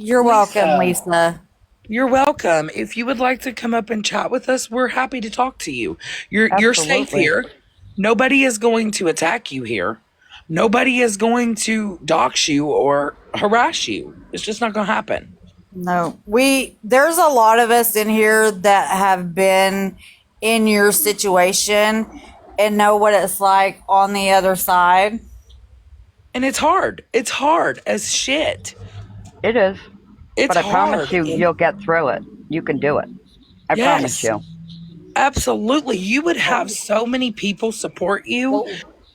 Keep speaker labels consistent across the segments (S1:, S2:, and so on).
S1: You're welcome,
S2: Lisa,
S1: Lisa.
S2: you're welcome. If you would like to come up and chat with us, we're happy to talk to you. You're safe
S3: Absolutely.
S2: here. Nobody is going to attack you here. Nobody is going to dox you or harass you. It's just not going to happen.
S1: No, there's a lot of us in here that have been in your situation and know what it's like on the other side.
S2: And it's hard. It's hard as shit.
S3: It is.
S2: It's
S3: But I promise
S2: hard.
S3: you,
S2: And
S3: you'll get through it. You can do it. I promise
S2: yes,
S3: you.
S2: absolutely. You would have so many people support you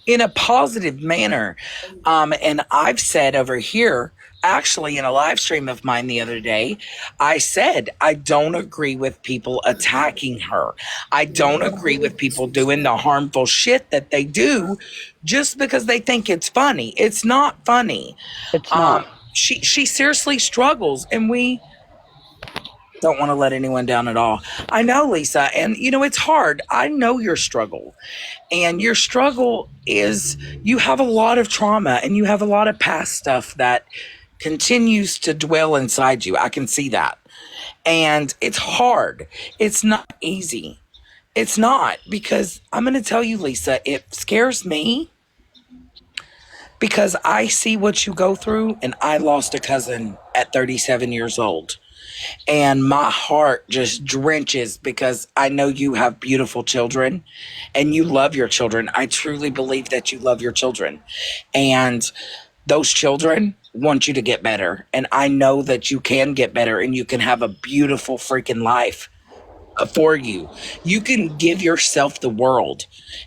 S2: in a positive manner. And I've said over here, actually, in a live stream of mine the other day, I said, I don't agree with people attacking her. I don't agree with people doing the harmful shit that they do just because they think it's funny. It's not funny.
S3: It's
S2: Um,
S3: not.
S2: she seriously struggles, and we don't want to let anyone down at all. I know, Lisa, and it's hard. I know your struggle. And your struggle is you have a lot of trauma and you have a lot of past stuff that continues to dwell inside you. I can see that. And it's hard. It's not easy. It's not, because I'm going to tell you, Lisa, it scares me because I see what you go through, and I lost a cousin at 37 years old. And my heart just drenches because I know you have beautiful children and you love your children. I truly believe that you love your children. And those children want you to get better. And I know that you can get better and you can have a beautiful freaking life for you. You can give yourself the world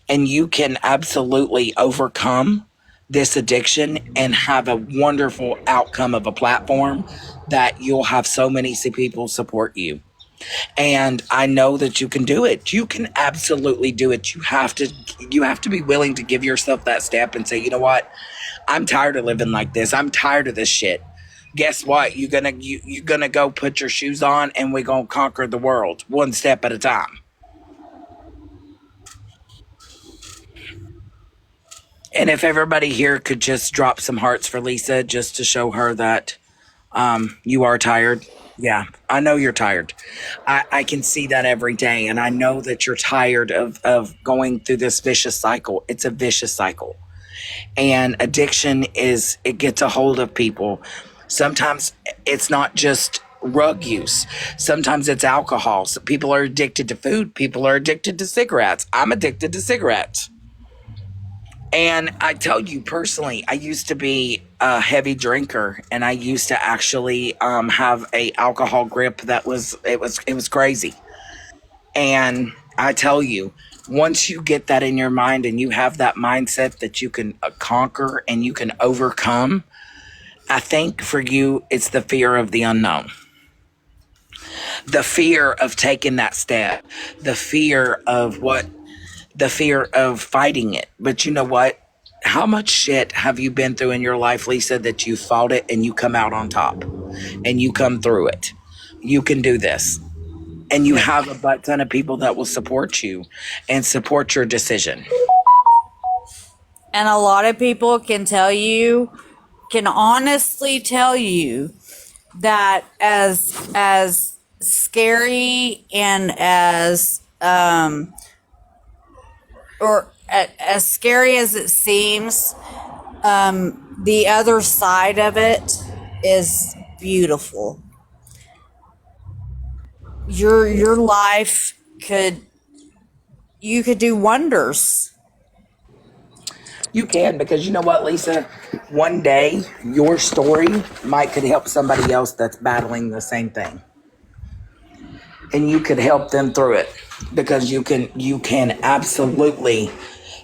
S2: and you can absolutely overcome this addiction and have a wonderful outcome of a platform that you'll have so many people support you. And I know that you can do it. You can absolutely do it. You have to be willing to give yourself that step and say, you know what? I'm tired of living like this. I'm tired of this shit. Guess what? You're gonna go put your shoes on and we're gonna conquer the world one step at a time. And if everybody here could just drop some hearts for Lisa just to show her that you are tired. Yeah, I know you're tired. I can see that every day. And I know that you're tired of going through this vicious cycle. It's a vicious cycle. And addiction it gets a hold of people. Sometimes it's not just rug use. Sometimes it's alcohol. So people are addicted to food. People are addicted to cigarettes. I'm addicted to cigarettes. And I tell you personally, I used to be a heavy drinker, and I used to actually have a alcohol grip that was crazy. And I tell you, once you get that in your mind and you have that mindset that you can conquer and you can overcome, I think for you, it's the fear of the unknown, the fear of taking that step, the fear of the fear of fighting it. But you know what? How much shit have you been through in your life, Lisa, that you fought it and you come out on top and you come through it? You can do this. And you have a butt ton of people that will support you and support your decision.
S1: And a lot of people can honestly tell you that as scary and as scary as it seems, the other side of it is beautiful. Your life could do wonders.
S2: You can, because you know what, Lisa? One day, your story might could help somebody else that's battling the same thing. And you could help them through it because you can absolutely.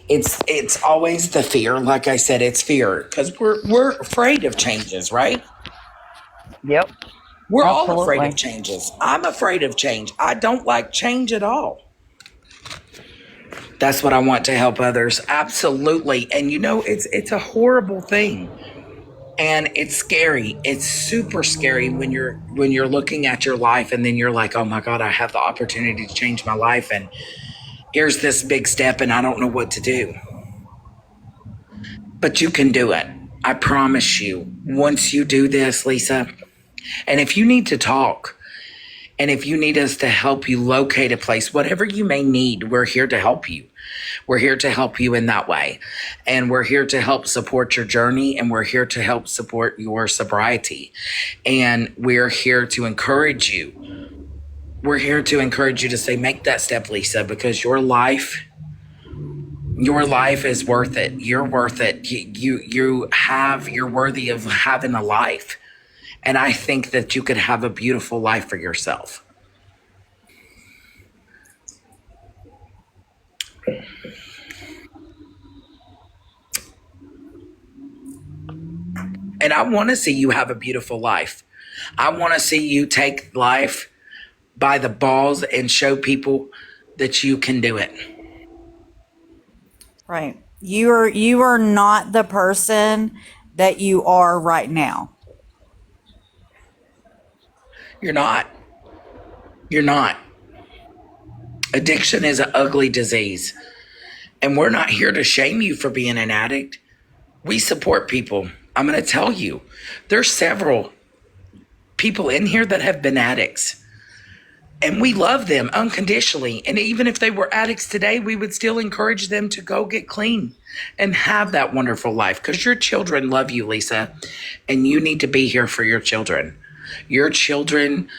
S2: It's always the fear. Like I said, it's fear because we're afraid of changes, right?
S3: Yep.
S2: We're all afraid of
S3: Absolutely.
S2: changes. I'm afraid of change. I don't like change at all. That's what I want to help others. Absolutely. And it's a horrible thing. And it's scary. It's super scary when you're looking at your life and then you're like, "Oh my god, I have the opportunity to change my life and here's this big step and I don't know what to do." But you can do it. I promise you. Once you do this, Lisa, And if you need to talk, and if you need us to help you locate a place, whatever you may need, we're here to help you. We're here to help you in that way. And we're here to help support your journey, and we're here to help support your sobriety. And we're here to encourage you. We're here to encourage you to say, make that step, Lisa, because your life is worth it. You're worth it. You're worthy of having a life. And I think that you could have a beautiful life for yourself. And I want to see you have a beautiful life. I want to see you take life by the balls and show people that you can do it.
S1: Right. You are not the person that you are right now.
S2: You're not. You're not. Addiction is an ugly disease. And we're not here to shame you for being an addict. We support people. I'm going to tell you, there's several people in here that have been addicts. And we love them unconditionally. And even if they were addicts today, we would still encourage them to go get clean and have that wonderful life, because your children love you, Lisa, and you need to be here for your children. Your children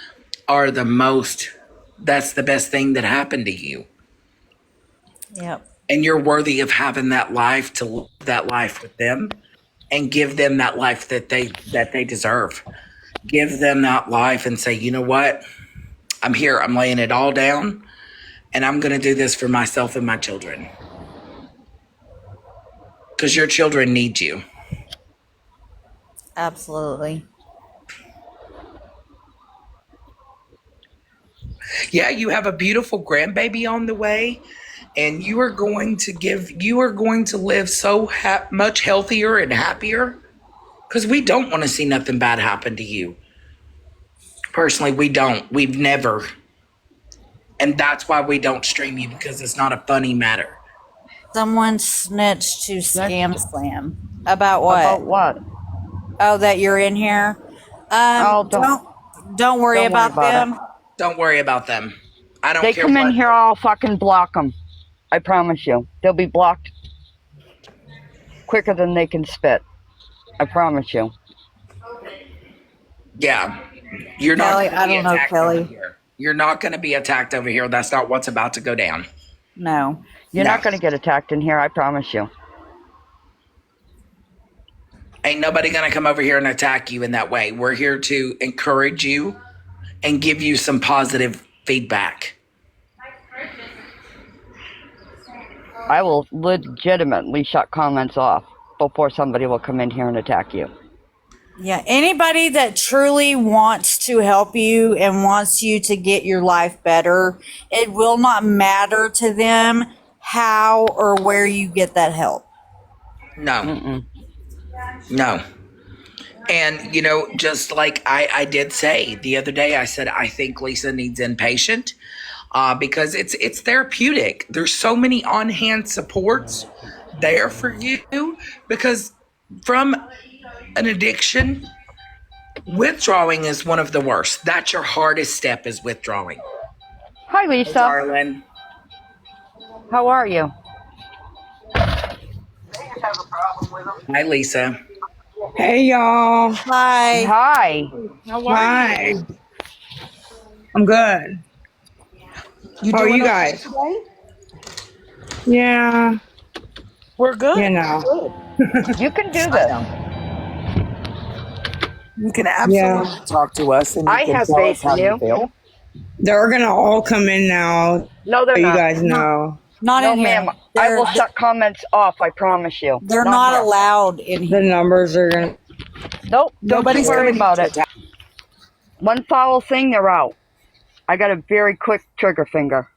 S2: are that's the best thing that happened to you.
S1: Yep.
S2: And you're worthy of having that life, to live that life with them and give them that life that they deserve. Give them that life and say, you know what? I'm here. I'm laying it all down, and I'm going to do this for myself and my children. Because your children need you.
S1: Absolutely.
S2: Yeah, you have a beautiful grandbaby on the way, and you are going to live so much healthier and happier, because we don't want to see nothing bad happen to you. Personally, we don't. We've never. And that's why we don't stream you, because it's not a funny matter.
S1: Someone snitched to Scam Slam. About what?
S3: About what?
S1: Oh, that you're in here.
S3: Oh,
S1: Don't worry
S3: don't
S1: about
S3: worry about
S1: them.
S2: Don't worry about them. I don't
S3: They
S2: care
S3: come in
S2: what.
S3: here, I'll fucking block them. I promise you. They'll be blocked quicker than they can spit. I promise you.
S2: Yeah. You're not
S1: Kelly,
S2: going to
S1: I
S2: be
S1: don't know,
S2: attacked over
S1: Kelly.
S2: here. You're not going to be attacked over here. That's not what's about to go down.
S1: No.
S3: You're
S2: No.
S3: not going to get attacked in here, I promise you.
S2: Ain't nobody going to come over here and attack you in that way. We're here to encourage you and give you some positive feedback.
S3: I will legitimately shut comments off before somebody will come in here and attack you.
S1: Yeah, anybody that truly wants to help you and wants you to get your life better, it will not matter to them how or where you get that help.
S2: No.
S3: Mm-mm.
S2: No. And, just like I did say the other day, I said, I think Lisa needs inpatient, because it's therapeutic. There's so many on-hand supports there for you, because from an addiction, withdrawing is one of the worst. That's your hardest step, is withdrawing.
S3: Hi, Lisa.
S2: Darling.
S3: How are you?
S2: Hi, Lisa.
S4: Hey y'all.
S1: Hi.
S3: Hi.
S2: How are
S4: Hi.
S2: you?
S4: I'm good. How are
S2: doing
S4: you
S2: okay
S4: guys?
S2: today?
S4: Yeah,
S2: We're good.
S4: you know.
S3: You can do
S2: I
S3: this.
S2: know. You can
S4: Yeah.
S2: absolutely talk to us, and you
S3: I
S2: can
S3: have
S2: tell us
S3: faith
S2: how
S3: in
S2: you
S3: you.
S2: feel.
S4: They're gonna all come in now.
S3: No, they're
S4: So you
S3: not.
S4: guys know.
S1: Not
S3: No,
S1: in here.
S3: ma'am. I will shut comments off, I promise you.
S1: They're not
S3: here.
S1: allowed in
S4: The
S1: here.
S4: numbers are gonna.
S3: Nope, don't you
S2: Nobody's
S3: worry
S2: coming
S3: about
S2: to
S3: it.
S2: attack.
S3: One foul thing, they're out. I got a very quick trigger finger.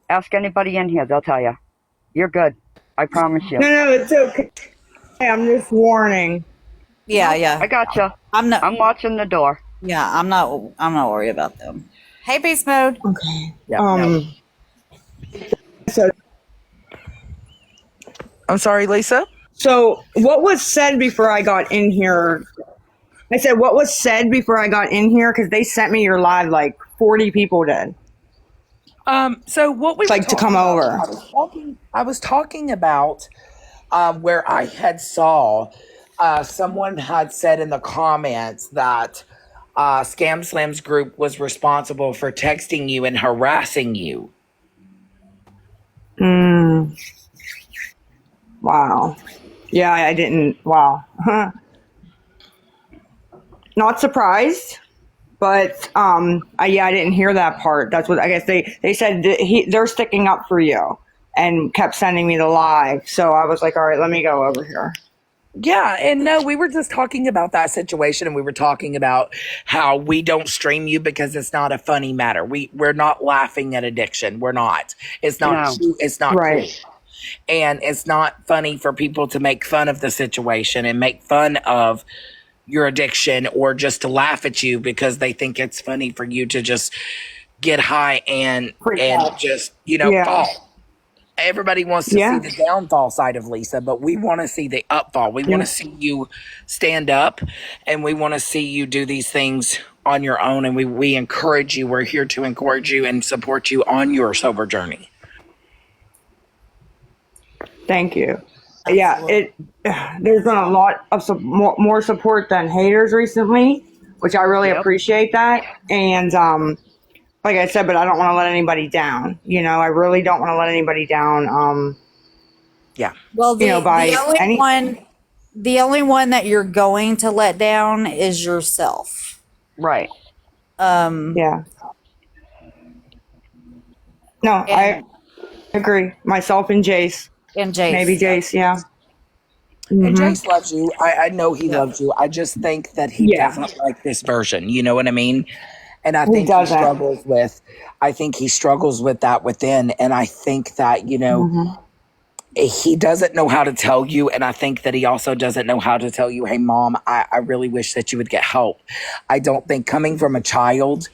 S3: Ask anybody in here, they'll tell you. You're good. I promise you.
S4: No, it's okay. I'm just warning.
S1: Yeah,
S3: I
S1: yeah.
S3: gotcha.
S1: I'm not.
S3: I'm watching the door.
S1: Yeah, I'm not. I'm not worried about them. Hey, Beast Mode.
S4: Okay.
S2: Yeah, no.
S4: So
S2: I'm sorry, Lisa.
S4: what was said before I got in here? I said, what was said before I got in here? Because they sent me your live, like 40 people did.
S2: So what we
S4: It's
S2: were
S4: like to
S2: talking
S4: come
S2: about,
S4: over.
S2: I was talking about where I had saw someone had said in the comments that Scam Slam's group was responsible for texting you and harassing you.
S4: Wow. Yeah, I didn't. Wow. Not surprised, but I didn't hear that part. That's what I guess they said. That they're sticking up for you, and kept sending me the live. So I was like, all right, let me go over here.
S2: Yeah, and no, we were just talking about that situation, and we were talking about how we don't stream you because it's not a funny matter. We're not laughing at addiction. We're not. It's not
S3: No.
S2: cute. It's not cool.
S4: Right.
S2: And it's not funny for people to make fun of the situation and make fun of your addiction or just to laugh at you because they think it's funny for you to just get high and
S4: Freak
S2: and
S4: out.
S2: just
S4: Yeah.
S2: fall. Everybody wants to see
S4: Yeah.
S2: the downfall side of Lisa, but we want to see the upfall. We want
S4: Yeah.
S2: to see you stand up, and we want to see you do these things on your own, and we encourage you. We're here to encourage you and support you on your sober journey.
S4: Thank you. Yeah.
S1: Absolutely.
S4: There's been a lot of more support than haters recently, which I really
S3: Yep.
S4: appreciate that. And like I said, but I don't want to let anybody down. I really don't want to let anybody down.
S2: Yeah.
S1: Well,
S4: By any.
S1: the only one that you're going to let down is yourself.
S3: Right.
S4: Yeah. No, I
S1: And
S4: agree. Myself and Jace. Maybe
S1: Jace. Yep.
S4: Jace. Yeah.
S2: And
S4: Hmm.
S2: Jace loves you. I know he
S1: Yep.
S2: loves you. I just think that he
S4: Yeah.
S2: doesn't like this version. You know what I mean? And
S4: He doesn't.
S2: I think he struggles with that within. And I think that,
S4: Hmm.
S2: he doesn't know how to tell you. And I think that he also doesn't know how to tell you, hey, mom, I really wish that you would get help. I don't think coming from a child,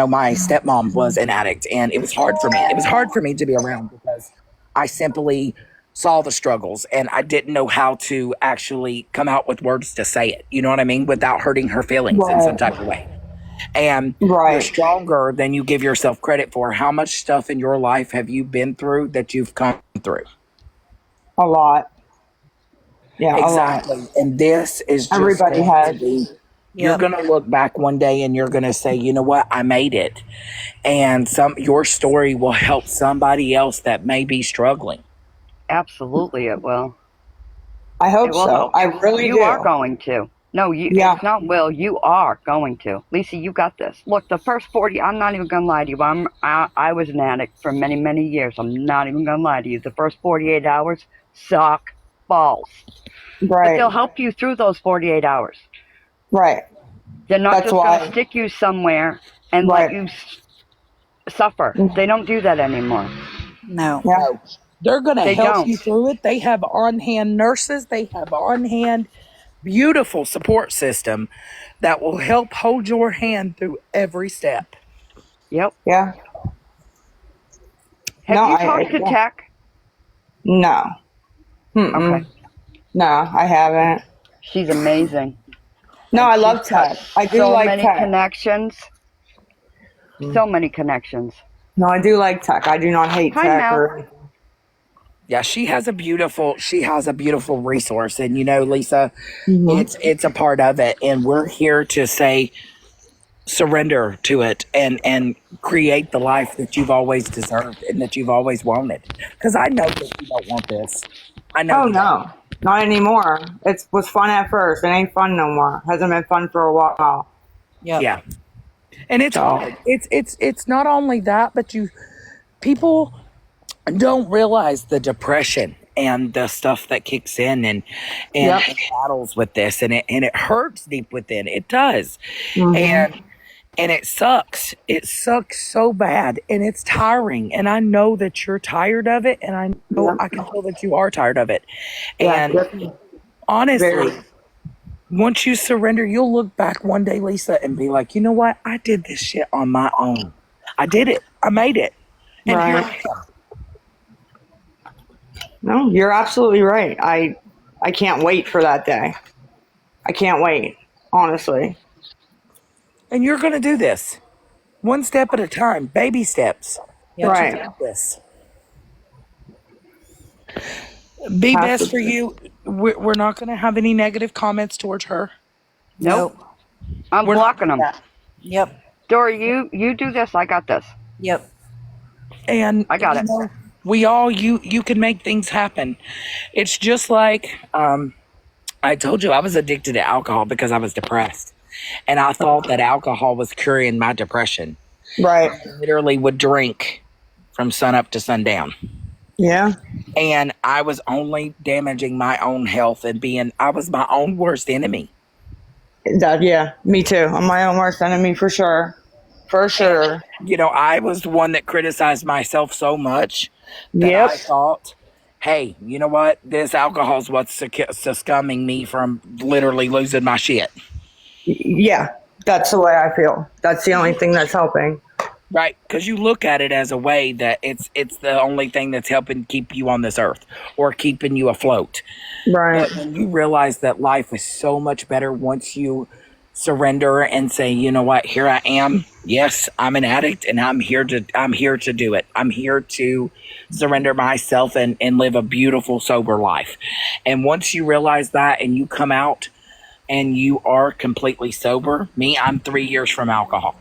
S2: my stepmom was an addict and it was hard for me. It was hard for me to be around because I simply saw the struggles and I didn't know how to actually come out with words to say it. You know what I mean? Without hurting her feelings in some
S4: Right.
S2: type of way. And you're
S4: Right.
S2: stronger than you give yourself credit for. How much stuff in your life have you been through that you've come through?
S4: A lot. Yeah, a lot.
S2: Exactly. And this is just
S4: Everybody
S2: going to
S4: has.
S2: be, you're
S1: Yep.
S2: going to look back one day and you're going to say, you know what? I made it. And your story will help somebody else that may be struggling.
S3: Absolutely, it will.
S4: I
S3: It
S4: hope
S3: will
S4: so.
S3: help.
S4: I really
S3: You are
S4: do.
S3: going to. No,
S4: Yeah.
S3: it's not will. You are going to. Lisa, you got this. Look, the first 40, I'm not even going to lie to you. I was an addict for many, many years. I'm not even going to lie to you. The first 48 hours suck balls. But
S4: Right.
S3: they'll help you through those 48 hours.
S4: Right.
S3: They're not
S4: That's
S3: just going to
S4: why.
S3: stick you somewhere and let
S4: Right.
S3: you suffer. They don't do that anymore.
S1: No.
S4: Yeah.
S2: No, they're going to
S3: They
S2: help
S3: don't.
S2: you through it. They have on hand nurses, they have on hand beautiful support system that will help hold your hand through every step.
S3: Yep.
S4: Yeah.
S3: Have
S4: No,
S3: you talked to
S4: yeah.
S3: Tech?
S4: No.
S3: Okay.
S4: Mm-mm. No, I haven't.
S3: She's amazing.
S4: No,
S3: And
S4: I
S3: she's
S4: love
S3: got
S4: tech. I do
S3: so
S4: like
S3: many
S4: tech.
S3: connections. So many connections.
S4: No, I do like tech. I do not hate
S3: Hi,
S4: tech
S3: Mel.
S4: or.
S2: Yeah, she has a beautiful resource and Lisa,
S4: Hmm.
S2: it's a part of it and we're here to say surrender to it and create the life that you've always deserved and that you've always wanted. Because I know that you don't want this. I know
S4: Oh
S2: you don't.
S4: no, not anymore. It was fun at first. It ain't fun no more. Hasn't been fun for a while.
S1: Yep.
S2: Yeah. And it's
S4: So.
S2: hard. It's not only that, but people don't realize the depression and the stuff that kicks in and
S4: Yep.
S2: battles with this and it hurts deep within. It does.
S4: Hmm.
S2: And it sucks. It sucks so bad and it's tiring. And I know that you're tired of it. And I know I
S4: Yep.
S2: can tell that you are tired of it.
S4: Yeah.
S2: And
S4: Definitely.
S2: honestly,
S4: Very.
S2: once you surrender, you'll look back one day, Lisa, and be like, you know what? I did this shit on my own. I did it. I made it. And here I
S4: Right.
S2: am.
S4: No, you're absolutely right. I can't wait for that day. I can't wait, honestly.
S2: And you're going to do this one step at a time, baby steps.
S1: Yep.
S2: But you
S4: Right.
S2: got this. Be
S4: Have
S2: best for
S4: to.
S2: you. We're not going to have any negative comments towards her.
S3: Nope.
S1: Nope.
S3: I'm
S2: We're not
S3: blocking them.
S1: Yep.
S3: Dory, you do this. I got this.
S1: Yep.
S2: And
S3: I got it.
S2: we all you can make things happen. It's just like I told you I was addicted to alcohol because I was depressed, and I thought that alcohol was curing my depression.
S4: Right.
S2: I literally would drink from sun up to sundown,
S4: Yeah.
S2: and I was only damaging my own health and I was my own worst enemy.
S4: Yeah, me too. I'm my own worst enemy for sure. For sure.
S2: You know, I was the one that criticized myself so much that
S4: Yep.
S2: I thought, hey, you know what? This alcohol is what's succumbing me from literally losing my shit.
S4: Yeah, that's the way I feel. That's the only thing that's helping.
S2: Right? Because you look at it as a way that it's the only thing that's helping keep you on this earth or keeping you afloat.
S4: Right.
S2: But when you realize that life is so much better once you surrender and say, you know what, here I am. Yes, I'm an addict and I'm here to do it. I'm here to surrender myself and live a beautiful, sober life. And once you realize that and you come out and you are completely sober, I'm 3 years from alcohol.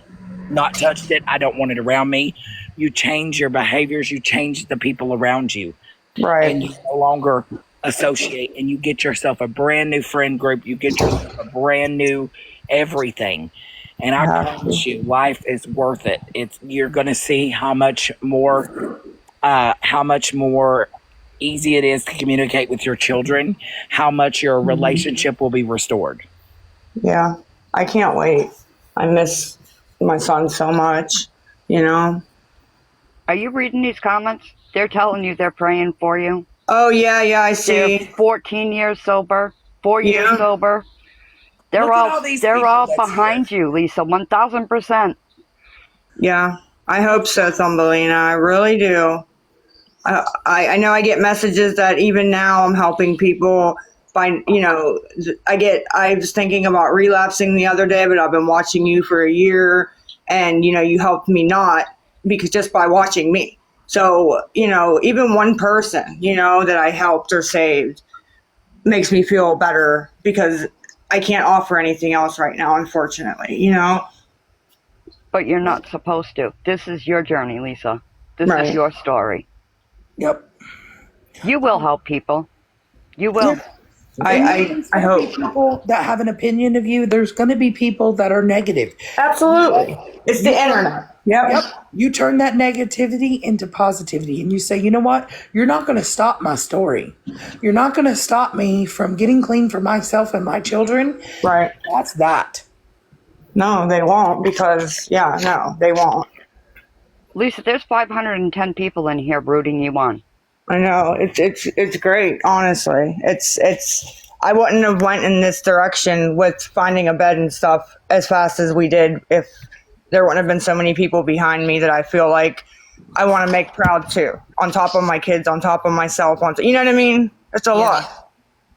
S2: Not touched it. I don't want it around me. You change your behaviors, you change the people around you.
S4: Right.
S2: And you no longer associate, and you get yourself a brand new friend group. You get yourself a brand new everything. And I promise you, life is worth it. You're going to see how much more easy it is to communicate with your children, how much your relationship will be restored.
S4: Yeah. I can't wait. I miss my son so much, you know?
S3: Are you reading these comments? They're telling you they're praying for you.
S4: Oh, yeah, I
S3: They're
S4: see.
S3: 14 years sober, 4 years
S4: Yeah.
S3: sober. They're
S2: Look at
S3: all
S2: all these
S3: they're
S2: people
S3: all
S2: that's
S3: behind
S2: here.
S3: you, Lisa. 1,000%.
S4: Yeah. I hope so, Thumbelina. I really do. I know I get messages that even now I'm helping people find, I was thinking about relapsing the other day, but I've been watching you for a year and, you helped me not because just by watching me. So, even one person, that I helped or saved makes me feel better because I can't offer anything else right now, unfortunately,
S3: But you're not supposed to. This is your journey, Lisa. This
S4: Right.
S3: is your story.
S2: Yep.
S3: You will help people. You will.
S2: Yeah. There's
S4: I
S2: going to
S4: hope.
S2: be people that have an opinion of you. There's going to be people that are negative.
S4: Absolutely. It's the internet. Yep.
S2: You turn that negativity into positivity and you say, you know what? You're not going to stop my story. You're not going to stop me from getting clean for myself and my children.
S4: Right.
S2: That's that.
S4: No, they won't because, no, they won't.
S3: Lisa, there's 510 people in here rooting you on.
S4: I know it's great. Honestly, it's. I wouldn't have went in this direction with finding a bed and stuff as fast as we did if there wouldn't have been so many people behind me that I feel like I want to make proud too. On top of my kids, on top of myself, you know what I mean? It's a lot.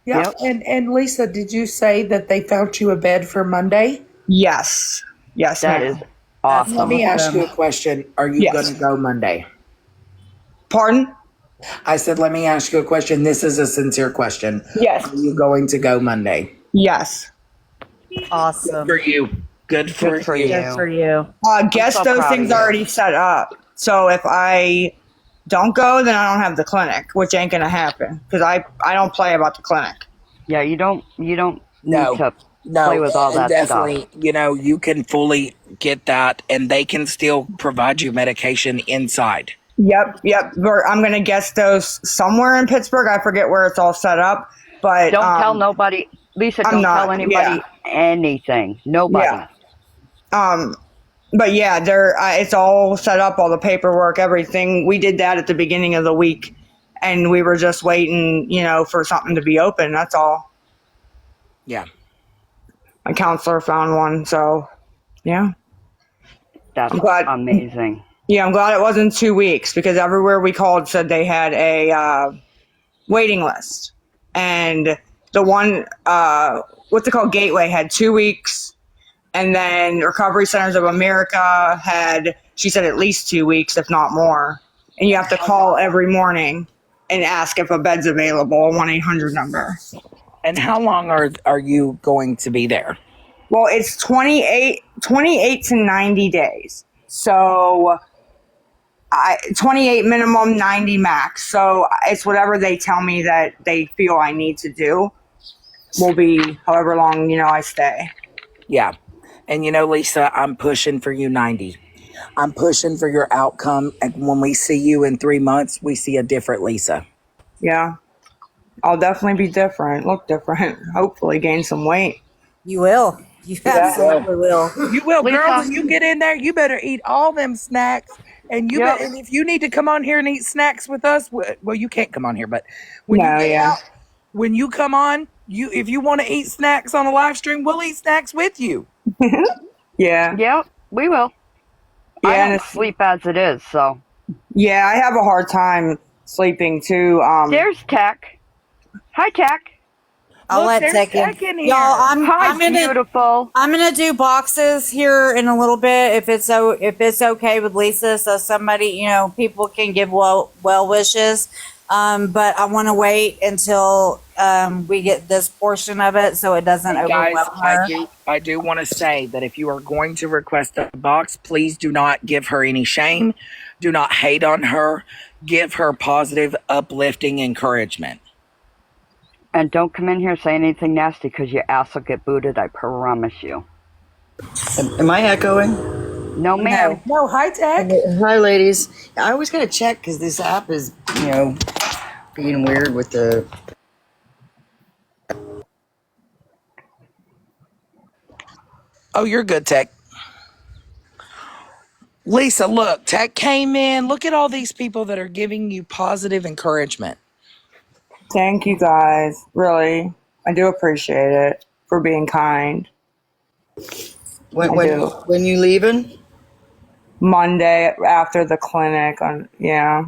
S2: Yeah.
S3: Yep.
S2: And Lisa, did you say that they found you a bed for Monday?
S4: Yes,
S3: That
S4: ma'am.
S3: is awesome.
S2: Let me ask you a question. Are you
S4: Yes.
S2: going to go Monday?
S4: Pardon?
S2: I said, let me ask you a question. This is a sincere question.
S4: Yes.
S2: Are you going to go Monday?
S4: Yes.
S1: Awesome.
S2: For you. Good for
S3: Good for
S2: you.
S3: you.
S1: Good for you.
S4: Guess
S3: so
S4: those
S3: proud of
S4: things
S3: you.
S4: already set up. So if I don't go, then I don't have the clinic, which ain't gonna happen because I don't play about the clinic.
S3: Yeah, you don't need to
S2: No,
S3: play with all
S2: and
S3: that
S2: definitely,
S3: stuff.
S2: you can fully get that, and they can still provide you medication inside.
S4: Yep. I'm gonna guess those somewhere in Pittsburgh. I forget where it's all set up, but
S3: Don't tell nobody. Lisa,
S4: I'm
S3: don't
S4: not,
S3: tell anybody anything. Nobody.
S4: Yeah. But yeah, it's all set up, all the paperwork, everything. We did that at the beginning of the week, and we were just waiting, for something to be open. That's all.
S2: Yeah.
S4: My counselor found one, so yeah.
S3: That's
S4: I'm glad.
S3: amazing.
S4: Yeah, I'm glad it wasn't 2 weeks because everywhere we called said they had a waiting list, and The one, what's it called? Gateway had 2 weeks. And then Recovery Centers of America had, she said, at least 2 weeks, if not more. And you have to call every morning and ask if a bed's available, a 1-800 number.
S2: And how long are you going to be there?
S4: Well, it's 28 to 90 days. So 28 minimum, 90 max. So it's whatever they tell me that they feel I need to do will be however long, I stay.
S2: Yeah. And Lisa, I'm pushing for you 90. I'm pushing for your outcome. And when we see you in 3 months, we see a different Lisa.
S4: Yeah. I'll definitely be different, look different, hopefully gain some weight.
S1: You will. You absolutely will.
S2: You will,
S3: Lisa.
S2: girl. When you get in there, you better eat all them snacks. And
S3: Yep.
S2: and if you need to come on here and eat snacks with us, well, you can't come on here, but when you
S4: No,
S2: get
S4: yeah.
S2: out, when you come on, if you want to eat snacks on a live stream, we'll eat snacks with you.
S4: Yeah.
S3: Yep, we will.
S4: Yeah,
S3: I
S4: and
S3: don't sleep as it is, so.
S4: yeah, I have a hard time sleeping too.
S3: There's Tech. Hi, Tech.
S1: I'll
S2: Look,
S1: let
S2: there's
S1: Tech in.
S2: Tech in here.
S1: Y'all,
S3: Hi, beautiful.
S1: I'm gonna do boxes here in a little bit if it's okay with Lisa, so somebody, people can give well wishes. But I want to wait until we get this portion of it so it doesn't
S2: Guys,
S1: overwhelm her.
S2: I do want to say that if you are going to request a box, please do not give her any shame. Do not hate on her. Give her positive, uplifting encouragement.
S3: And don't come in here saying anything nasty because your ass will get booted, I promise you.
S5: Am I echoing?
S3: No, ma'am.
S2: No, hi, Tech.
S5: Hi, ladies. I always gotta check because this app is, being weird with the.
S2: Oh, you're good, Tech. Lisa, look, Tech came in. Look at all these people that are giving you positive encouragement.
S4: Thank you guys. Really, I do appreciate it for being kind.
S5: When
S4: I do.
S5: when you leaving?
S4: Monday after the clinic, yeah.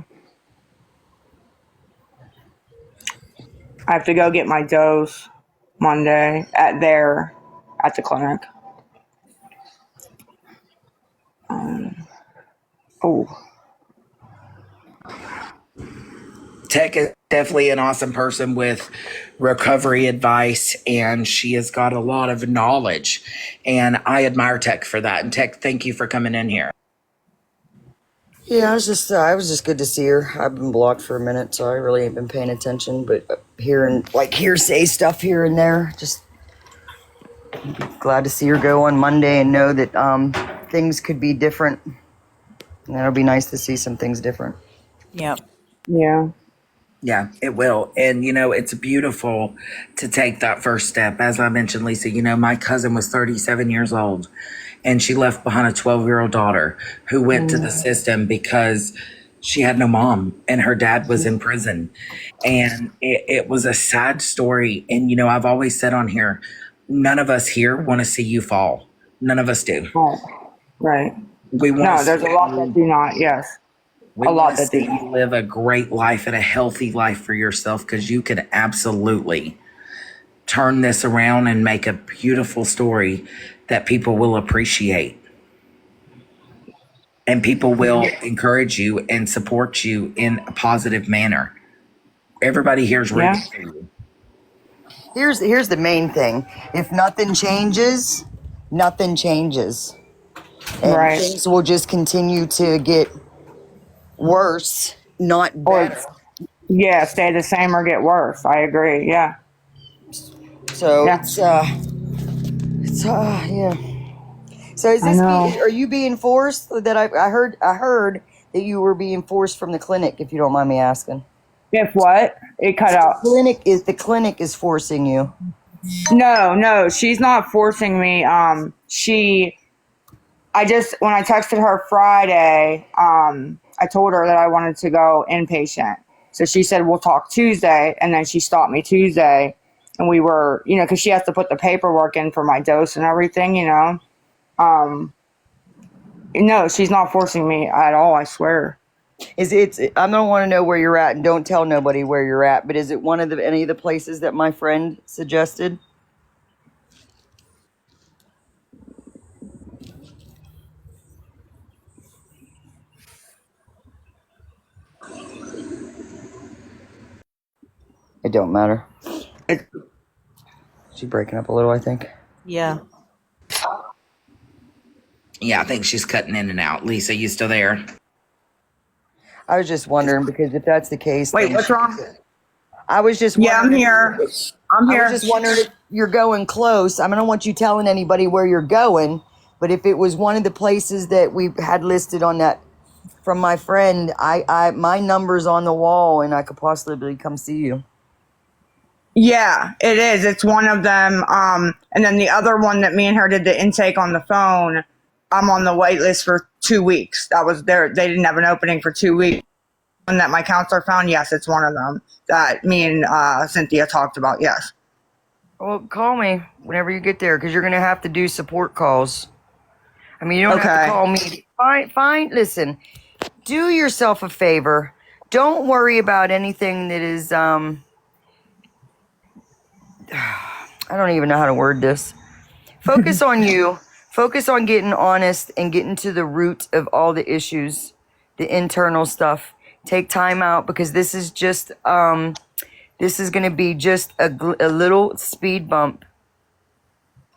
S4: I have to go get my dose Monday at the clinic. Oh,
S2: Tech is definitely an awesome person with recovery advice, and she has got a lot of knowledge. And I admire Tech for that. And Tech, thank you for coming in here.
S5: Yeah, I was just good to see her. I've been blocked for a minute, so I really ain't been paying attention. But hearing like hearsay stuff here and there, just glad to see her go on Monday and know that things could be different. And it'll be nice to see some things different.
S1: Yep.
S4: yeah.
S2: Yeah, it will. And, it's beautiful to take that first step. As I mentioned, Lisa, my cousin was 37 years old and she left behind a 12-year-old daughter who went to the system because she had no mom and her dad was in prison. And it was a sad story. And, I've always said on here, none of us here want to see you fall. None of us do.
S4: Right.
S2: We want
S4: No, there's a lot that do not. Yes.
S2: We want to see you live a great life and a healthy life for yourself because you can absolutely turn this around and make a beautiful story that people will appreciate. And people will encourage you and support you in a positive manner. Everybody here is ready for you.
S5: Here's the main thing. If nothing changes, nothing changes. And
S4: Right.
S5: things will just continue to get worse, not better.
S4: Yeah, stay the same or get worse. I agree. Yeah.
S5: So
S4: Yeah.
S5: yeah. So is this are you being forced? That I heard that you were being forced from the clinic. If you don't mind me asking.
S4: If what? It cut out.
S5: The clinic is forcing you.
S4: No, she's not forcing me. When I texted her Friday, I told her that I wanted to go inpatient. So she said, we'll talk Tuesday. And then she stopped me Tuesday. And we were, because she has to put the paperwork in for my dose and everything, No, she's not forcing me at all, I swear.
S5: Is it? I don't want to know where you're at, and don't tell nobody where you're at. But is it one of any of the places that my friend suggested? It don't matter.
S4: It,
S5: She's breaking up a little, I think.
S1: Yeah.
S2: Yeah, I think she's cutting in and out. Lisa, you still there?
S5: I was just wondering because if that's the case,
S4: wait,
S5: then
S4: what's wrong?
S5: I was just
S4: Yeah, I'm
S5: wondering.
S4: here. I'm
S5: I
S4: here.
S5: was just wondering if you're going close. I mean, I don't want you telling anybody where you're going, but if it was one of the places that we had listed on that from my friend, my number's on the wall, and I could possibly come see you.
S4: Yeah, it is. It's one of them. And then the other one that me and her did the intake on the phone, I'm on the wait list for 2 weeks. That was there. They didn't have an opening for 2 weeks. One that my counselor found, yes, it's one of them that me and Cynthia talked about. Yes.
S5: Well, call me whenever you get there because you're gonna have to do support calls. I mean, you don't have to
S4: Okay.
S5: call me. Fine. Listen, do yourself a favor. Don't worry about anything that is I don't even know how to word this. Focus on you. Focus on getting honest and getting to the root of all the issues, the internal stuff. Take time out because this is just this is going to be just a little speed bump.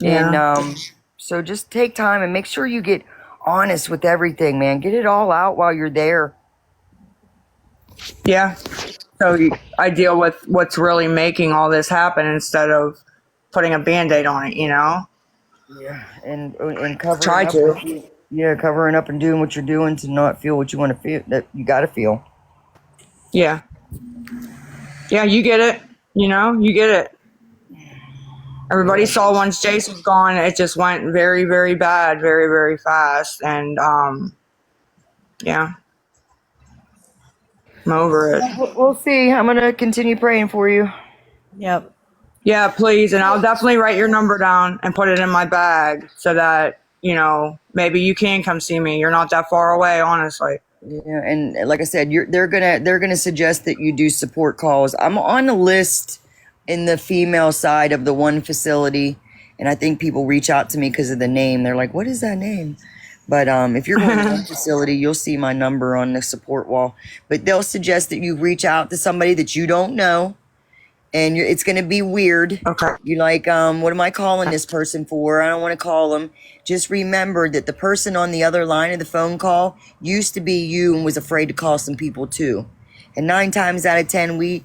S5: And
S4: Yeah.
S5: so just take time and make sure you get honest with everything, man. Get it all out while you're there.
S4: Yeah. So I deal with what's really making all this happen instead of putting a band-aid on it, you know?
S5: Yeah, and covering
S4: Try
S5: up.
S4: to.
S5: Covering up and doing what you're doing to not feel what you want to feel. That you got to feel.
S4: Yeah. Yeah, you get it. You know, you get it. Everybody saw once Jason's gone, it just went very, very bad, very, very fast. And, yeah, I'm over it.
S5: We'll see. I'm gonna continue praying for you.
S1: Yep.
S4: Yeah, please. And I'll definitely write your number down and put it in my bag so that, you know, maybe you can come see me. You're not that far away, honestly.
S5: Yeah, and like I said, they're gonna suggest that you do support calls. I'm on a list in the female side of the one facility, and I think people reach out to me because of the name. They're like, "What is that name?" But if you're going to one facility, you'll see my number on the support wall. But they'll suggest that you reach out to somebody that you don't know, and it's going to be weird.
S4: Okay.
S5: You're like, what am I calling this person for? I don't want to call them. Just remember that the person on the other line of the phone call used to be you and was afraid to call some people too. And 9 times out of 10, we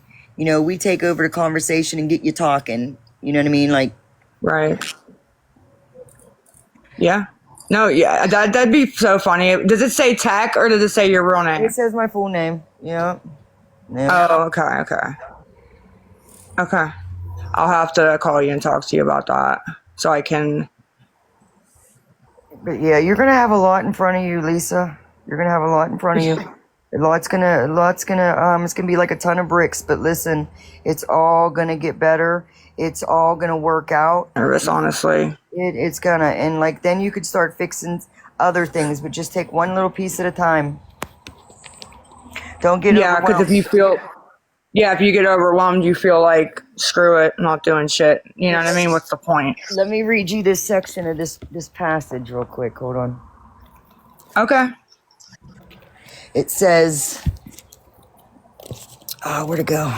S5: take over the conversation and get you talking. You know what I mean? Like,
S4: Right. Yeah. No, yeah, that'd be so funny. Does it say tech or does it say your real name?
S5: it says my full name. Yeah.
S4: Oh, okay. Okay. I'll have to call you and talk to you about that so I can.
S5: But yeah, you're gonna have a lot in front of you, Lisa. You're gonna have a lot in front of you. It's gonna be like a ton of bricks. But listen, it's all gonna get better. It's all gonna work out.
S4: Nervous, honestly.
S5: It's gonna, and like then you could start fixing other things, but just take one little piece at a time. Don't get
S4: Yeah, because
S5: overwhelmed.
S4: if you get overwhelmed, you feel like screw it, I'm not doing shit. You know what I mean? What's the point?
S5: Let me read you this section of this passage real quick. Hold on.
S4: Okay.
S5: It says, where to go?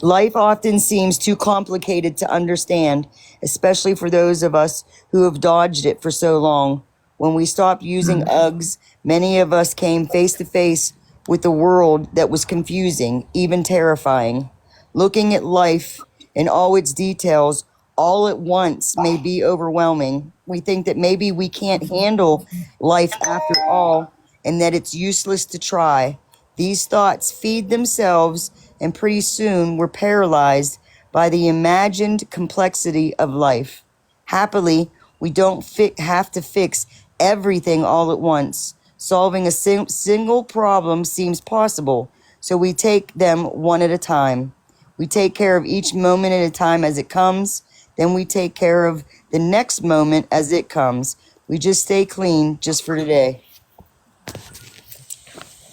S5: Life often seems too complicated to understand, especially for those of us who have dodged it for so long. When we stopped using Uggs, many of us came face to face with a world that was confusing, even terrifying. Looking at life in all its details all at once may be overwhelming. We think that maybe we can't handle life after all and that it's useless to try. These thoughts feed themselves, and pretty soon we're paralyzed by the imagined complexity of life. Happily, we don't have to fix everything all at once. Solving a single problem seems possible, so we take them one at a time. We take care of each moment at a time as it comes. Then we take care of the next moment as it comes. We just stay clean just for today.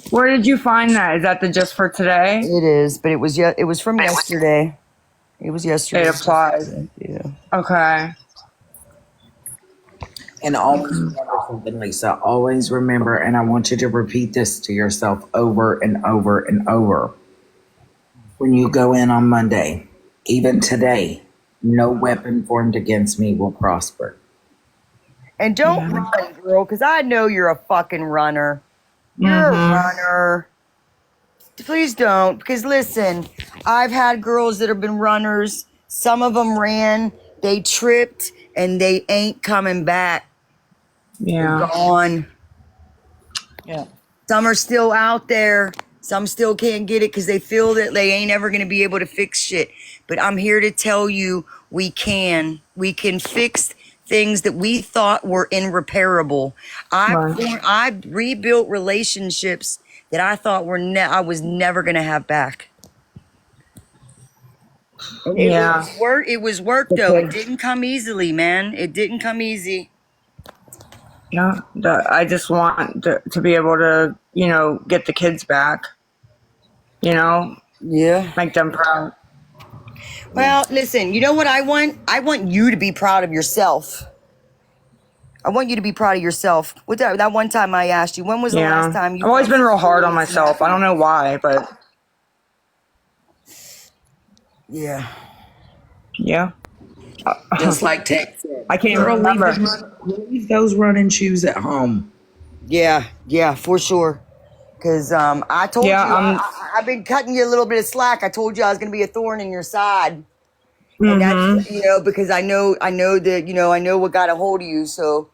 S4: Where did you find that? Is that the just for today?
S5: It is, but it was from yesterday. It was yesterday.
S4: It applies.
S5: Yeah.
S4: Okay.
S2: And always remember something, Lisa. Always remember, and I want you to repeat this to yourself over and over and over. When you go in on Monday, even today, no weapon formed against me will prosper.
S5: And don't run, girl, because I know you're a fucking runner. You're a runner. Please don't, because listen, I've had girls that have been runners. Some of them ran, they tripped, and they ain't coming back.
S4: Yeah.
S5: They're gone.
S1: Yeah.
S5: Some are still out there. Some still can't get it because they feel that they ain't ever going to be able to fix shit. But I'm here to tell you we can. We can fix things that we thought were irreparable. I rebuilt relationships that I thought I was never going to have back. And it was work though. It didn't come easily, man. It didn't come easy.
S4: Yeah. I just want to be able to, get the kids back.
S5: Yeah.
S4: Make them proud.
S5: Well, listen, you know what I want? I want you to be proud of yourself. I want you to be proud of yourself. With that one time I asked you, when was the last time you...
S4: I've always been real hard on myself. I don't know why, but...
S5: Yeah.
S4: Yeah.
S2: Just like Tex said.
S4: I can't
S2: Girl,
S4: remember.
S2: leave those running shoes at home.
S5: Yeah, for sure. Because I told you, I've been cutting you a little bit of slack. I told you I was going to be a thorn in your side. And that's, because I know that, I know what got a hold of you. So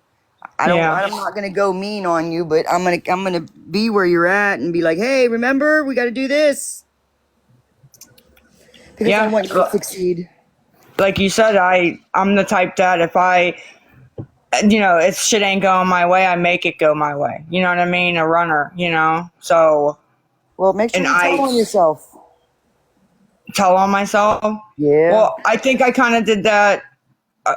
S5: I'm not going to go mean on you, but I'm going to be where you're at and be like, hey, remember, we got to do this. Because I want you to succeed.
S4: Like you said, I'm the type that if if shit ain't going my way, I make it go my way. You know what I mean? A runner, so.
S5: Well, make sure you tell on yourself.
S4: Tell on myself?
S5: Yeah.
S4: Well, I think I kind of did that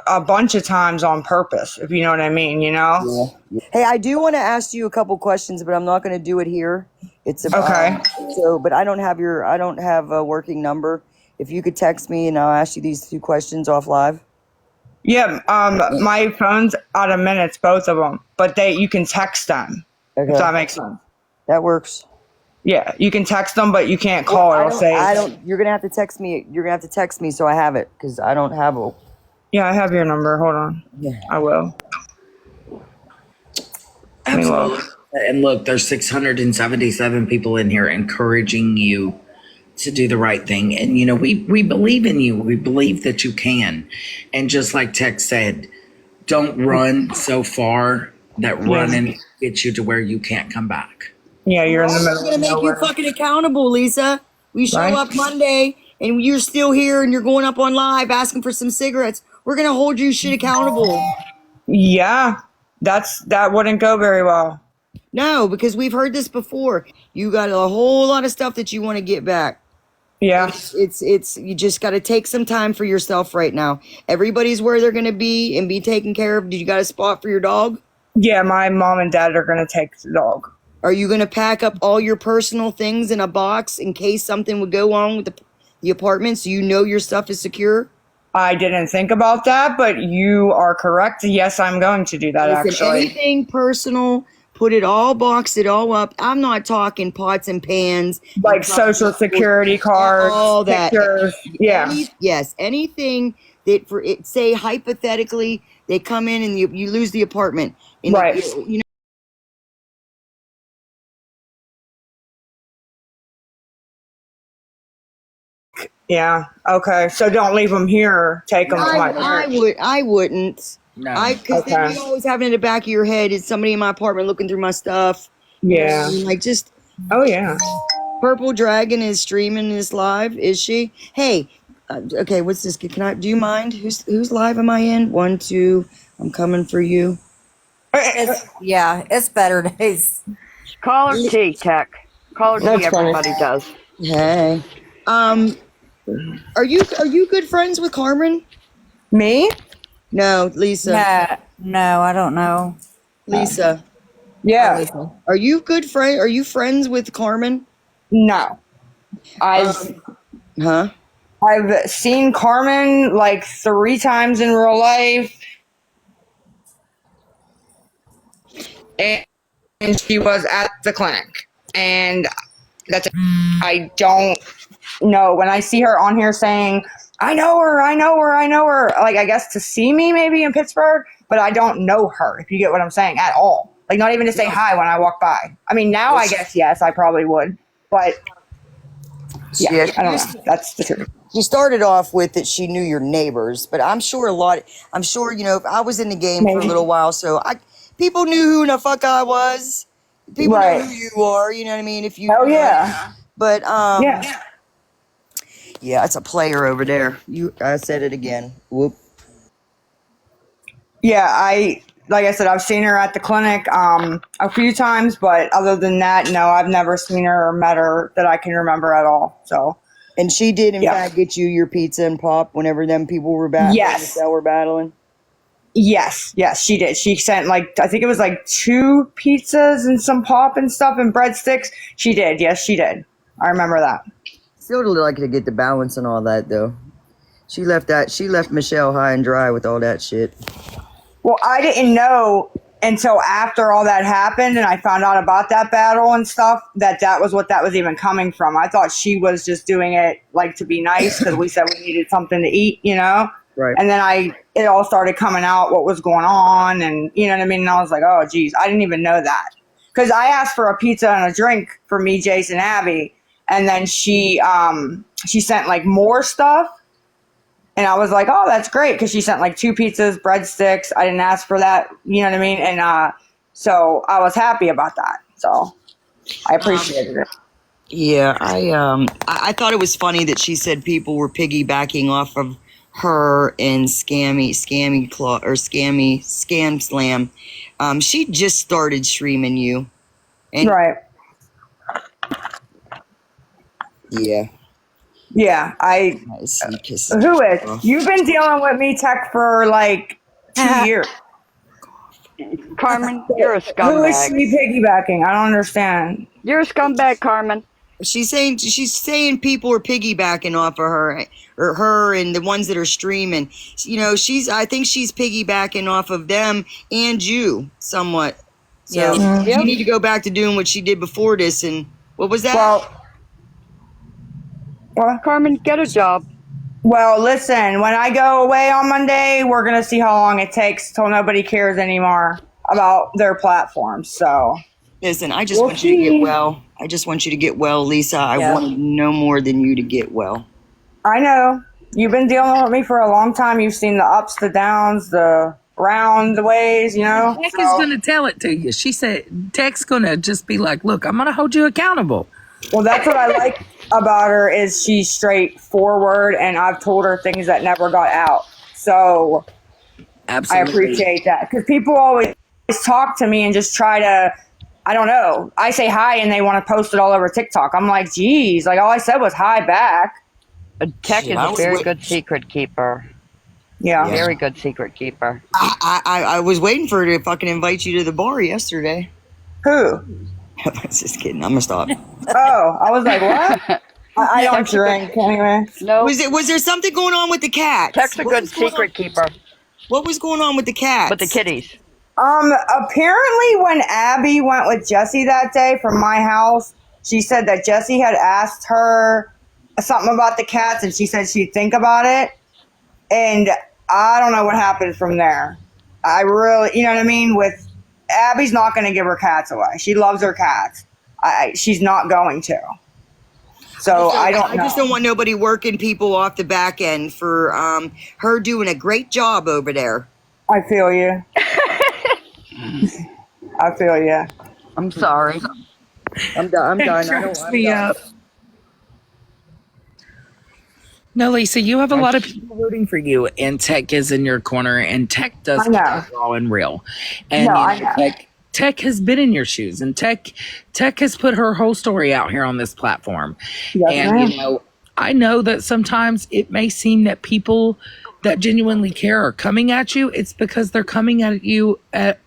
S4: a bunch of times on purpose, if you know what I mean,
S5: Yeah. Hey, I do want to ask you a couple questions, but I'm not going to do it here. It's
S4: okay.
S5: But I don't have a working number. If you could text me and I'll ask you these 2 questions off live.
S4: Yeah, my phone's out of minutes, both of them, but you can text them. Okay. If that makes sense.
S5: That works.
S4: Yeah, you can text them, but you can't call.
S5: You're gonna have to text me. You're gonna have to text me so I have it because I don't have a.
S4: Yeah, I have your number. Hold on. Yeah, I will.
S2: Absolutely. And look, there's 677 people in here encouraging you to do the right thing. And, we believe in you. We believe that you can. And just like Tex said, don't run so far that running gets you to where you can't come back.
S4: Yeah, you're in the middle.
S5: We're going to make you fucking accountable, Lisa. We show up Monday and you're still here and you're going up on live asking for some cigarettes. We're going to hold you shit accountable. Yeah.
S4: That wouldn't go very well.
S5: No, because we've heard this before. You got a whole lot of stuff that you want to get back.
S4: Yeah.
S5: It's you just got to take some time for yourself right now. Everybody's where they're going to be and be taken care of. Did you got a spot for your dog?
S4: Yeah, my mom and dad are going to take the dog.
S5: Are you going to pack up all your personal things in a box in case something would go on with the apartment so you know your stuff is secure?
S4: I didn't think about that, but you are correct. Yes, I'm going to do that.
S5: Listen,
S4: actually.
S5: Anything personal, box it all up. I'm not talking pots and pans.
S4: Like social security cards,
S5: all that.
S4: pictures.
S5: Yes, anything that say hypothetically they come in and you lose the apartment. And
S4: right. Yeah. Okay. So don't leave them here. Take them to my parents.
S5: I wouldn't.
S2: No.
S5: Because then you always have it in the back of your head, is somebody in my apartment looking through my stuff.
S4: Yeah.
S5: Just.
S4: Oh yeah.
S5: Purple Dragon is streaming this live. Is she? Hey. Okay. What's this? Do you mind? Who's live am I in? 1, 2. I'm coming for you.
S1: It's better days.
S3: Call her T, Tech. Call her T. Everybody does.
S5: Hey. Are you good friends with Carmen?
S4: Me?
S5: No, Lisa.
S1: No, I don't know.
S5: Lisa.
S2: Hi,
S4: Yeah.
S2: Lisa.
S5: Are you good friend? Are you friends with Carmen?
S4: No. I've
S5: Huh?
S4: I've seen Carmen like 3 times in real life, and she was at the clinic, and that's it. I don't know. When I see her on here saying, "I know her, I know her, I know her," like I guess to see me maybe in Pittsburgh, but I don't know her. If you get what I'm saying at all, like not even to say hi when I walk by. I mean, now I guess yes, I probably would, but yeah,
S5: Yeah,
S4: I don't know. That's the truth.
S5: she started off with that she knew your neighbors, but I'm sure I'm sure, if I was in the game for a little
S4: Maybe.
S5: while, so people knew who the fuck I was. People know who
S4: Right.
S5: you are, you know what I mean? If
S4: Oh yeah.
S5: but
S4: Yeah.
S5: yeah, it's a player over there. I said it again. Whoop.
S4: Yeah, like I said, I've seen her at the clinic a few times, but other than that, no, I've never seen her or met her that I can remember at all. So
S5: And she did, in
S4: yeah.
S5: fact, get you your pizza and pop whenever them people were
S4: Yes.
S5: were battling.
S4: Yes, she did. She sent like I think it was like 2 pizzas and some pop and stuff and breadsticks. She did. Yes, she did. I remember that.
S5: Still would like to get the balance and all that though. She left Michelle high and dry with all that shit.
S4: Well, I didn't know until after all that happened and I found out about that battle and stuff that was what that was even coming from. I thought she was just doing it like to be nice because we said we needed something to eat,
S5: Right.
S4: And then it all started coming out what was going on, and you know what I mean. And I was like, oh, geez, I didn't even know that because I asked for a pizza and a drink for me, Jason, Abby, and then she sent like more stuff. And I was like, oh, that's great because she sent like 2 pizzas, breadsticks. I didn't ask for that, you know what I mean? And so I was happy about that. So I appreciated it.
S5: Yeah, I thought it was funny that she said people were piggybacking off of her and Scammy Claw or Scam Slam. She just started streaming you, and
S4: Right.
S5: yeah,
S4: Yeah.
S5: he pisses
S4: Who is?
S5: me off.
S4: You've been dealing with me, Tech, for like 2 years.
S3: Carmen, you're a
S4: Who is
S3: scumbag.
S4: she piggybacking? I don't understand.
S3: You're a scumbag, Carmen.
S5: She's saying people are piggybacking off of her or her and the ones that are streaming. I think she's piggybacking off of them and you somewhat. So
S2: Yeah.
S5: you need to go back to doing what she did before this. And what was that?
S3: Carmen, get a job.
S4: Well, listen, when I go away on Monday, we're going to see how long it takes till nobody cares anymore about their platforms. So
S5: Listen, I just want you to get well. I just want you to get well, Lisa. I want no more than you to get well.
S4: I know. You've been dealing with me for a long time. You've seen the ups, the downs, the round, the ways,
S2: Tech is going to tell it to you. She said, Tech's going to just be like, look, I'm going to hold you accountable.
S4: Well, that's what I like about her is she's straightforward, and I've told her things that never got out. So
S2: Absolutely.
S4: I appreciate that because people always talk to me and just try to, I don't know. I say hi and they want to post it all over TikTok. I'm like, geez, like all I said was hi back.
S3: Tech
S5: Shit,
S3: is
S5: I
S3: a
S5: was
S3: very
S5: wait-
S3: good secret keeper.
S4: Yeah.
S3: Very good secret keeper.
S5: I was waiting for her to fucking invite you to the bar yesterday.
S4: Who?
S5: I was just kidding. I'm gonna stop.
S4: Oh, I was like, what? I don't drink anyway.
S3: No,
S5: Was there something going on with the cats?
S3: Tech's a
S5: What
S3: good
S5: was going
S3: secret keeper
S5: on? What was going on with the cats?
S3: with the kitties.
S4: Apparently when Abby went with Jesse that day from my house, she said that Jesse had asked her something about the cats and she said she'd think about it. And I don't know what happened from there. I really, you know what I mean? With Abby's not going to give her cats away. She loves her cats. She's not going to. So I don't know.
S5: I just don't want nobody working people off the back end for her doing a great job over there.
S4: I feel you. I feel you.
S3: I'm sorry.
S5: I'm done.
S2: Cracks me up. No, Lisa, you have a lot of people rooting for you, and Tech is in your corner, and Tech does
S4: I know.
S2: get raw and real. And
S4: No,
S2: you
S4: I
S2: know,
S4: know.
S2: Tech has been in your shoes, and Tech has put her whole story out here on this platform.
S4: Yes,
S2: And
S4: ma'am.
S2: you know, I know that sometimes it may seem that people that genuinely care are coming at you. It's because they're coming at you out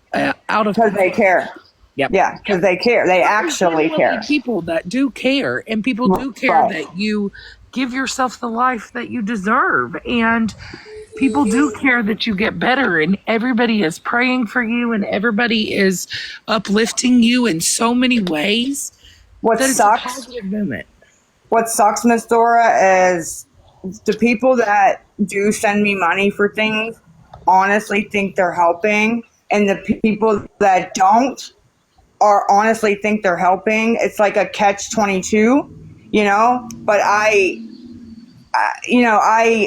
S2: of
S4: Because they care.
S2: Yep.
S4: Yeah, because they care. They
S2: There's
S4: actually
S2: genuinely
S4: care.
S2: people that do care, and people do care
S4: Right.
S2: that you give yourself the life that you deserve, and people do care that you get better, and everybody is praying for you, and everybody is uplifting you in so many ways
S4: What
S2: that it's a
S4: sucks?
S2: positive movement.
S4: What sucks, Miss Dora, is the people that do send me money for things honestly think they're helping, and the people that don't are honestly think they're helping. It's like a catch-22, you know. But I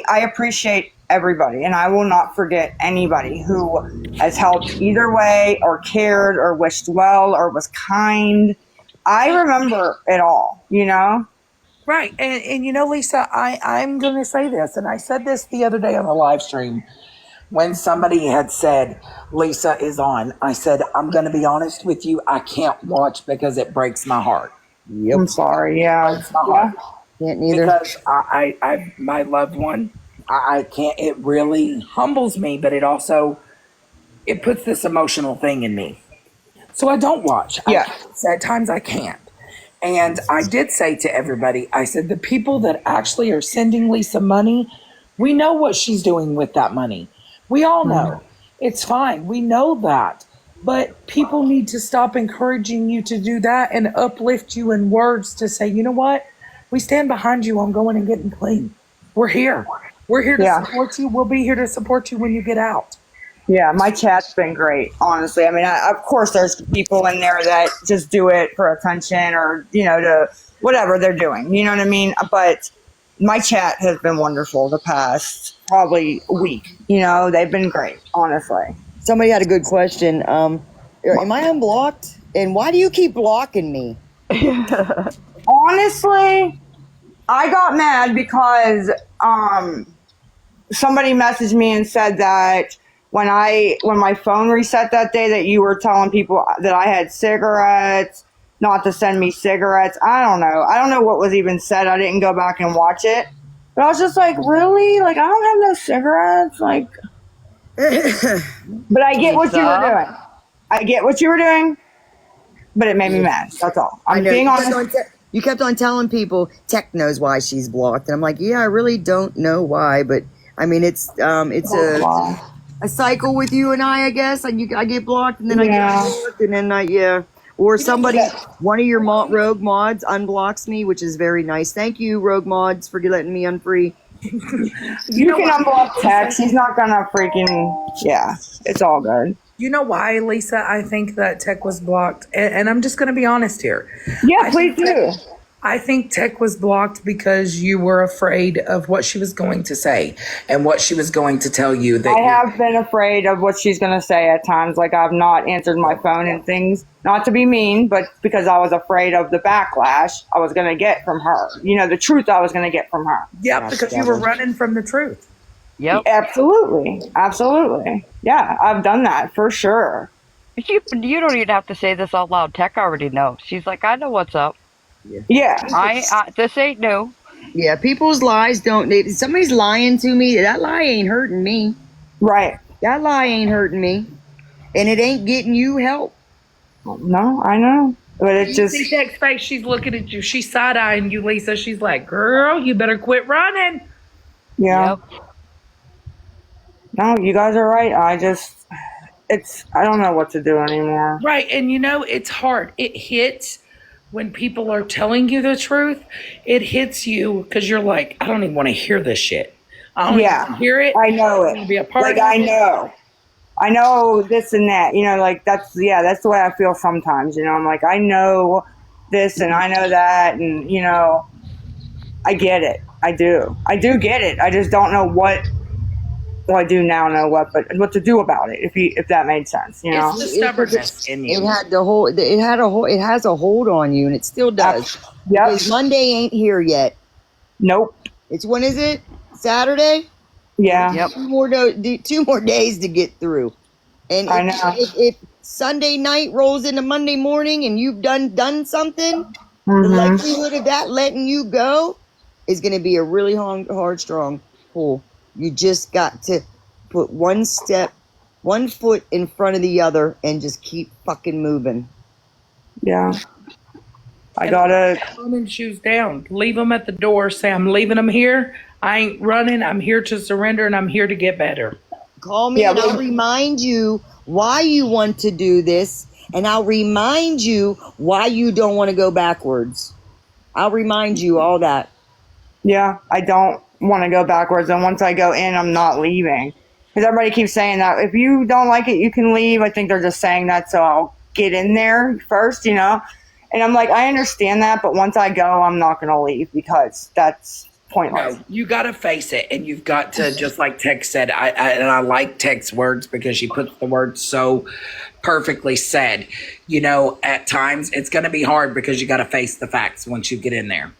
S4: appreciate everybody, and I will not forget anybody who has helped either way, or cared, or wished well, or was kind. I remember it all, you know.
S2: Right. And you know, Lisa, I'm going to say this, and I said this the other day on a live stream when somebody had said, Lisa is on. I said, I'm going to be honest with you. I can't watch because it breaks my heart.
S5: Yep.
S4: I'm sorry. Yeah.
S2: Breaks my heart.
S5: Can't neither.
S2: Because my loved one, I can't, it really humbles me, but it puts this emotional thing in me. So I don't watch.
S4: Yeah.
S2: At times I can't. And I did say to everybody, I said, the people that actually are sending Lisa money, we know what she's doing with that money. We all know. It's fine. We know that. But people need to stop encouraging you to do that and uplift you in words to say, you know what? We stand behind you on going and getting clean. We're here. We're here to support you. We'll be here to support you when you get out.
S4: Yeah, my chat's been great, honestly. I mean, of course, there's people in there that just do it for attention, or, to whatever they're doing. You know what I mean? But my chat has been wonderful the past probably week. They've been great, honestly.
S5: Somebody had a good question. Am I unblocked? And why do you keep blocking me?
S4: Honestly, I got mad because somebody messaged me and said that when my phone reset that day, that you were telling people that I had cigarettes, not to send me cigarettes. I don't know what was even said. I didn't go back and watch it. But I was just like, really? Like, I don't have no cigarettes? Like, but I get what you were doing. I get what you were doing, but it made me mad. That's all. I'm being honest.
S5: You kept on telling people Tech knows why she's blocked, and I'm like, yeah, I really don't know why, but I mean, it's a cycle with you and I guess. I get blocked, and then I get blocked, and then or somebody, one of your rogue mods unblocks me, which is very nice. Thank you, rogue mods, for letting me unfree.
S4: You can unblock Tech. She's not gonna it's all good.
S2: You know why, Lisa? I think that Tech was blocked, and I'm just going to be honest here.
S4: Yeah, please do.
S2: I think Tech was blocked because you were afraid of what she was going to say and what she was going to tell you.
S4: I have been afraid of what she's going to say at times. Like, I've not answered my phone and things, not to be mean, but because I was afraid of the backlash I was going to get from her. The truth I was going to get from her.
S2: Yeah, because you were running from the truth.
S3: Yep.
S4: Absolutely. Yeah, I've done that for sure.
S3: You don't even have to say this out loud. Tech already knows. She's like, I know what's up.
S4: Yeah.
S3: This ain't new.
S5: Yeah, people's lies don't. If somebody's lying to me, that lie ain't hurting me.
S4: Right.
S5: That lie ain't hurting me, and it ain't getting you help.
S4: No, I know, but it's just.
S2: See Tech's face. She's looking at you. She's side eyeing you, Lisa. She's like, "Girl, you better quit running."
S4: Yeah.
S3: Yep.
S4: No, you guys are right. I don't know what to do anymore.
S2: Right, and it's hard. It hits when people are telling you the truth. It hits you because you're like, I don't even want to hear this shit. I don't even hear it.
S4: I know it.
S2: I want to be a part of
S4: it. I know this and that. That's the way I feel sometimes. I'm like, I know this and I know that, and I get it. I do get it. I just don't know what. Well, I do now know what to do about it. If that made sense,
S2: It's the stubbornness in you.
S5: It has a hold on you, and it still does.
S4: Yep.
S5: Because Monday ain't here yet.
S4: Nope.
S5: When is it? Saturday?
S4: Yeah.
S3: Yep.
S5: 2 more days to get through. And
S4: I know.
S5: If Sunday night rolls into Monday morning and you've done something, the
S4: Mm-hmm.
S5: likelihood of that letting you go is going to be a really hard, strong pull. You just got to put one foot in front of the other, and just keep fucking moving.
S4: Yeah. I
S6: And
S4: gotta.
S6: Roman shoes down. Leave them at the door. Say, I'm leaving them here. I ain't running. I'm here to surrender and I'm here to get better.
S5: Call me,
S4: Yeah,
S5: and I'll remind you why you want to do this, and I'll remind you why you don't want to go backwards. I'll remind you all that.
S4: Yeah, I don't want to go backwards. And once I go in, I'm not leaving. Because everybody keeps saying that if you don't like it, you can leave. I think they're just saying that so I'll get in there first, And I'm like, I understand that, but once I go, I'm not going to leave because that's pointless.
S2: No, you got to face it, and you've got to, just like Tex said. And I like Tex's words because she puts the words so perfectly said. At times it's going to be hard because you got to face the facts once you get in there,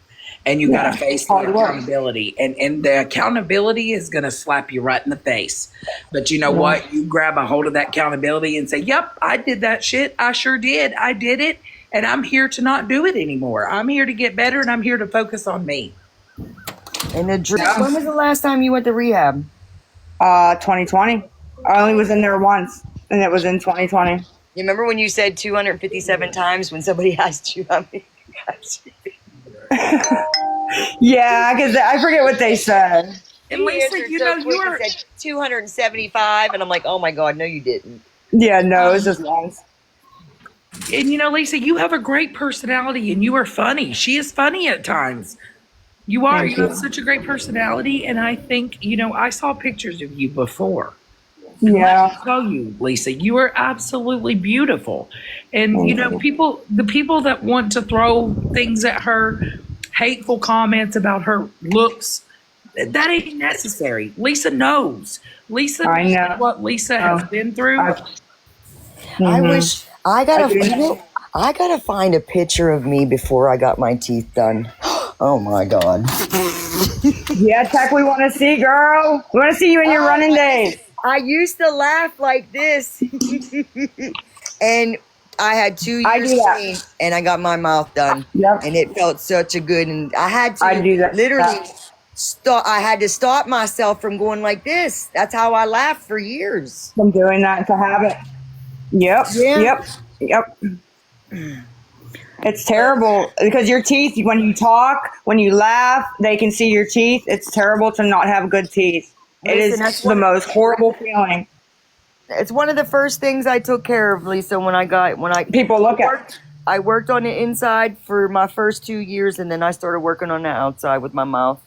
S2: and you got to face the accountability, and the accountability is going to slap you right in the face. But you know what? You grab a hold of that accountability and say, "Yep, I did that shit. I sure did. I did it." And I'm here to not do it anymore. I'm here to get better, and I'm here to focus on me.
S5: And when was the last time you went to rehab?
S4: 2020. I only was in there once, and it was in 2020.
S5: You remember when you said 257 times when somebody asked you how many times you did?
S4: Yeah, because I forget what they said.
S2: And Lisa, you were
S5: said 275, and I'm like, oh my God, no, you didn't.
S4: Yeah, no, it was just once.
S2: And Lisa, you have a great personality, and you are funny. She is funny at times. You are. You have such a great personality, and I think I saw pictures of you before.
S4: Yeah.
S2: Let me tell you, Lisa, you are absolutely beautiful. And the people that want to throw things at her, hateful comments about her looks, that ain't necessary. Lisa knows. Lisa
S4: I
S2: knows
S4: know.
S2: what Lisa has been through.
S5: I wish I gotta find a picture of me before I got my teeth done. Oh my God.
S4: Yeah, Tech, we want to see, girl. We want to see you in your running days.
S5: I used to laugh like this. And I had 2 years clean, and I got my mouth done.
S4: Yep.
S5: And it felt such a good, and I had to
S4: do that.
S5: literally stop. I had to stop myself from going like this. That's how I laughed for years.
S4: From doing that, it's a habit. Yep.
S5: Yeah.
S4: Yep. It's terrible because your teeth, when you talk, when you laugh, they can see your teeth. It's terrible to not have good teeth. It is the most horrible feeling.
S5: It's one of the first things I took care of, Lisa, when I
S4: people look at.
S5: I worked on the inside for my first 2 years, and then I started working on the outside with my mouth.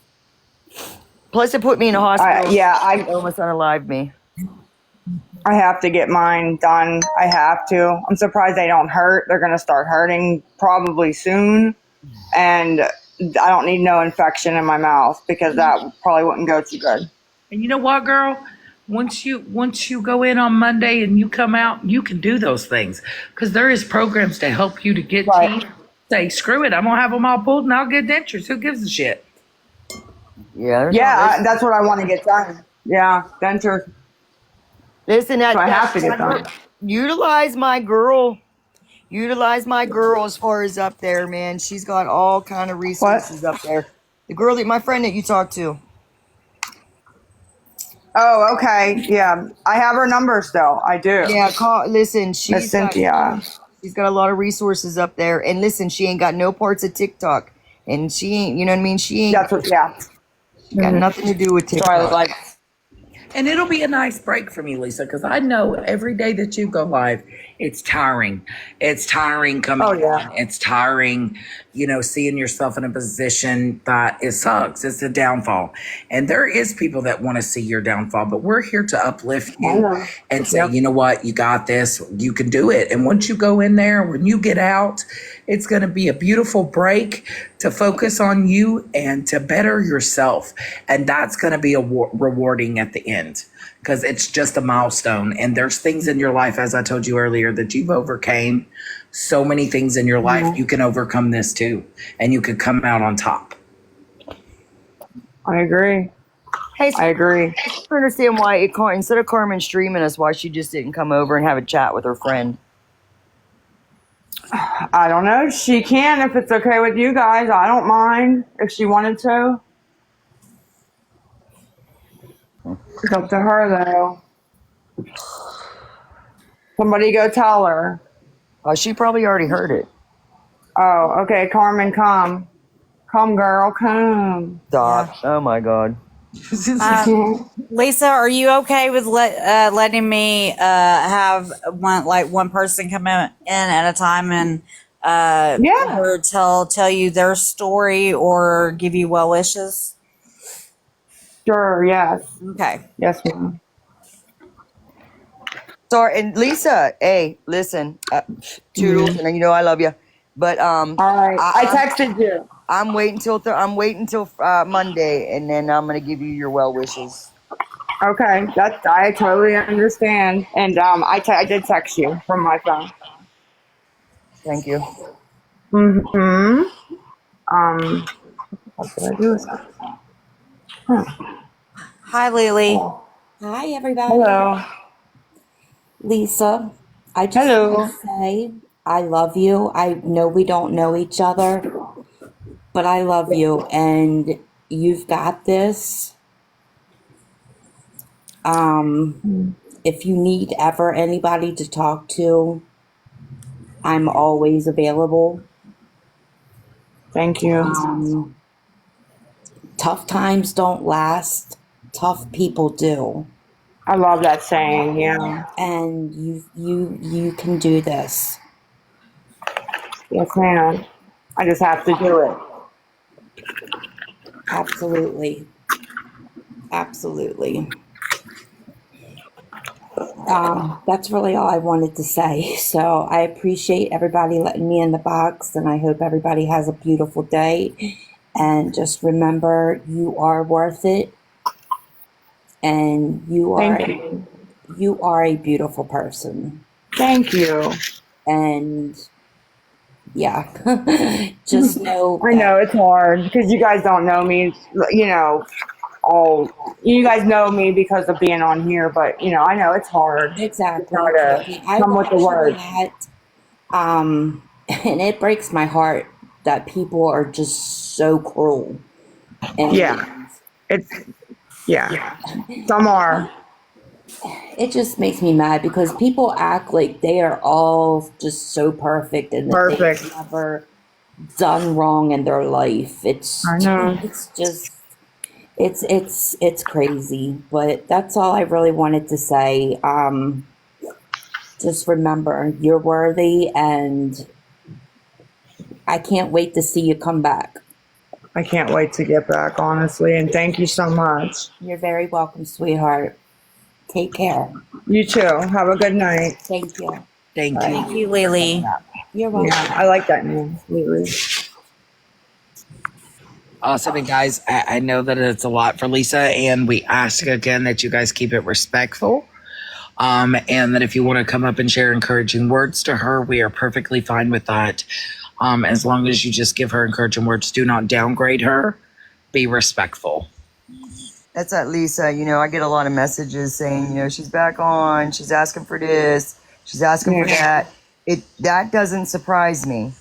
S5: Plus, it put me in a hospital. It almost unalived me.
S4: I have to get mine done. I have to. I'm surprised they don't hurt. They're going to start hurting probably soon. And I don't need no infection in my mouth because that probably wouldn't go too good.
S2: And you know what, girl? Once you go in on Monday and you come out, you can do those things because there is programs to help you to get teeth. Say, screw it, I'm gonna have them all pulled and I'll get dentures. Who gives a shit?
S5: Yeah,
S4: that's what I want to get done. Yeah, dentures.
S5: Listen,
S4: I have to get done.
S5: Utilize my girl as far as up there, man. She's got all kind of resources up there. The girl, my friend that you talked to.
S4: Oh, okay. Yeah, I have her number still. I do.
S5: Yeah, listen, she's
S4: Cynthia.
S5: She's got a lot of resources up there. And listen, she ain't got no parts of TikTok. And she ain't, you know what I mean? She ain't got nothing to do with TikTok.
S2: And it'll be a nice break from you, Lisa, because I know every day that you go live, it's tiring. It's tiring coming on. It's tiring, seeing yourself in a position that it sucks. It's a downfall. And there is people that want to see your downfall, but we're here to uplift you and say, you know what, you got this, you can do it. And once you go in there, when you get out, it's going to be a beautiful break to focus on you and to better yourself. And that's going to be rewarding at the end because it's just a milestone. And there's things in your life, as I told you earlier, that you've overcame. So many things in your life, you can overcome this too. And you could come out on top.
S4: I agree.
S5: Hey,
S4: I agree.
S5: I don't understand why instead of Carmen streaming us, why she just didn't come over and have a chat with her friend.
S4: I don't know. She can if it's okay with you guys. I don't mind if she wanted to. It's up to her though. Somebody go tell her.
S5: She probably already heard it.
S4: Oh, okay, Carmen, come. Come, girl, come.
S5: Stop. Oh my God.
S1: Lisa, are you okay with letting me have one person come in at a time and
S4: Yeah,
S1: either tell you their story or give you well wishes?
S4: sure, yes.
S1: Okay.
S4: Yes, ma'am.
S5: Sorry, and Lisa, hey, listen, toodles, and you know I love you, but
S4: All right, I
S5: I,
S4: texted you.
S5: I'm waiting till Monday, and then I'm gonna give you your well wishes.
S4: Okay, that's I totally understand. And I did text you from my phone.
S5: Thank you.
S4: Mm-hmm. What did I do with that?
S1: Hi, Lily.
S4: Oh,
S7: Hi, everybody.
S4: hello.
S7: Lisa, I just want to
S4: Hello.
S7: say I love you. I know we don't know each other, but I love you and you've got this. If you need ever anybody to talk to, I'm always available.
S4: Thank you.
S7: Tough times don't last, tough people do.
S4: I love that saying. Yeah.
S7: And you can do this.
S4: Yes, ma'am. I just have to do it.
S7: Absolutely. Absolutely. That's really all I wanted to say. So I appreciate everybody letting me in the box, and I hope everybody has a beautiful day. And just remember, you are worth it, and
S4: Thank you.
S7: you are a beautiful person.
S4: Thank you.
S7: And yeah, just know
S4: I
S7: that
S4: know it's hard because you guys don't know me. You know, all you guys know me because of being on here, but I know it's hard to try
S7: exactly.
S4: to
S7: I
S4: come with the
S7: watch you a
S4: words.
S7: lot, and it breaks my heart that people are just so cruel.
S4: Yeah,
S7: And
S4: it's yeah. Some are
S7: it just makes me mad because people act like they are all just so perfect and that they've
S4: perfect.
S7: never done wrong in their life.
S4: I know.
S7: It's just it's crazy. But that's all I really wanted to say. Just remember you're worthy, and I can't wait to see you come back.
S4: I can't wait to get back, honestly, and thank you so much.
S7: You're very welcome, sweetheart. Take care.
S4: You too. Have a good night.
S7: Thank you.
S2: Thank you.
S1: Thank you, Lily.
S7: You're
S4: Yeah,
S7: welcome.
S4: I like that name, Lily.
S2: Awesome. And guys, I know that it's a lot for Lisa, and we ask again that you guys keep it respectful. And that if you want to come up and share encouraging words to her, we are perfectly fine with that. As long as you just give her encouraging words, do not downgrade her, be respectful.
S5: That's at Lisa. I get a lot of messages saying, she's back on. She's asking for this. She's asking for
S4: Yeah.
S5: that. That doesn't surprise me,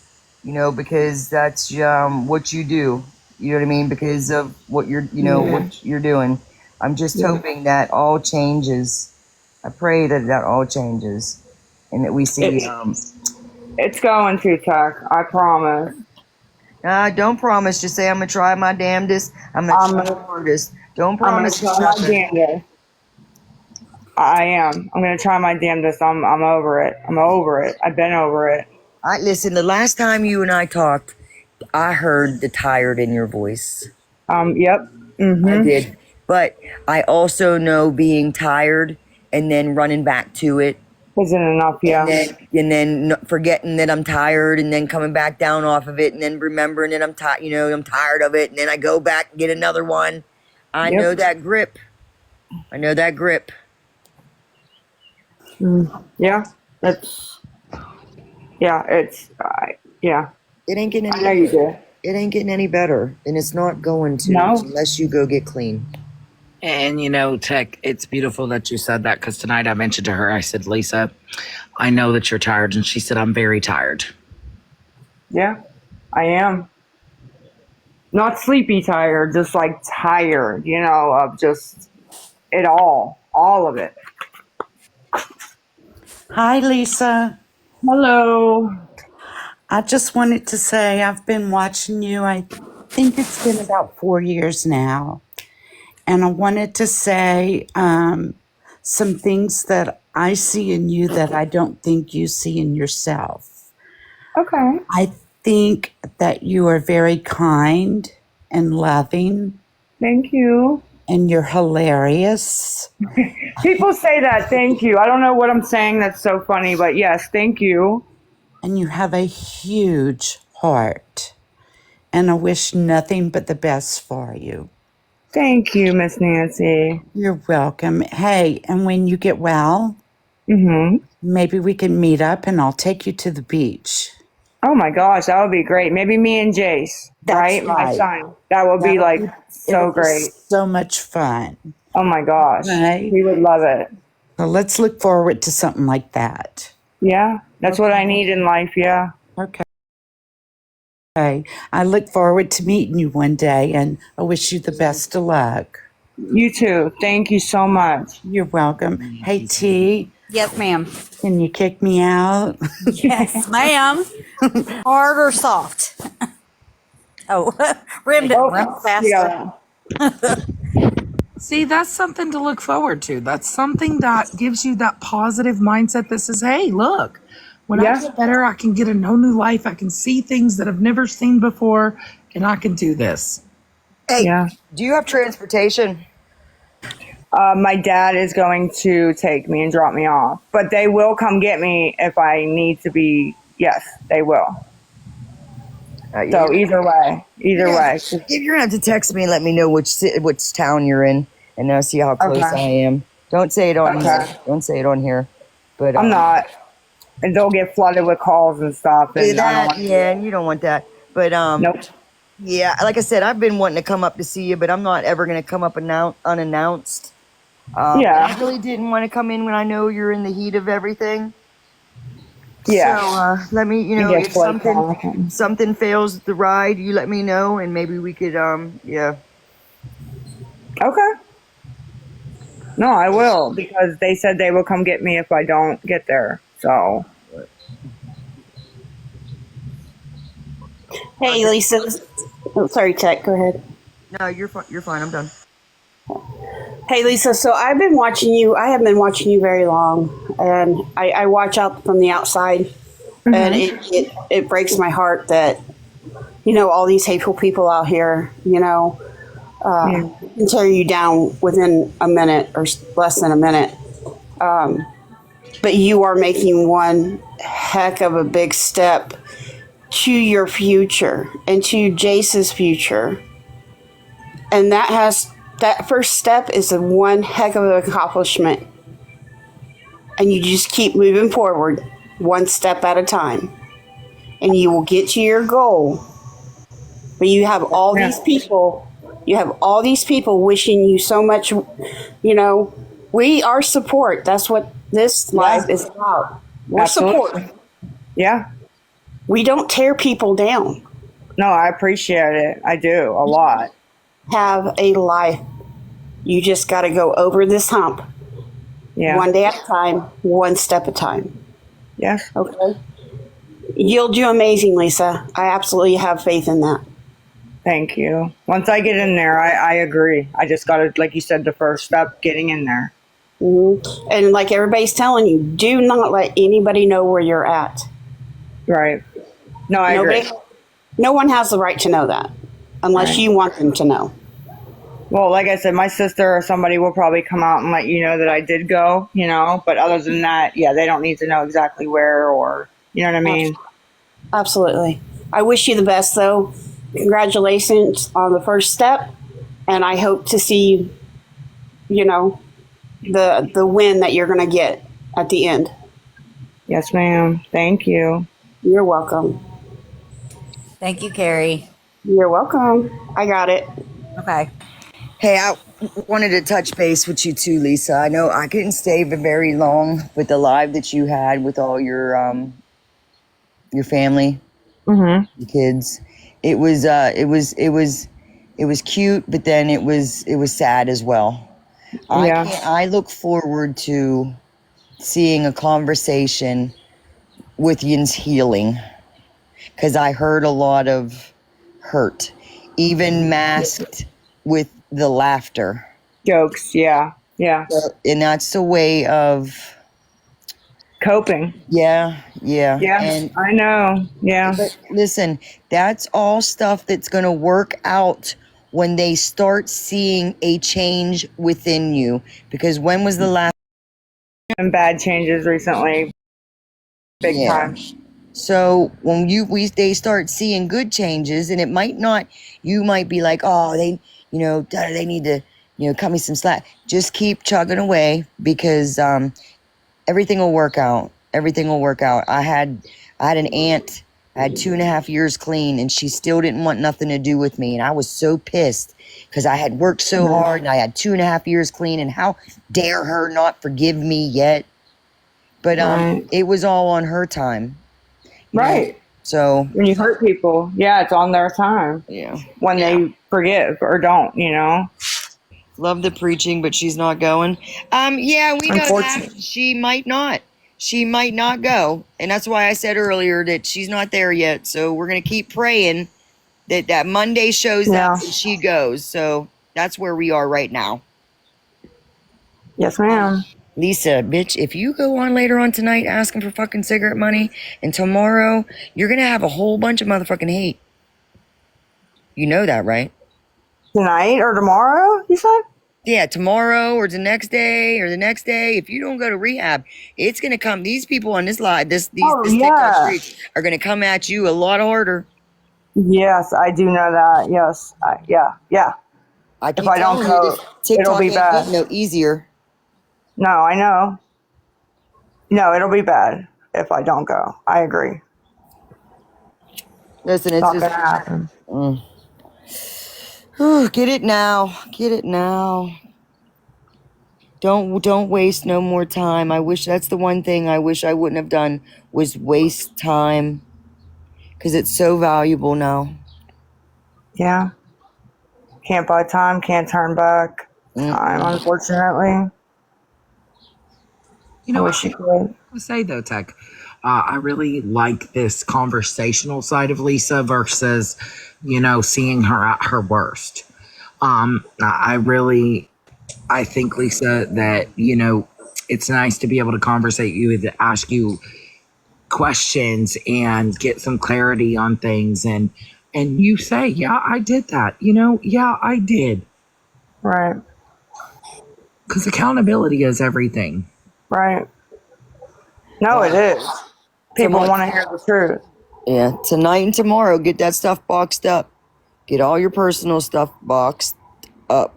S5: because that's what you do. You know what I mean? Because of what what you're doing. I'm just
S4: Yeah.
S5: hoping that all changes. I pray that all changes, and that we see.
S4: It, it's going to, Tuck. I promise.
S5: Don't promise. Just say I'm gonna try my damnedest. I'm gonna
S4: I'm
S5: try
S4: gonna
S5: my hardest. Don't
S4: I'm gonna
S5: promise me
S4: try my
S5: nothing.
S4: damnedest. I am. I'm gonna try my damnedest. I'm over it. I'm over it. I've been over it.
S5: I listen. The last time you and I talked, I heard the tired in your voice.
S4: Yep.
S5: I
S4: Mm-hmm.
S5: did, but I also know being tired and then running back to it,
S4: Isn't enough,
S5: and
S4: yeah.
S5: then forgetting that I'm tired, and then coming back down off of it, and then remembering that I'm tired. I'm tired of it, and then I go back and get another one. I know
S4: Yep.
S5: that grip. I know that grip.
S4: Yeah. It's yeah. It's yeah.
S5: It ain't getting
S4: I
S5: any
S4: know you
S5: better.
S4: do.
S5: It ain't getting any better, and it's not going to
S4: No.
S5: unless you go get clean.
S2: And Tech, it's beautiful that you said that because tonight I mentioned to her, I said, Lisa, I know that you're tired. And she said, I'm very tired.
S4: Yeah. I am. Not sleepy tired, just like tired. Of just. it all of it.
S8: Hi, Lisa.
S4: Hello.
S8: I just wanted to say I've been watching you. I think it's been about 4 years now. And I wanted to say some things that I see in you that I don't think you see in yourself.
S4: Okay.
S8: I think that you are very kind and loving,
S4: Thank you.
S8: and you're hilarious.
S4: People say that. Thank you. I don't know what I'm saying that's so funny, but yes, thank you.
S8: And you have a huge heart. And I wish nothing but the best for you.
S4: Thank you, Miss Nancy.
S8: You're welcome. Hey, and when you get well,
S4: Mm-hmm.
S8: maybe we can meet up and I'll take you to the beach.
S4: Oh my gosh, that would be great. Maybe me and Jace,
S8: That's
S4: right? My
S8: right.
S4: son. That would be like
S8: It'll
S4: so
S8: be
S4: great.
S8: so much fun.
S4: Oh my gosh.
S8: Okay.
S4: He would love it.
S8: So let's look forward to something like that.
S4: Yeah. That's what I
S8: Okay.
S4: need in life. Yeah.
S8: Okay. I look forward to meeting you one day and I wish you the best of luck.
S4: You too. Thank you so much.
S8: You're welcome. Hey, T,
S1: Yes, ma'am.
S8: can you kick me out?
S1: Yes, ma'am. Hard or soft? Oh, rimmed it
S4: Oh,
S1: faster.
S4: yeah.
S2: See, that's something to look forward to. That's something that gives you that positive mindset that says, hey, look, when I
S4: Yeah.
S2: get better, I can get a no new life. I can see things that I've never seen before, and I can do this.
S5: Hey,
S4: Yeah.
S5: do you have transportation?
S4: My dad is going to take me and drop me off, but they will come get me if I need to be. Yes, they will. So either way.
S5: You're gonna have to text me and let me know which town you're in, and I'll see how close I
S4: Okay.
S5: am. Don't say it on
S4: Okay.
S5: here. Don't say it on here. But
S4: I'm not, and they'll get flooded with calls and stuff, and I don't
S5: that,
S4: want to do
S5: yeah,
S4: that.
S5: and you don't want that. But
S4: Nope.
S5: yeah, like I said, I've been wanting to come up to see you, but I'm not ever gonna come up unannounced. And I
S4: Yeah.
S5: really didn't want to come in when I know you're in the heat of everything.
S4: Yeah.
S5: So let me,
S4: And get
S5: if
S4: flaked on.
S5: something fails the ride, you let me know, and maybe we could, yeah.
S4: Okay. No, I will because they said they will come get me if I don't get there. So
S9: Hey, Lisa. Oh, sorry, Tech. Go ahead.
S5: No, you're fine. You're fine. I'm done.
S9: Hey, Lisa. So I've been watching you. I haven't been watching you very long, and I watch out from the outside, and it breaks my heart that all these hateful people out here,
S4: yeah.
S9: can tear you down within a minute or less than a minute. But you are making one heck of a big step to your future and to Jace's future. And that first step is a one heck of an accomplishment. And you just keep moving forward one step at a time. And you will get to your goal. But you have all these people wishing you so much, we are support. That's what this
S4: Yeah.
S9: life is about. We're support.
S4: Absolutely. Yeah.
S9: We don't tear people down.
S4: No, I appreciate it. I do a lot.
S9: Have a life. You just got to go over this hump
S4: Yeah.
S9: one day at a time, one step at a time.
S4: Yes.
S9: Okay? You'll do amazing, Lisa. I absolutely have faith in that.
S4: Thank you. Once I get in there, I agree. I just got to, like you said, the first step, getting in there.
S9: And like everybody's telling you, do not let anybody know where you're at.
S4: Right. No, I agree.
S9: No one has the right to know that unless
S4: Right.
S9: you want them to know.
S4: Well, like I said, my sister or somebody will probably come out and let you know that I did go, but other than that, yeah, they don't need to know exactly where or, you know what I mean?
S9: Absolutely. I wish you the best, though. Congratulations on the first step, and I hope to see, the win that you're going to get at the end.
S4: Yes, ma'am. Thank you.
S9: You're welcome.
S1: Thank you, Carrie.
S9: You're welcome. I got it.
S1: Okay.
S5: Hey, I wanted to touch base with you too, Lisa. I know I couldn't stay very long with the live that you had with all your family,
S4: Mm-hmm.
S5: the kids. It was cute, but then it was sad as well.
S4: Yeah.
S5: I look forward to seeing a conversation with Yin's healing, because I heard a lot of hurt, even masked with the laughter.
S4: Jokes. Yeah. Yeah.
S5: And that's a way of,
S4: Coping.
S5: yeah, yeah.
S4: Yeah.
S5: And
S4: I know. Yeah.
S5: but listen, that's all stuff that's going to work out when they start seeing a change within you. Because when was the last?
S4: And bad changes recently. Big
S5: Yeah.
S4: time.
S5: So when they start seeing good changes, and it might not, you might be like, oh, they need to, cut me some slack. Just keep chugging away, because everything will work out. Everything will work out. I had an aunt. I had 2.5 years clean, and she still didn't want nothing to do with me, and I was so pissed because I had worked so hard, and I had 2.5 years clean, and how dare her not forgive me yet? But
S4: Right.
S5: it was all on her time.
S4: Right.
S5: So
S4: When you hurt people, yeah, it's on their time.
S5: yeah,
S4: When they forgive or don't,
S5: love the preaching, but she's not going. Yeah, we know that
S4: Unfortunately.
S5: she might not. She might not go, and that's why I said earlier that she's not there yet. So we're gonna keep praying that Monday shows up
S4: Yeah.
S5: and she goes. So that's where we are right now.
S4: Yes, ma'am.
S5: Lisa, bitch, if you go on later on tonight asking for fucking cigarette money, and tomorrow you're gonna have a whole bunch of motherfucking hate. You know that, right?
S4: Tonight or tomorrow, you said?
S5: Yeah, tomorrow or the next day or the next day. If you don't go to rehab, it's gonna come. These people on this live, this TikTok
S4: Yeah.
S5: streets are gonna come at you a lot harder.
S4: Yes, I do know that. Yes. Yeah.
S5: I
S4: If
S5: keep
S4: I don't
S5: telling you, this
S4: go, it'll
S5: TikTok
S4: be
S5: ain't
S4: bad.
S5: getting no easier.
S4: No, I know. No, it'll be bad if I don't go. I agree.
S5: Listen, it's
S4: Not
S5: just
S4: gonna happen.
S5: get it now. Get it now. Don't waste no more time. I wish that's the one thing I wish I wouldn't have done, was waste time, because it's so valuable now.
S4: Yeah. Can't buy time, can't turn back time, unfortunately. I wish you could.
S2: I say though, Tech, I really like this conversational side of Lisa versus, seeing her at her worst. I think, Lisa, that, it's nice to be able to conversate you, to ask you questions and get some clarity on things. And you say, yeah, I did that. Yeah, I did.
S4: Right.
S2: Because accountability is everything.
S4: Right. No, it is. People want to hear the truth.
S5: Yeah, tonight and tomorrow, get that stuff boxed up. Get all your personal stuff boxed up.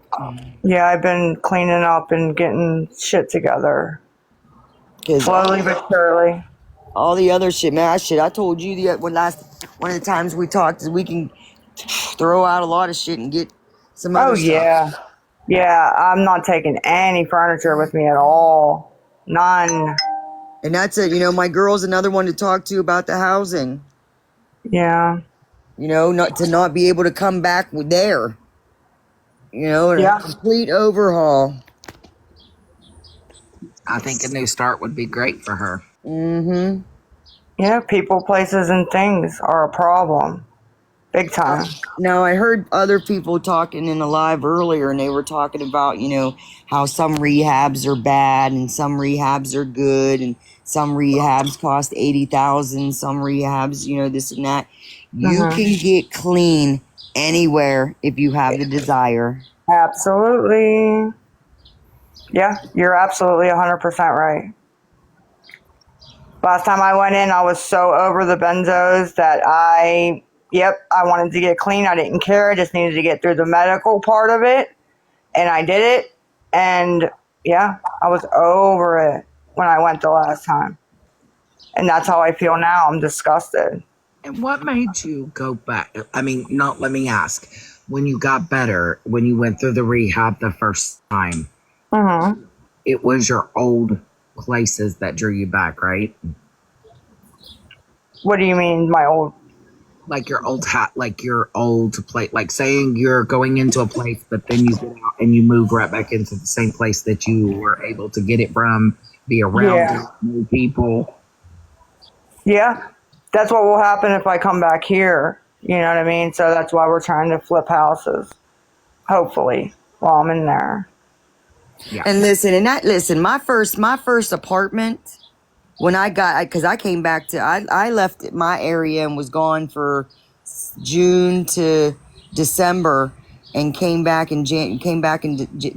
S4: Yeah, I've been cleaning up and getting shit together. Slowly but surely.
S5: All the other shit, man. I told you one of the times we talked, is we can throw out a lot of shit and get some other stuff.
S4: Yeah. Yeah, I'm not taking any furniture with me at all. None.
S5: And that's it. My girl's another one to talk to about the housing.
S4: Yeah.
S5: Not to not be able to come back there. A complete overhaul.
S2: I think a new start would be great for her.
S5: Mm-hmm.
S4: Yeah, people, places, and things are a problem. Big time.
S5: Now, I heard other people talking in the live earlier, and they were talking about, how some rehabs are bad and some rehabs are good, and some rehabs cost $80,000, some rehabs, this and that. You can get clean anywhere if you have the desire.
S4: Absolutely. Yeah, you're absolutely 100% right. Last time I went in, I was so over the benzos that I wanted to get clean. I didn't care. I just needed to get through the medical part of it. And I did it. And yeah, I was over it when I went the last time. And that's how I feel now. I'm disgusted.
S2: And what made you go back? I mean, not let me ask. When you got better, when you went through the rehab the first time, it was your old places that drew you back, right?
S4: What do you mean, my old?
S2: like your old hat, like your old place, like saying you're going into a place, but then you get out and you move right back into the same place that you were able to get it from, be around
S4: Yeah.
S2: new people.
S4: Yeah. That's what will happen if I come back here. You know what I mean? So that's why we're trying to flip houses, hopefully, while I'm in there.
S2: Yeah.
S5: And listen, my first apartment when I got, because I came back to, I left my area and was gone for June to December, and came back in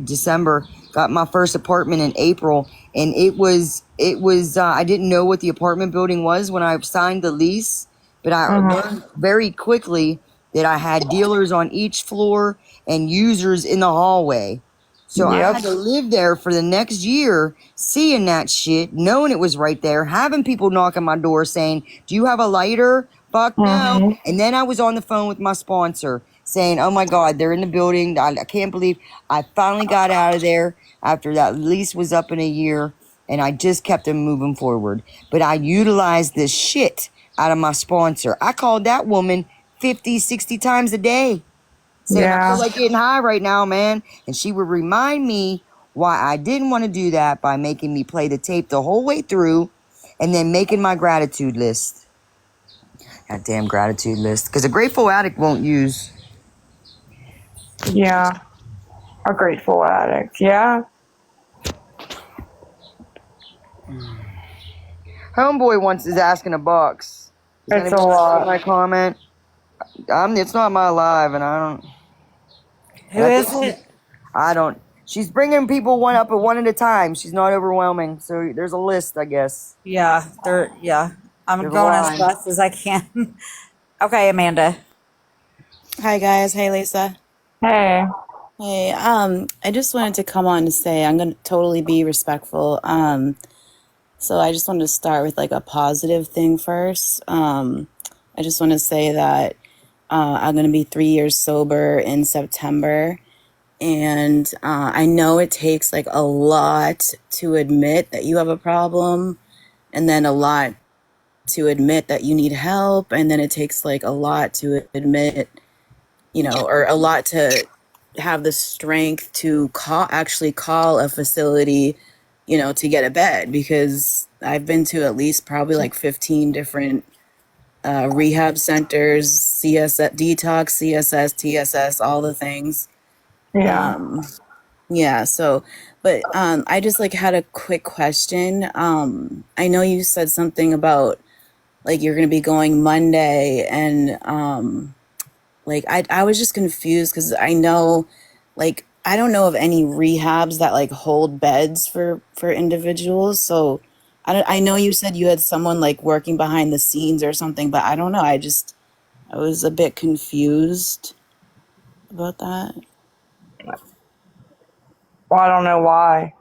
S5: December. Got my first apartment in April, and it was I didn't know what the apartment building was when I signed the lease, but I
S4: Mm-hmm.
S5: learned very quickly that I had dealers on each floor and users in the hallway. So I
S4: Yep.
S5: had to live there for the next year, seeing that shit, knowing it was right there, having people knock on my door saying, "Do you have a lighter?" Fuck no.
S4: Mm-hmm.
S5: And then I was on the phone with my sponsor saying, "Oh my God, they're in the building. I can't believe I finally got out of there after that lease was up in a year." And I just kept them moving forward. But I utilized the shit out of my sponsor. I called that woman 50, 60 times a day saying, "I feel
S4: Yeah.
S5: like getting high right now, man." And she would remind me why I didn't want to do that by making me play the tape the whole way through and then making my gratitude list. That damn gratitude list. Because a grateful addict won't use.
S4: Yeah. A grateful addict. Yeah.
S5: Homeboy once is asking a box. Does
S4: It's a
S5: anybody see
S4: lot.
S5: my comment? It's not my live, and I don't.
S1: Who
S5: And I
S1: is
S5: think
S1: it?
S5: I don't. She's bringing people one at a time. She's not overwhelming. So there's a list, I guess.
S1: Yeah, yeah. I'm
S5: There's a
S1: going as
S5: line.
S1: fast as I can. Okay, Amanda.
S10: Hi guys, hey Lisa.
S4: Hey.
S10: Hey, I just wanted to come on to say I'm gonna totally be respectful. So I just wanted to start with like a positive thing first. I just want to say that I'm gonna be 3 years sober in September, and I know it takes like a lot to admit that you have a problem, and then a lot to admit that you need help, and then it takes like a lot to admit, or a lot to have the strength to call a facility, to get a bed, because I've been to at least probably like 15 different rehab centers, CSS, detox, CSS, TSS, all the things.
S4: Yeah.
S10: Um, yeah, so, but I just like had a quick question. I know you said something about like you're going to be going Monday, and like I was just confused because I know, like I don't know of any rehabs that like hold beds for individuals. So I know you said you had someone like working behind the scenes or something, but I don't know. I was a bit confused about that.
S4: Well, I don't know why.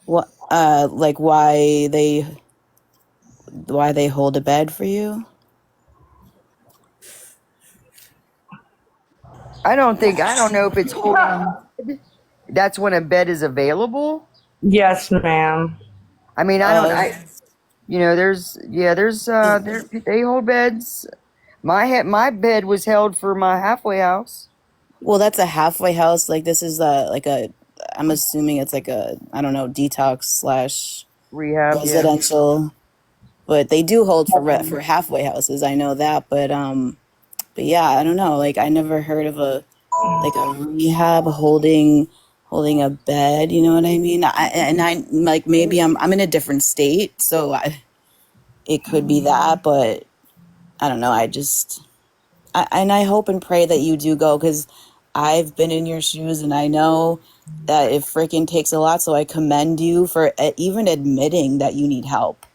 S10: What like why they hold a bed for you?
S5: I don't know if it's holding. That's when a bed is available.
S4: Yes, ma'am.
S5: I mean, I don't.
S10: Uh,
S5: They hold beds. My bed was held for my halfway house
S10: well, that's a halfway house. Like this is I'm assuming it's like a, I don't know, detox slash
S5: rehab. Yeah.
S10: residential, but they do hold for halfway houses. I know that, but yeah, I don't know. Like I never heard of a rehab holding a bed. You know what I mean? I like maybe I'm in a different state, so it could be that, but I don't know. And I hope and pray that you do go, because I've been in your shoes and I know that it freaking takes a lot. So I commend you for even admitting that you need help.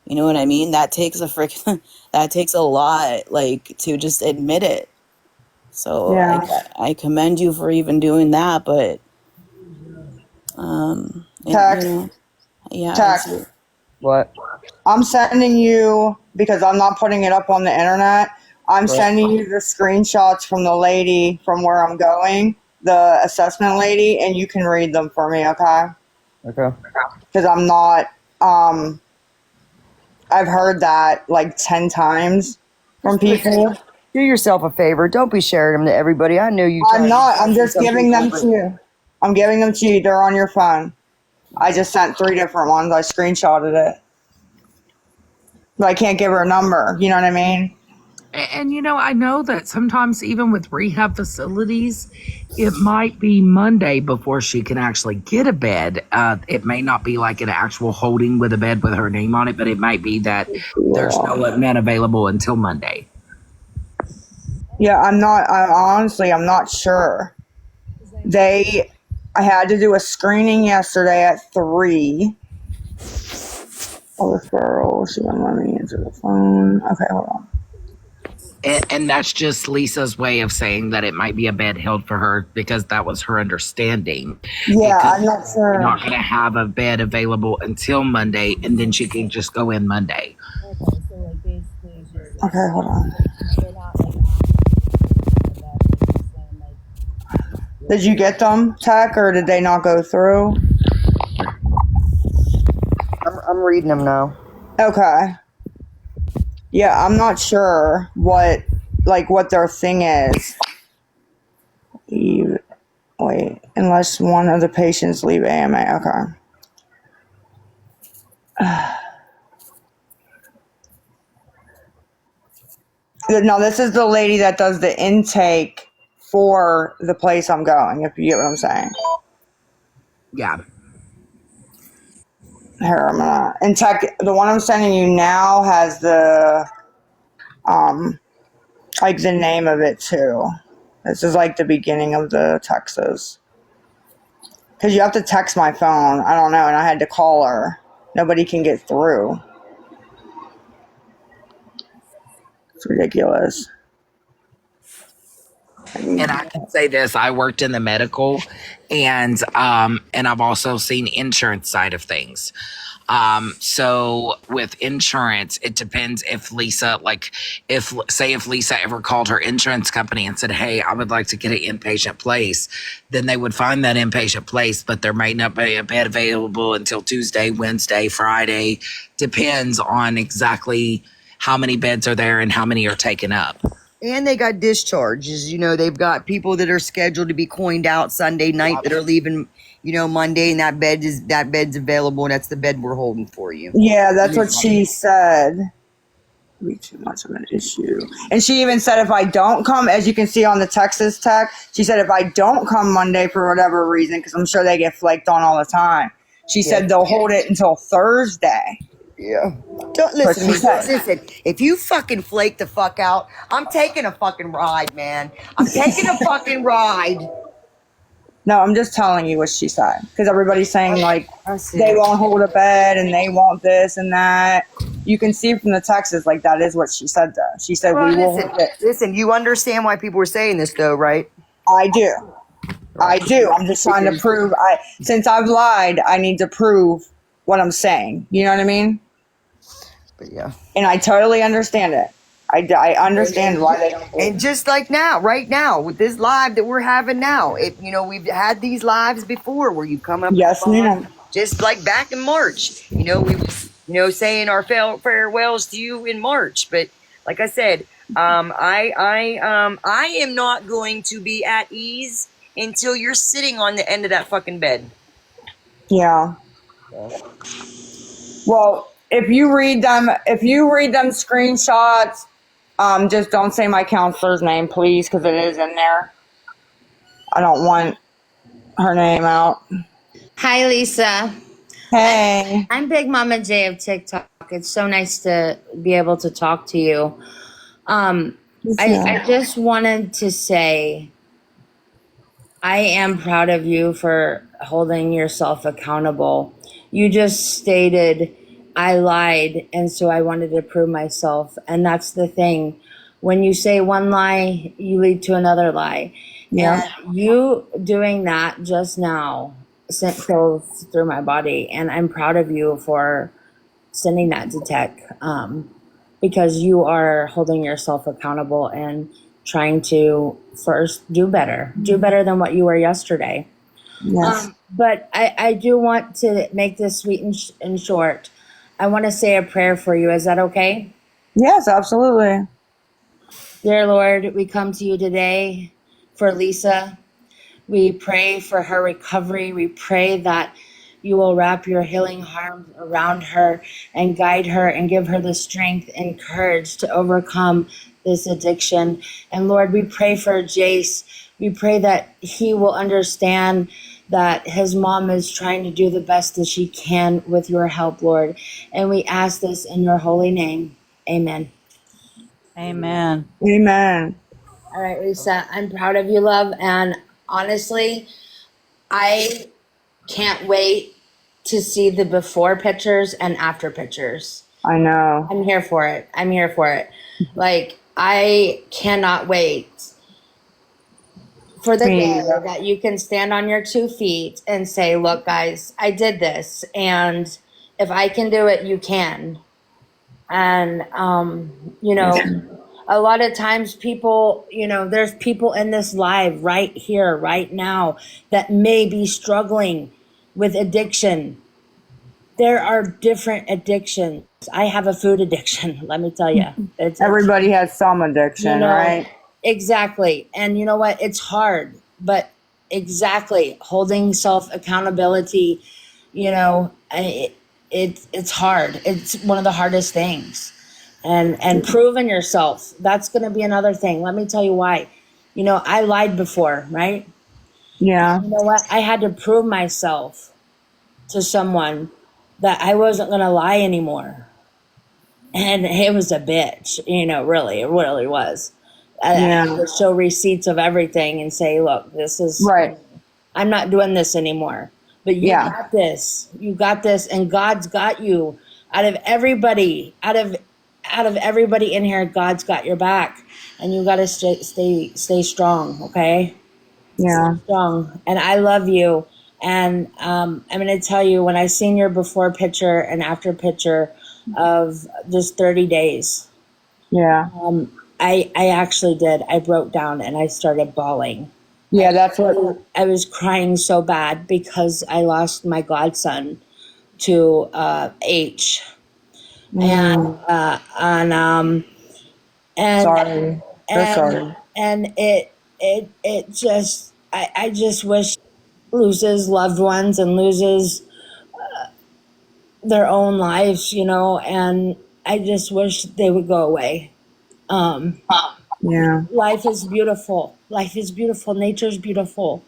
S10: You know what I mean? That takes a freaking that takes a lot, like to just admit it. So
S4: Yeah.
S10: I commend you for even doing that. But
S4: Text.
S10: yeah,
S4: Text.
S5: What?
S4: I'm sending you, because I'm not putting it up on the internet. I'm
S5: What?
S4: sending you the screenshots from the lady from where I'm going, the assessment lady, and you can read them for me, okay?
S5: Okay.
S4: Because I'm not, I've heard that like 10 times, from people.
S5: Do yourself a favor. Don't be sharing them to everybody. I know you.
S4: I'm not. I'm just
S5: some
S4: giving
S5: people,
S4: them to you. I'm giving them to you. They're on your phone. I just sent 3 different ones. I screenshotted it. But I can't give her a number. You know what I mean?
S2: And you know, I know that sometimes even with rehab facilities, it might be Monday before she can actually get a bed. It may not be like an actual holding with a bed with her name on it, but it might be that there's no men available until Monday.
S4: Yeah, I'm not. I'm not sure. I had to do a screening yesterday at 3. A referral. She wouldn't let me answer the phone. Okay, hold on.
S2: And that's just Lisa's way of saying that it might be a bed held for her because that was her understanding.
S4: Yeah, I'm not
S2: We're
S4: sure.
S2: not going to have a bed available until Monday, and then she can just go in Monday.
S4: Okay, hold on. Did you get them, Tech, or did they not go through?
S5: I'm reading them now.
S4: Okay. Yeah, I'm not sure what their thing is. Wait, unless one of the patients leave AMA. Okay. No, this is the lady that does the intake for the place I'm going, if you get what I'm saying.
S2: Yeah.
S4: Here, and Tech, the one I'm sending you now has the, the name of it too. This is like the beginning of the texts. Because you have to text my phone. I don't know, and I had to call her. Nobody can get through. It's ridiculous.
S2: And I can say this: I worked in the medical, and I've also seen insurance side of things. So with insurance, it depends if Lisa, if Lisa ever called her insurance company and said, "Hey, I would like to get an inpatient place," then they would find that inpatient place, but there may not be a bed available until Tuesday, Wednesday, Friday. Depends on exactly how many beds are there and how many are taken up.
S5: And they got discharges. They've got people that are scheduled to be coined out Sunday night that are leaving, Monday, and that bed's available, and that's the bed we're holding for you.
S4: Yeah, that's what she said. Be too much of an issue. And she even said if I don't come, as you can see on the Texas Tech, she said if I don't come Monday for whatever reason, because I'm sure they get flaked on all the time, she said they'll hold it until Thursday.
S5: Yeah. Don't listen to me. Listen, if you fucking flake the fuck out, I'm taking a fucking ride, man. I'm taking a fucking ride.
S4: No, I'm just telling you what she said. Because everybody's saying, they won't hold a bed and they want this and that. You can see from the Texas, that is what she said, though. She said, we will hold it.
S5: Listen, you understand why people were saying this, though, right?
S4: I do. I do. I'm just trying to prove. Since I've lied, I need to prove what I'm saying. You know what I mean?
S5: But yeah.
S4: And I totally understand it. I understand why they don't.
S5: And just like now, right now, with this live that we're having now, we've had these lives before where you come up.
S4: Yes, ma'am.
S5: Just like back in March, we were, saying our farewells to you in March. But like I said, I am not going to be at ease until you're sitting on the end of that fucking bed.
S4: Yeah. Well, if you read them screenshots, just don't say my counselor's name, please, because it is in there. I don't want her name out.
S11: Hi, Lisa.
S4: Hey.
S11: I'm Big Mama J of TikTok. It's so nice to be able to talk to you. I just wanted to say I am proud of you for holding yourself accountable. You just stated, I lied, and so I wanted to prove myself. And that's the thing. When you say one lie, you lead to another lie.
S4: Yeah.
S11: And you doing that just now sent chills through my body. And I'm proud of you for sending that to Tech, because you are holding yourself accountable and trying to first do better than what you were yesterday.
S4: Yes.
S11: But I do want to make this sweet and short. I want to say a prayer for you. Is that okay?
S4: Yes, absolutely.
S11: Dear Lord, we come to you today for Lisa. We pray for her recovery. We pray that you will wrap your healing arms around her and guide her and give her the strength and courage to overcome this addiction. And Lord, we pray for Jace. We pray that he will understand that his mom is trying to do the best that she can with your help, Lord. And we ask this in your holy name. Amen.
S1: Amen.
S4: Amen.
S11: All right, Lisa, I'm proud of you, love. And honestly, I can't wait to see the before pictures and after pictures.
S4: I know.
S11: I'm here for it. I'm here for it. Like, I cannot wait for the
S4: Me
S11: day
S4: neither.
S11: that you can stand on your 2 feet and say, look, guys, I did this. And if I can do it, you can. And, you know, a lot of times people, you know, there's people in this live right here, right now, that may be struggling with addiction. There are different addictions. I have a food addiction, let me tell you. It's
S4: Everybody has some
S11: you
S4: addiction,
S11: know,
S4: right?
S11: exactly. And you know what? It's hard, but exactly holding self accountability, you know, it's hard. It's one of the hardest things. And proving yourself, that's going to be another thing. Let me tell you why. You know, I lied before, right?
S4: Yeah.
S11: You know what? I had to prove myself to someone that I wasn't going to lie anymore. And it was a bitch, you know, really, it really was. I had
S4: Yeah.
S11: to show receipts of everything and say, look, this is,
S4: Right.
S11: I'm not doing this anymore. But you
S4: Yeah.
S11: got this. You got this, and God's got you. Out of everybody, out of everybody in here, God's got your back. And you gotta stay strong, okay?
S4: Yeah.
S11: Strong. And I love you. And I'm going to tell you, when I seen your before picture and after picture of just 30 days,
S4: Yeah.
S11: I actually did. I broke down and I started bawling.
S4: Yeah, that's what.
S11: I was crying so bad because I lost my godson to H, and
S4: Mm,
S11: and
S4: sorry. So
S11: and
S4: sorry.
S11: and it just I just wish loses loved ones and loses their own lives, you know, and I just wish they would go away. Um,
S4: Yeah.
S11: life is beautiful. Life is beautiful. Nature's beautiful,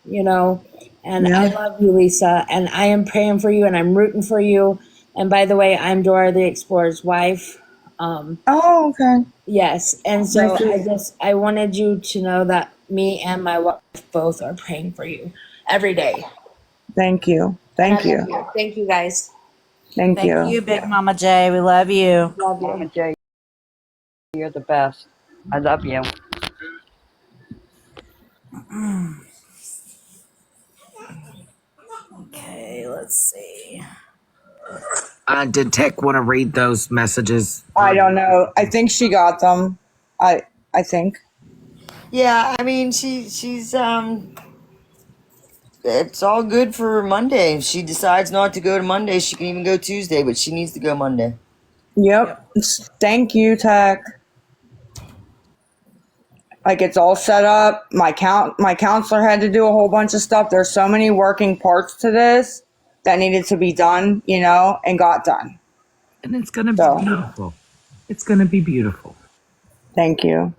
S11: you know. And I
S4: Yeah.
S11: love you, Lisa. And I am praying for you and I'm rooting for you. And by the way, I'm Dora the Explorer's wife.
S4: Oh, okay.
S11: Yes. And
S4: Nice
S11: so
S4: to.
S11: I wanted you to know that me and my wife both are praying for you every day.
S4: Thank you.
S11: And I
S4: Thank
S11: love
S4: you.
S11: you. Thank you, guys.
S4: Thank
S1: Thank
S4: you.
S1: you, Big Mama J. We love you.
S11: Love
S3: Mama
S11: you.
S3: J, you're the best. I love you.
S1: Okay, let's see.
S2: Did Tech want to read those messages?
S4: I don't know. I think she got them. I I think.
S5: Yeah, I mean, she's it's all good for Monday. If she decides not to go to Monday, she can even go Tuesday, but she needs to go Monday.
S4: Yep. Thank you, Tech. Like it's all set up. My counselor had to do a whole bunch of stuff. There's so many working parts to this that needed to be done, you know, and got done.
S2: And it's going to be
S4: So
S2: beautiful. It's going to be beautiful.
S4: thank you.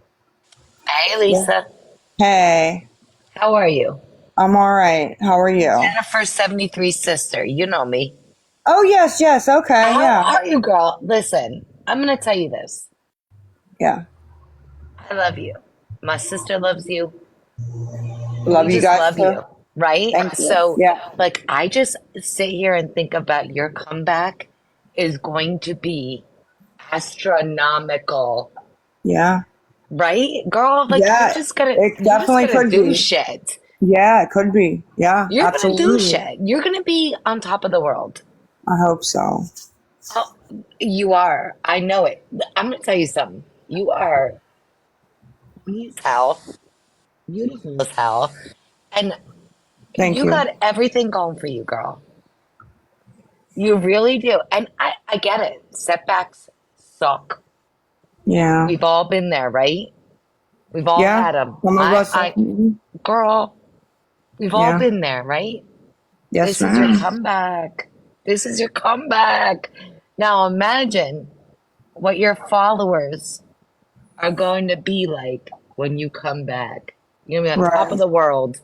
S12: Hey, Lisa.
S4: Hey,
S12: How are you?
S4: I'm all right. How are you?
S12: Jennifer's 73 sister. You know me.
S4: Oh yes, yes. Okay,
S12: How
S4: yeah,
S12: are you, girl? Listen, I'm going to tell you this.
S4: yeah.
S12: I love you. My sister loves you. We
S4: Love you
S12: just
S4: guys
S12: love
S4: too.
S12: you, right?
S4: Thank you.
S12: So,
S4: Yeah,
S12: like, I just sit here and think about your comeback is going to be astronomical,
S4: yeah,
S12: right? Girl, like,
S4: yeah. It
S12: you're just
S4: definitely
S12: gonna
S4: could
S12: do
S4: be.
S12: shit.
S4: Yeah, it could be. Yeah,
S12: You're gonna do
S4: absolutely.
S12: shit. You're gonna be on top of the world.
S4: I hope so.
S12: Oh, you are. I know it. I'm gonna tell you something. You are sweet as hell, beautiful as hell, and
S4: Thank
S12: you
S4: you.
S12: got everything going for you, girl. You really do. And I get it. Setbacks suck.
S4: Yeah.
S12: We've all been there, right? We've all
S4: Yeah.
S12: had them.
S4: Some of us.
S12: Girl, we've all
S4: Yeah.
S12: been there, right?
S4: Yes,
S12: This is your
S4: ma'am.
S12: comeback. This is your comeback. Now imagine what your followers are going to be like when you come back. You're going to be on top of
S4: Right.
S12: the world.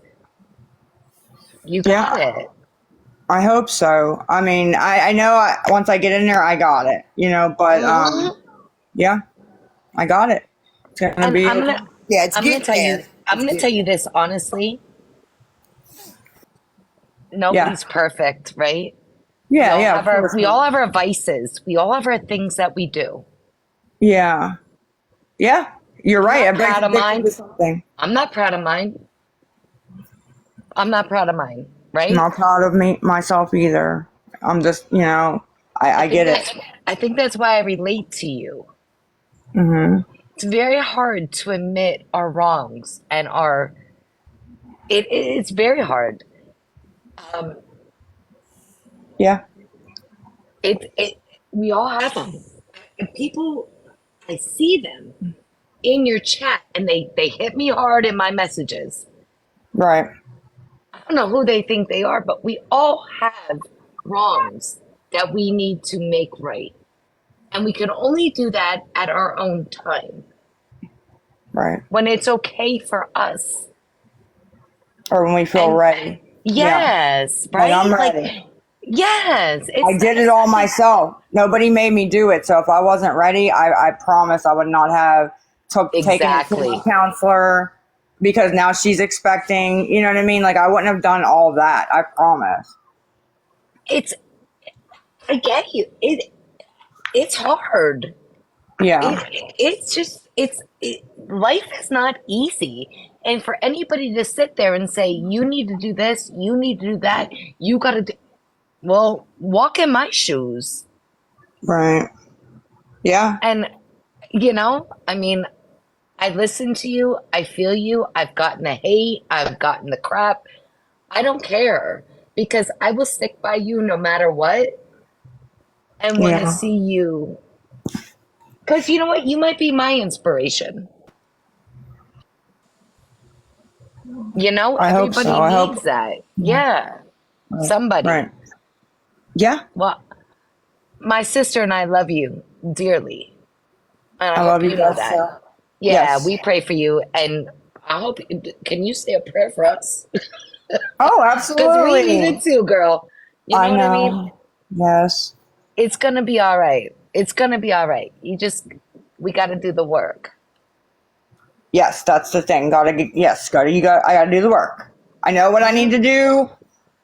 S12: You got
S4: Yeah.
S12: it.
S4: I hope so. I mean, I know once I get in there, I got it, but,
S12: Hmm.
S4: yeah, I got it. It's going to
S12: And
S4: be,
S5: Yeah, it's
S12: I'm gonna
S5: getting
S12: tell you,
S5: there.
S12: I'm
S5: It's
S12: gonna tell
S5: getting
S12: you
S5: there.
S12: this honestly.
S4: yeah.
S12: Nobody's perfect, right? We
S4: Yeah.
S12: all
S4: Yeah.
S12: have
S4: Of course not.
S12: our vices. We all have our things that we do.
S4: Yeah. Yeah. You're
S12: I'm
S4: right.
S12: not
S4: Everybody's
S12: proud of
S4: addicted
S12: mine.
S4: to something.
S12: I'm not proud of mine. I'm not proud of mine,
S4: I'm
S12: right?
S4: not proud of myself either. I'm just,
S12: I
S4: I
S12: think
S4: get it.
S12: that's I think that's why I relate to you.
S4: Hmm.
S12: It's very hard to admit our wrongs and it's very hard. Um,
S4: Yeah.
S12: it we all have them. And people, I see them in your chat and they hit me hard in my messages.
S4: Right.
S12: I don't know who they think they are, but we all have wrongs that we need to make right. And we can only do that at our own time
S4: Right.
S12: when it's okay for us.
S4: Or when we feel
S12: And
S4: ready. Yeah.
S12: yes,
S4: Like, I'm
S12: right? Like,
S4: ready.
S12: yes,
S4: I did it
S12: it's
S4: all
S12: nothing,
S4: myself. Nobody made me do it. So if I wasn't ready, I promise I would not have taken it to my
S12: exactly.
S4: counselor because now she's expecting, you know what I mean? Like I wouldn't have done all that. I promise.
S12: It's, I get you. It's hard.
S4: Yeah.
S12: It's just, life is not easy. And for anybody to sit there and say, you need to do this, you need to do that, you got to do, well, walk in my shoes.
S4: Right. Yeah.
S12: And, I mean, I listen to you, I feel you, I've gotten the hate, I've gotten the crap. I don't care because I will stick by you no matter what and want to
S4: Yeah.
S12: see you. Because you know what? You might be my inspiration.
S4: I hope
S12: Everybody
S4: so. I
S12: needs
S4: hope.
S12: that. Yeah, somebody.
S4: Right. Yeah.
S12: Well, my sister and I love you dearly. And I
S4: I
S12: hope
S4: love you
S12: you know
S4: guys
S12: that.
S4: so.
S12: Yeah,
S4: Yes.
S12: we pray for you. And I hope, can you say a prayer for us?
S4: Oh,
S12: Because we need
S4: absolutely.
S12: it too, girl. You know
S4: I
S12: what I mean?
S4: know. Yes.
S12: It's going to be all right. It's going to be all right. We got to do the work.
S4: Yes, that's the thing. I gotta do the work. I know what I need to do.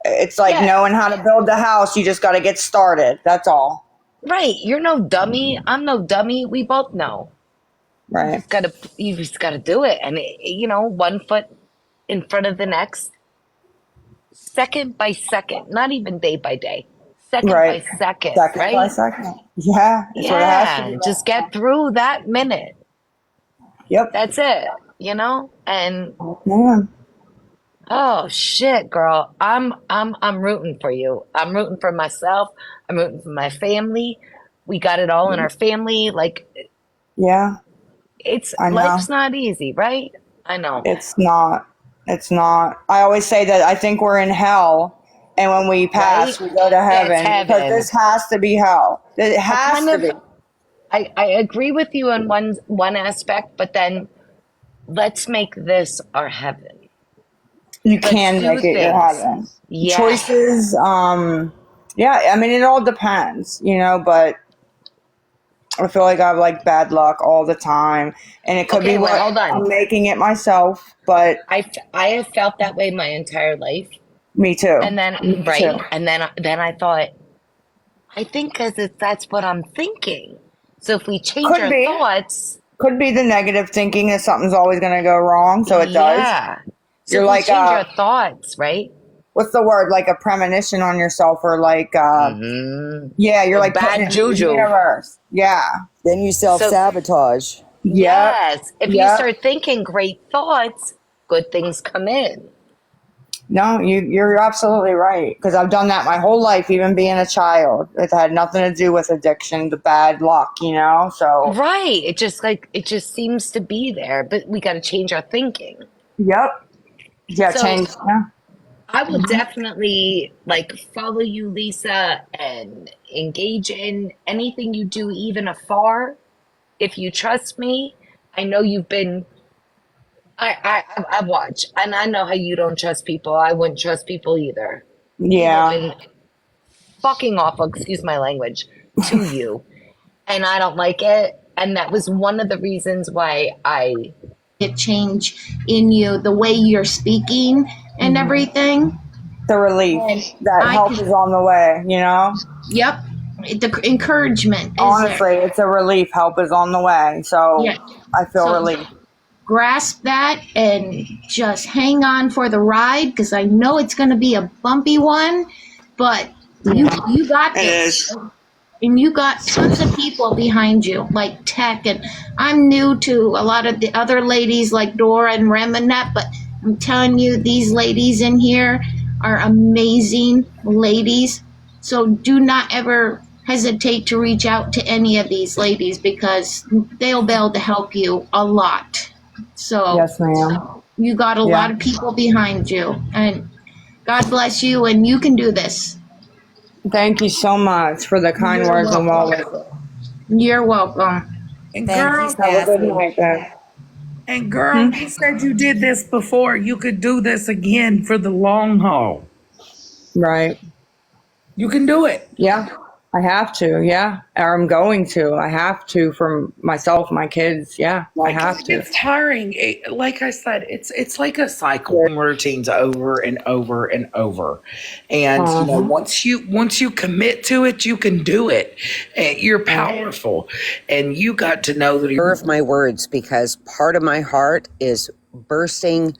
S4: It's like
S12: Yeah,
S4: knowing how to build the house. You just gotta get started. That's all.
S12: right. You're no dummy. I'm no dummy. We both know.
S4: Right.
S12: You just gotta do it. And, one foot in front of the next, second by second, not even day by day, second by
S4: Right.
S12: second,
S4: Second by
S12: right?
S4: second. Yeah, it's what it has to be.
S12: Yeah, just get through that minute.
S4: Yep.
S12: That's it, And
S4: Yeah.
S12: oh shit, girl, I'm rooting for you. I'm rooting for myself. I'm rooting for my family. We got it all in our family. Like
S4: Yeah. I
S12: life's
S4: know.
S12: not easy, right? I know,
S4: It's not. It's not. I always say that I think we're in hell, and when we
S12: right?
S4: pass, we go to
S12: It's
S4: heaven because
S12: heaven.
S4: this has to be hell. It
S12: I
S4: has
S12: kind
S4: to
S12: of
S4: be.
S12: I agree with you on one aspect, but then let's make this our heaven.
S4: You
S12: Let's
S4: can
S12: do
S4: make it your
S12: things.
S4: heaven.
S12: Yeah.
S4: Choices, yeah, I mean, it all depends, but I feel like I have like bad luck all the time, and it could be
S12: Okay, wait,
S4: what
S12: hold on.
S4: I'm making it myself, but
S12: I have felt that way my entire life.
S4: me too.
S12: And then,
S4: Me too.
S12: right? And then I thought, I think because that's what I'm thinking. So if we change
S4: Could
S12: our
S4: be.
S12: thoughts,
S4: Could be the negative thinking that something's always going to go wrong, so it does.
S12: yeah. So
S4: You're
S12: if we
S4: like,
S12: change our thoughts, right?
S4: what's the word? Like a premonition on yourself, or like,
S12: Mm-hmm.
S4: yeah, you're
S12: Like
S4: like putting it
S12: bad
S4: in the
S12: juju.
S4: universe. Yeah.
S5: Then you self
S12: So
S5: sabotage.
S4: Yep.
S12: yes, if you
S4: Yep.
S12: start thinking great thoughts, good things come in.
S4: No, you're absolutely right. Because I've done that my whole life, even being a child. It had nothing to do with addiction, the bad luck, So,
S12: Right. It just seems to be there, but we got to change our thinking.
S4: yep. Yeah,
S12: So
S4: change. Yeah.
S12: I will definitely follow you, Lisa, and engage in anything you do, even afar. If you trust me, I know you've been. I watch, and I know how you don't trust people. I wouldn't trust people either. People have
S4: Yeah.
S12: been fucking awful, excuse my language, to you, and I don't like it. And that was one of the reasons why I
S13: a change in you, the way you're speaking and everything.
S4: The relief
S13: And
S4: that
S13: I
S4: help
S13: could,
S4: is on the way,
S13: yep, the encouragement is there.
S4: Honestly, it's a relief. Help is on the way. So
S13: Yeah.
S4: I feel
S13: So
S4: relief.
S13: grasp that and just hang on for the ride because I know it's going to be a bumpy one, but you got this. And you got tons of people behind you, like Tech, and I'm new to a lot of the other ladies like Dora and Rem and that, but I'm telling you, these ladies in here are amazing ladies. So do not ever hesitate to reach out to any of these ladies because they'll be able to help you a lot. So
S4: Yes, ma'am.
S13: you got a lot
S4: Yeah.
S13: of people behind you, and God bless you, and you can do this.
S4: Thank you so much for the kind
S13: You're
S4: words and well wishes.
S13: welcome. You're welcome.
S6: And
S1: Thank you,
S6: girl,
S4: Have a good
S1: Sassy.
S4: night, guys.
S6: and girl, you said you did this before. You could do this again for the long haul.
S4: Right.
S6: You can do it.
S4: Yeah. I have to. Yeah. Or I'm going to. I have to for myself, my kids. Yeah. I have
S6: It
S4: to.
S6: gets tiring. Like I said, it's like a cycle. Routines over and over and over, and once you commit to it, you can do it. And you're powerful, and you got to know that you're.
S14: Of my words, because part of my heart is bursting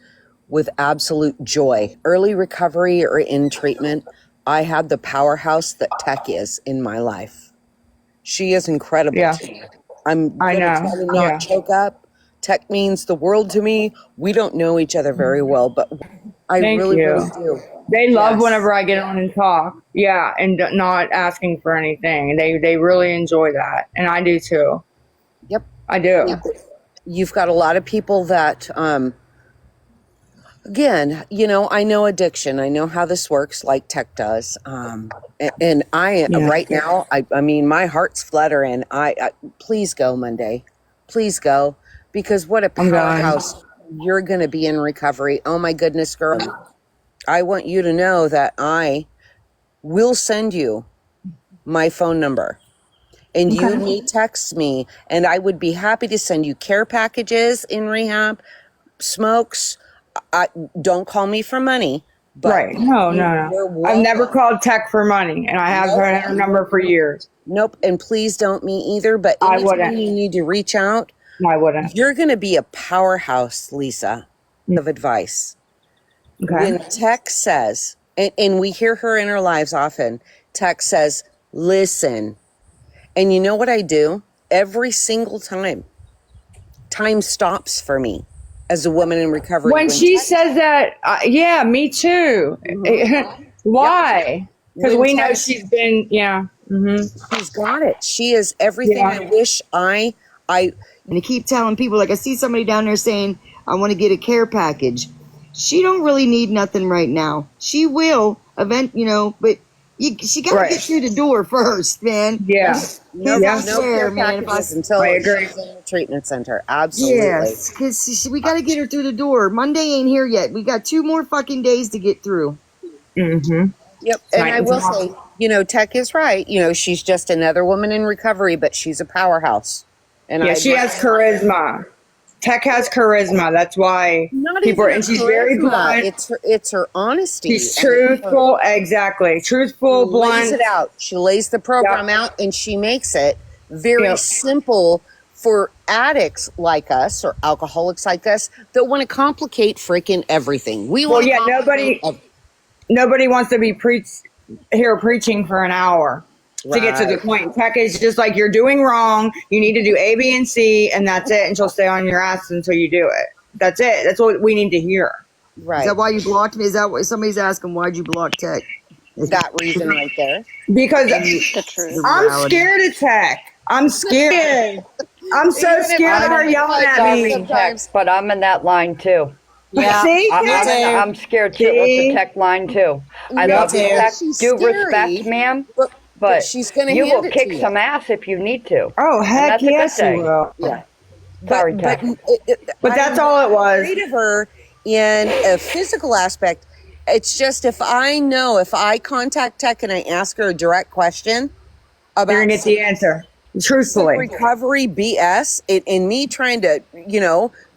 S14: with absolute joy. Early recovery or in treatment, I had the powerhouse that Tech is in my life. She is incredible.
S4: Yeah.
S14: To me. I'm
S4: I
S14: going to
S4: know.
S14: try to not
S4: Yeah.
S14: choke up. Tech means the world to me. We don't know each other very well, but I
S4: Thank
S14: really,
S4: you.
S14: really do.
S4: They love
S14: Yes.
S4: whenever I get on and talk. Yeah. And not asking for anything. They really enjoy that. And I do too.
S14: Yep.
S4: I do.
S14: Yep. You've got a lot of people that, again, I know addiction. I know how this works, like Tech does. And I
S4: Yeah.
S14: right now, I mean, my heart's fluttering. I please go Monday, please go, because what a
S4: I'm going.
S14: powerhouse you're going to be in recovery. Oh my goodness, girl! I want you to know that I will send you my phone number. And you need text me, and I would be happy to send you care packages in rehab, smokes. Don't call me for money, but
S4: Right. No.
S14: you're
S4: I've
S14: welcome.
S4: never called Tech for money, and I have
S14: Nope.
S4: her number for years.
S14: Nope. And please don't me either. But
S4: I
S14: anytime
S4: wouldn't.
S14: you need to reach out,
S4: I wouldn't.
S14: you're going to be a powerhouse, Lisa, of advice.
S4: Okay.
S14: When Tech says, and we hear her in our lives often, Tech says, listen. And you know what I do? Every single time stops for me as a woman in recovery.
S4: When she says that, yeah, me too. Why? Because we know she's been, yeah.
S14: She's got it. She is everything
S4: Yeah.
S14: I wish I and I keep telling people, like, I see somebody down there saying, I want to get a care package. She don't really need nothing right now. She will but she got to
S4: Right.
S14: get through the door first, man.
S4: Yeah.
S14: No,
S4: Yeah.
S14: no care packages until
S4: I agree.
S14: she's in the treatment center. Absolutely.
S4: Yes.
S14: Because we got to get her through the door. Monday ain't here yet. We got 2 more fucking days to get through.
S4: Mm-hmm.
S14: Yep. And I will say, Tech is right. She's just another woman in recovery, but she's a powerhouse. And
S4: Yeah, she has charisma. Tech has charisma. That's why people. And she's very blunt.
S14: It's her honesty.
S4: She's truthful. Exactly. Truthful, blunt.
S14: Lays it out. She lays the program out, and she makes it very simple for addicts like us or alcoholics like us that want to complicate freaking everything.
S4: Nobody wants to be preaching for an hour. To get to the point. Tech is just like, you're doing wrong. You need to do A, B, and C, and that's it. And she'll stay on your ass until you do it. That's it. That's what we need to hear.
S5: Is that
S14: Right.
S5: why you blocked me? Is that why somebody's asking why'd you block Tech?
S14: That reason right there.
S4: Because
S9: The truth.
S5: The
S4: I'm
S5: reality.
S4: scared of tech. I'm scared. I'm so
S14: Even if
S4: scared
S14: I
S4: of her
S3: I'm
S14: feel
S4: yelling
S14: like
S4: at
S3: sorry,
S4: me.
S3: Tech,
S14: sometimes
S3: but I'm in that line too.
S1: Yeah,
S4: See,
S1: me
S4: Tech?
S1: too.
S3: I'm scared shitless of
S4: See?
S3: Tech line too. I
S1: Me
S14: no,
S3: love you,
S1: too.
S3: Tech.
S14: because she's
S3: Due respect,
S14: scary,
S3: ma'am,
S14: but
S3: but
S14: she's going to
S3: you will
S14: hand it to
S3: kick
S14: you.
S3: some ass if you need to,
S4: Oh,
S3: and
S4: heck
S3: that's a good
S4: yes, you
S3: thing.
S4: will.
S14: Yeah.
S3: Sorry,
S14: But
S3: Tech.
S4: But that's
S14: I'm
S4: all
S14: not
S4: it was.
S14: afraid of her in a physical aspect. It's just if I contact Tech and I ask her a direct question
S4: You're
S14: about
S4: going to get the answer.
S14: some
S4: Truthfully.
S14: recovery BS in me trying to,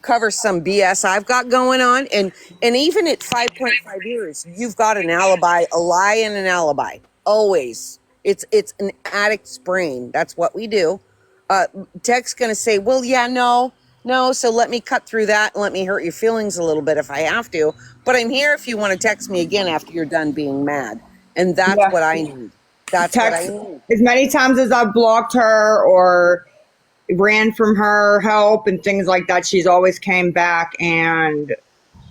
S14: cover some BS I've got going on. And even at 5.5 years, you've got an alibi, a lie and an alibi. Always. It's an addict's brain. That's what we do. Tech's going to say, well, yeah, no. So let me cut through that and let me hurt your feelings a little bit if I have to. But I'm here if you want to text me again after you're done being mad. And that's
S4: Yeah.
S14: what I need. That's what I
S4: Text
S14: need.
S4: as many times as I've blocked her or ran from her help and things like that. She's always came back and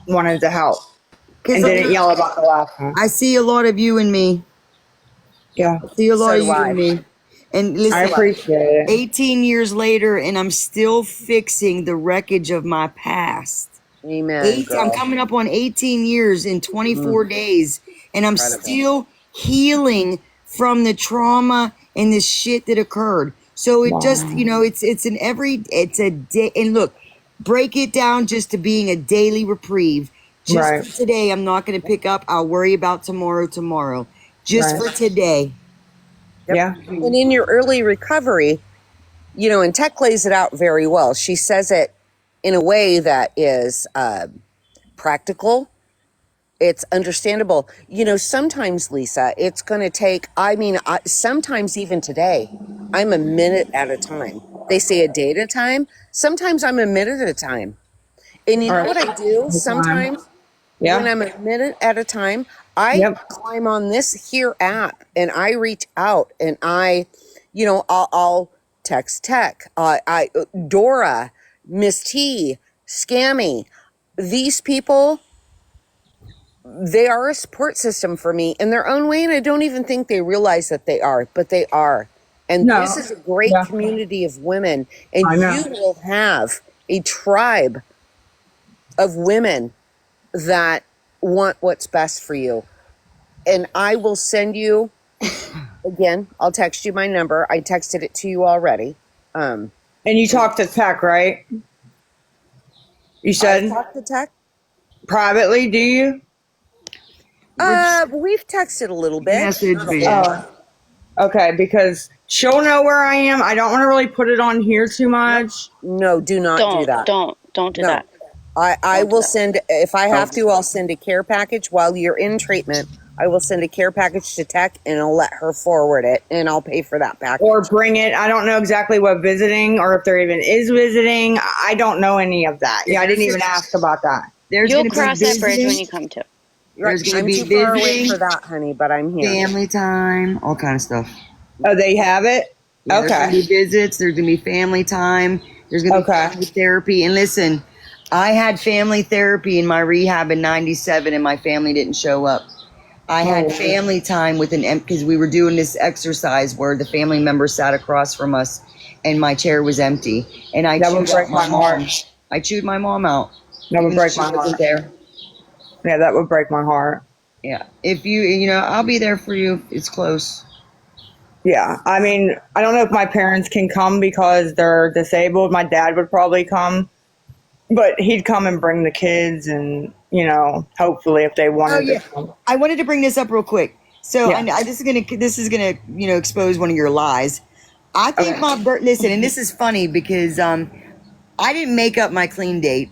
S4: wanted to help
S5: Because
S4: and didn't yell about the last one.
S5: I see a lot of you in me.
S4: Yeah,
S5: I see a lot
S14: So
S5: of
S14: do
S5: you in
S14: I.
S5: me. And
S4: I
S5: listen,
S4: appreciate it.
S5: 18 years later, and I'm still fixing the wreckage of my past.
S14: Amen,
S5: I'm
S14: girl.
S5: coming up on 18 years in 24 days, and I'm
S14: Incredible.
S5: still healing from the trauma and the shit that occurred. So it just,
S4: Wow.
S5: it's a day. And look, break it down just to being a daily reprieve. Just
S4: Right,
S5: for today, I'm not going to pick up. I'll worry about tomorrow. Just
S4: right.
S5: for today.
S14: Yep.
S4: Yeah.
S14: And in your early recovery, and Tech lays it out very well. She says it in a way that is practical. It's understandable. Sometimes, Lisa, it's going to take, sometimes even today, I'm a minute at a time. They say a day at a time. Sometimes I'm a minute at a time. And you
S4: All
S14: know
S4: right.
S14: what I do
S4: Good time.
S14: sometimes? When
S4: Yeah.
S14: I'm a minute at a time, I
S4: Yep.
S14: climb on this here app and I reach out and I'll text Tech, Dora, Miss T, Scammy. These people, they are a support system for me in their own way, and I don't even think they realize that they are, but they are. And this
S4: No.
S14: is a great
S4: Yeah.
S14: community of women, and
S4: I know.
S14: you will have a tribe of women that want what's best for you. And I will send you again. I'll text you my number. I texted it to you already. Um,
S4: And you talked to Tech, right? You
S14: I've
S4: said
S14: talked to Tech.
S4: privately, do you?
S14: We've texted a little bit,
S5: Message,
S14: not a
S5: but yeah.
S14: lot.
S4: Oh, okay. Because she'll know where I am. I don't want to really put it on here too
S14: Nope.
S4: much.
S14: No, do not do that.
S9: Don't do
S14: No,
S9: that.
S14: I
S9: Don't do
S14: will
S9: that.
S14: send if I have to. I'll send a care package while you're in treatment. I will send a care package to Tech, and I'll let her forward it, and I'll pay for that
S4: Or
S14: package.
S4: bring it. I don't know exactly what visiting or if there even is visiting. I don't know any of that. Yeah, I didn't even ask about that.
S5: There's
S9: You'll
S5: going to be
S9: cross that bridge when
S5: visiting.
S9: you come to.
S14: Right,
S5: There's going to
S14: I'm
S5: be
S14: too far away
S5: visiting,
S14: for that, honey, but I'm here.
S5: family time, all kind of stuff.
S4: Oh, they have it?
S5: Yeah, there's going
S4: Okay.
S5: to be visits. There's going to be family time. There's going to be
S4: Okay.
S5: family therapy. And listen, I had family therapy in my rehab in 97 and my family didn't show up. I had
S4: Oh,
S5: family time with because we were doing this exercise where the family member sat across from us and my chair was empty. And I
S4: that would
S5: chewed out
S4: break
S5: my
S4: my heart.
S5: mom. I chewed my mom out,
S4: That would
S5: even though
S4: break
S5: she
S4: my
S5: wasn't
S4: heart.
S5: there.
S4: Yeah, that would break my heart.
S5: Yeah. If I'll be there for you. It's close.
S4: Yeah. I mean, I don't know if my parents can come because they're disabled. My dad would probably come, but he'd come and bring the kids and, hopefully if they
S5: Oh
S4: wanted to
S5: yeah,
S4: come.
S5: I wanted to bring this up real quick. So
S4: Yeah.
S5: this is gonna expose one of your lies. I think
S4: Okay.
S5: my birth. Listen, and this is funny because I didn't make up my clean date,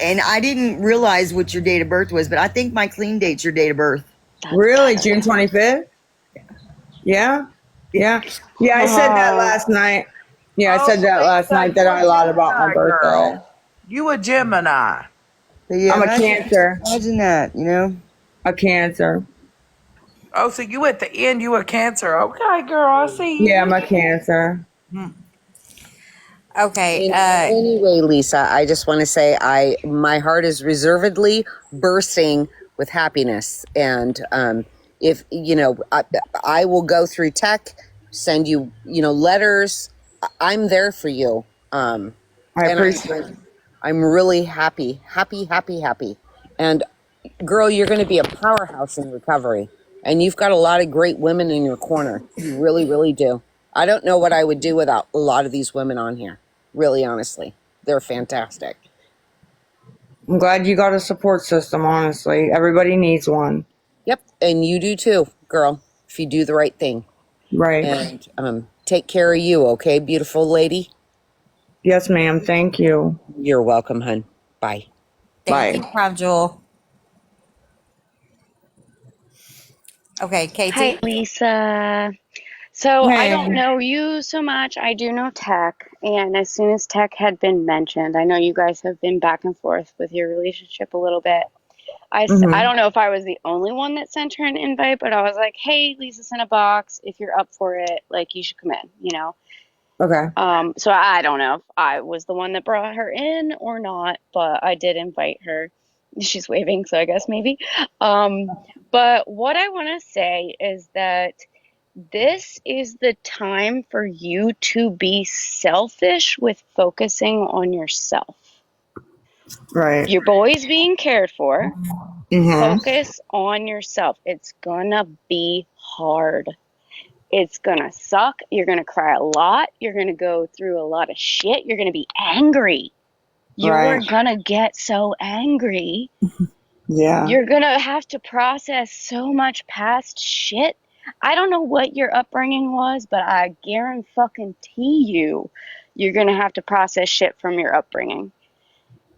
S5: and I didn't realize what your date of birth was. But I think my clean date's your date of birth.
S9: That's
S4: Really?
S9: better.
S4: June 25th? Yeah.
S5: Yeah.
S4: Yeah. Yeah, I said that last night. Yeah, I
S2: Oh,
S4: said that last
S2: Lisa,
S4: night that
S2: you a
S4: I lied about my
S2: Gemini
S4: birthday.
S2: girl. You a Gemini.
S5: So yeah,
S4: I'm a Cancer.
S5: imagine that.
S4: A Cancer.
S2: Oh, so you at the end, you a Cancer. Okay, girl, I see
S4: Yeah,
S2: you.
S4: I'm a Cancer.
S1: Okay.
S14: Anyway, Lisa, I just want to say my heart is reservedly bursting with happiness, and if I will go through tech, send you letters. I'm there for you,
S4: I
S14: and
S4: appreciate it.
S14: I'm really happy, happy, happy, happy. And girl, you're going to be a powerhouse in recovery, and you've got a lot of great women in your corner. You really, really do. I don't know what I would do without a lot of these women on here. Really, honestly, they're fantastic.
S4: I'm glad you got a support system, honestly. Everybody needs one.
S14: Yep, and you do too, girl, if you do the right thing.
S4: Right.
S14: And take care of you, okay, beautiful lady?
S4: Yes, ma'am. Thank you.
S14: You're welcome, hun. Bye.
S1: Thank
S4: Bye.
S1: you, Prime Jewel. Okay,
S15: Hi,
S1: Katie.
S15: Lisa. So I
S4: Hey.
S15: don't know you so much. I do know Tech, and as soon as Tech had been mentioned, I know you guys have been back and forth with your relationship a little bit. I
S4: Mm-hmm.
S15: don't know if I was the only one that sent her an invite, but I was like, hey, Lisa sent a box. If you're up for it, like, you should come in, you know?
S4: Okay.
S15: So I don't know if I was the one that brought her in or not, but I did invite her. She's waving, so I guess maybe. But what I want to say is that this is the time for you to be selfish with focusing on yourself.
S4: Right.
S15: Your boy's being cared for.
S4: Mm-hmm.
S15: Focus on yourself. It's gonna be hard. It's gonna suck. You're gonna cry a lot. You're gonna go through a lot of shit. You're gonna be angry. You're
S4: Right.
S15: gonna get so angry.
S4: Yeah.
S15: You're gonna have to process so much past shit. I don't know what your upbringing was, but I guarantee you're gonna have to process shit from your upbringing.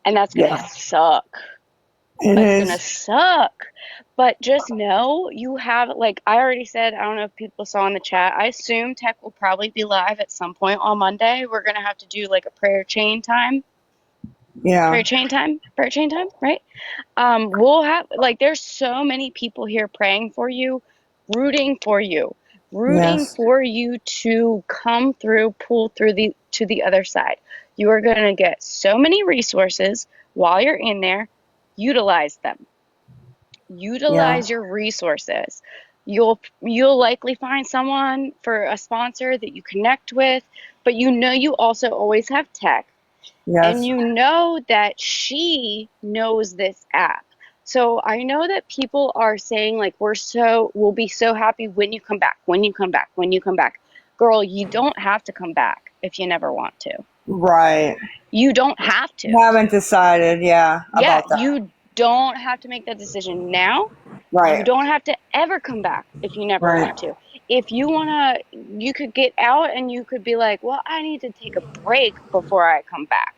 S15: And that's gonna
S4: Yeah.
S15: suck.
S4: It
S15: It's gonna
S4: is.
S15: suck. But just know you have, like I already said, I don't know if people saw in the chat, I assume Tech will probably be live at some point on Monday. We're gonna have to do like a prayer chain time.
S4: Yeah.
S15: Prayer chain time, right? We'll have, like, there's so many people here praying for you, rooting for you, rooting
S4: Yes.
S15: for you to come through, pull through to the other side. You are going to get so many resources while you're in there. Utilize them.
S4: Yeah.
S15: Utilize your resources. You'll likely find someone for a sponsor that you connect with, but you also always have Tech. And
S4: Yes.
S15: you know that she knows this app. So I know that people are saying, like, we'll be so happy when you come back, when you come back, when you come back. Girl, you don't have to come back if you never want to.
S4: Right.
S15: You don't have to.
S4: Haven't decided, yeah,
S15: Yeah,
S4: about that.
S15: you don't have to make that decision now. You
S4: Right.
S15: don't have to ever come back if you never
S4: Right.
S15: want to. If you want to, you could get out and you could be like, well, I need to take a break before I come back.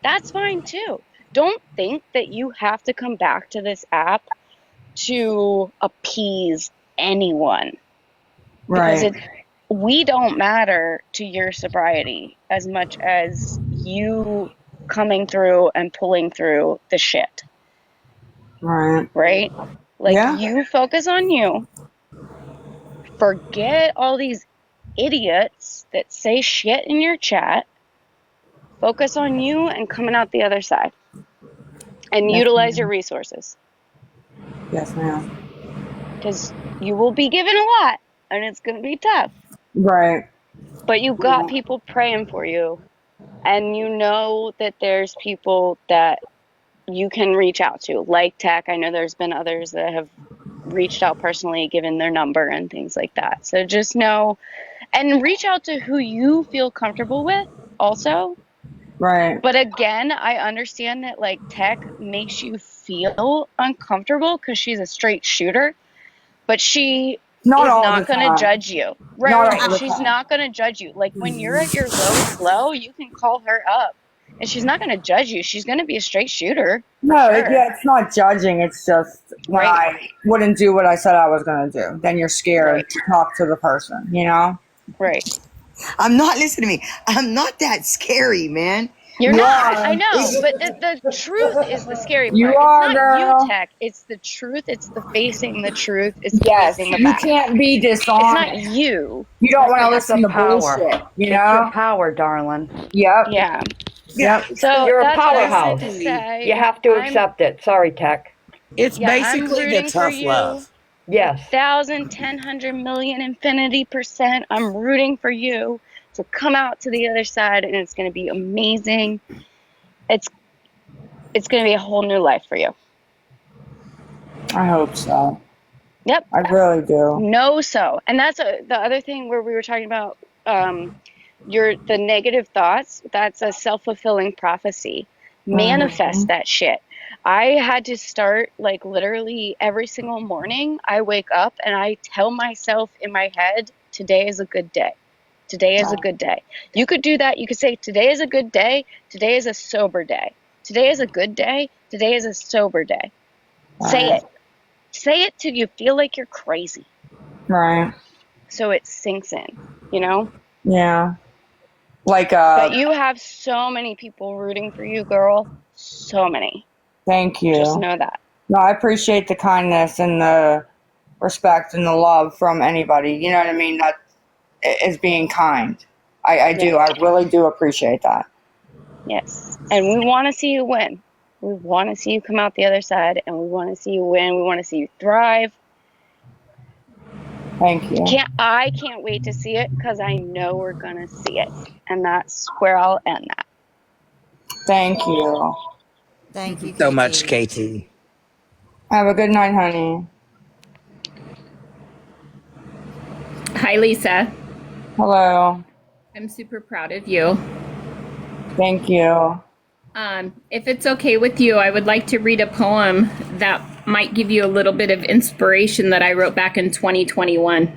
S15: That's fine too. Don't think that you have to come back to this app to appease anyone, because
S4: Right.
S15: we don't matter to your sobriety as much as you coming through and pulling through the shit,
S4: Right.
S15: right? Like,
S4: Yeah.
S15: you focus on you, forget all these idiots that say shit in your chat, focus on you and coming out the other side, and
S4: Yes,
S15: utilize your
S4: ma'am.
S15: resources,
S4: Yes, ma'am.
S15: because you will be given a lot and it's going to be tough,
S4: Right.
S15: but you got people praying for you, and you know that there's people that you can reach out to, like Tech. I know there's been others that have reached out personally, given their number and things like that. So just know, and reach out to who you feel comfortable with also.
S4: Right.
S15: But again, I understand that, like, Tech makes you feel uncomfortable because she's a straight shooter, but she
S4: Not
S15: is
S4: all the
S15: not going to
S4: time.
S15: judge you.
S4: Not
S15: Right.
S4: all the
S15: She's
S4: time.
S15: not going to judge you. Like, when you're at your lowest low, you can call her up and she's not going to judge you. She's going to be a straight shooter for
S4: No,
S15: sure.
S4: yeah, it's not judging. It's just when
S15: Right.
S4: I wouldn't do what I said I was going to do, then you're
S15: Right.
S4: scared to talk to the person, you know?
S15: Right.
S5: I'm not, listen to me. I'm not that scary, man.
S15: You're
S4: You
S15: not. I
S4: are.
S15: know, but the truth is the scary
S4: You
S15: part. It's
S4: are,
S15: not you,
S4: girl.
S15: Tech. It's the truth. It's the facing the truth. It's the
S4: Yes.
S15: facing the
S4: You
S15: facts.
S4: can't be
S15: It's not
S4: dishonest.
S15: you.
S4: You don't want to
S3: It's
S4: listen
S3: the
S4: to
S3: power.
S4: bullshit, you
S3: It's your
S4: know?
S3: power, darling.
S4: Yep.
S15: Yeah.
S2: Yeah,
S4: Yep.
S2: it's
S15: So
S2: the
S3: You're a
S15: that's what I wanted
S3: powerhouse.
S15: to
S3: You
S15: say.
S3: have to accept it. Sorry, Tech.
S2: it's
S15: Yeah, I'm
S2: basically the
S15: rooting for
S2: tough
S15: you.
S2: love.
S3: Yes.
S15: 1,000, 10, 100 million, infinity%. I'm rooting for you to come out to the other side, and it's going to be amazing. It's it's going to be a whole new life for you.
S4: I hope so.
S15: Yep.
S4: I really do.
S15: No, so. And that's the other thing where we were talking about the negative thoughts. That's a self-fulfilling prophecy. Manifest
S4: Mhm.
S15: that shit. I had to start like literally every single morning. I wake up and I tell myself in my head, today is a good day. Today is a good day. You could do that. You could say, today is a good day. Today is a sober day. Today is a good day. Today is a sober day. Say
S4: Right.
S15: it. Say it till you feel like you're crazy.
S4: Right.
S15: So it sinks in, you know?
S4: Yeah. Like,
S15: But you have so many people rooting for you, girl. So many.
S4: thank
S15: Just
S4: you.
S15: know that.
S4: No, I appreciate the kindness and the respect and the love from anybody. You know what I mean? That is being kind. I
S15: Yeah.
S4: do. I really do appreciate that.
S15: Yes. And we want to see you win. We want to see you come out the other side, and we want to see you win. We want to see you thrive.
S4: Thank you.
S15: I can't wait to see it because I know we're going to see it. And that's where I'll end that.
S4: Thank you.
S2: Thank
S1: Thank
S2: you
S1: you,
S2: so much,
S1: KT.
S2: KT.
S4: Have a good night, honey.
S16: Hi, Lisa.
S4: Hello.
S16: I'm super proud of you.
S4: Thank you.
S16: If it's okay with you, I would like to read a poem that might give you a little bit of inspiration that I wrote back in 2021.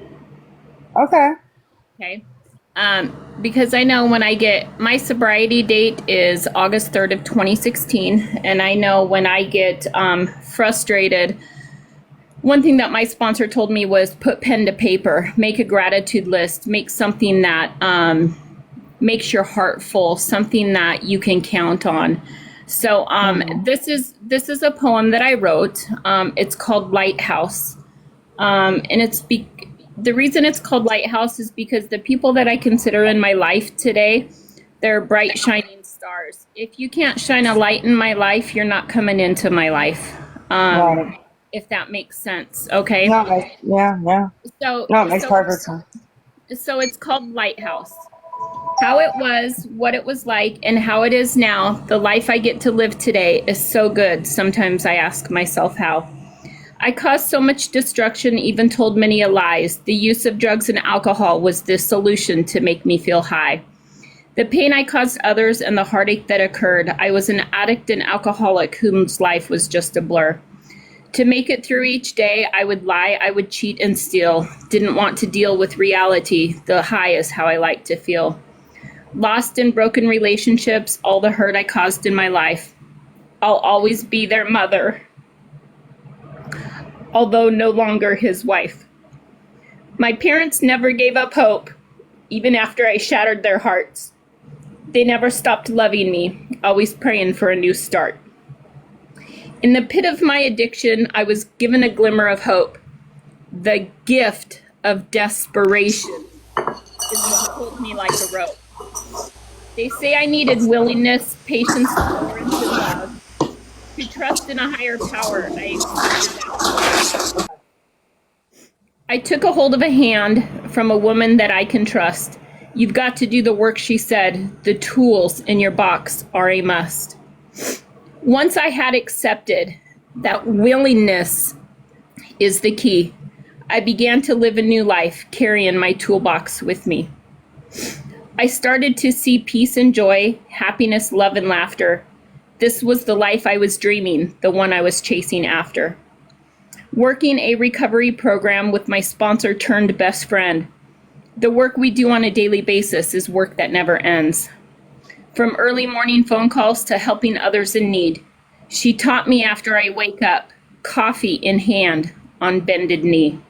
S4: Okay.
S16: Okay. Because I know when I get my sobriety date is August 3rd of 2016, and I know when I get frustrated, one thing that my sponsor told me was put pen to paper, make a gratitude list, make something that makes your heart full, something that you can count on. So this is a poem that I wrote. It's called Lighthouse, and the reason it's called Lighthouse is because the people that I consider in my life today, they're bright shining stars. If you can't shine a light in my life, you're not coming into my life.
S4: Right.
S16: If that makes sense, okay?
S4: No, yeah.
S16: So
S4: No, it makes
S16: so
S4: perfect sense.
S16: so it's called Lighthouse. How it was, what it was like, and how it is now, the life I get to live today is so good. Sometimes I ask myself how. I caused so much destruction, even told many a lies. The use of drugs and alcohol was the solution to make me feel high. The pain I caused others and the heartache that occurred, I was an addict and alcoholic whose life was just a blur. To make it through each day, I would lie, I would cheat and steal. Didn't want to deal with reality. The high is how I like to feel. Lost in broken relationships, all the hurt I caused in my life. I'll always be their mother, although no longer his wife. My parents never gave up hope, even after I shattered their hearts. They never stopped loving me, always praying for a new start. In the pit of my addiction, I was given a glimmer of hope. The gift of desperation is what pulled me like a rope. They say I needed willingness, patience, tolerance, and love. To trust in a higher power, I accepted that. I took a hold of a hand from a woman that I can trust. You've got to do the work, she said. The tools in your box are a must. Once I had accepted that willingness is the key, I began to live a new life, carrying my toolbox with me. I started to see peace and joy, happiness, love, and laughter. This was the life I was dreaming, the one I was chasing after. Working a recovery program with my sponsor turned best friend. The work we do on a daily basis is work that never ends. From early morning phone calls to helping others in need, she taught me after I wake up, coffee in hand, on bended knee.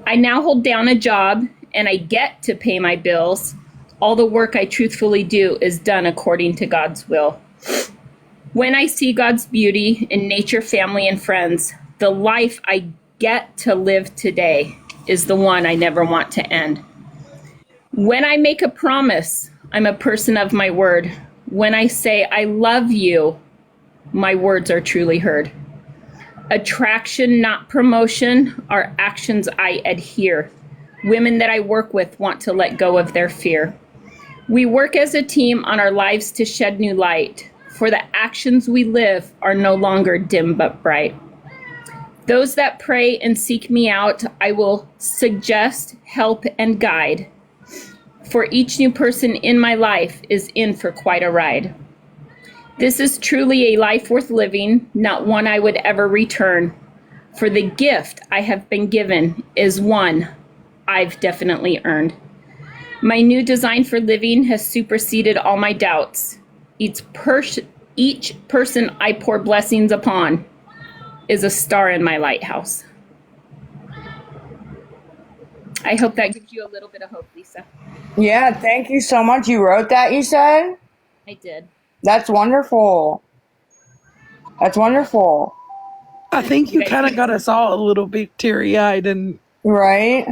S16: I now hold down a job and I get to pay my bills. All the work I truthfully do is done according to God's will. When I see God's beauty in nature, family, and friends, the life I get to live today is the one I never want to end. When I make a promise, I'm a person of my word. When I say I love you, my words are truly heard. Attraction, not promotion, are actions I adhere. Women that I work with want to let go of their fear. We work as a team on our lives to shed new light, for the actions we live are no longer dim but bright. Those that pray and seek me out, I will suggest, help, and guide. For each new person in my life is in for quite a ride. This is truly a life worth living, not one I would ever return. For the gift I have been given is one I've definitely earned. My new design for living has superseded all my doubts. Each person I pour blessings upon is a star in my lighthouse. I hope that gives you a little bit of hope, Lisa.
S4: Yeah, thank you so much. You wrote that, you said?
S16: I did.
S4: That's wonderful. That's wonderful.
S6: I think you kind of got us all a little bit teary-eyed and
S4: right.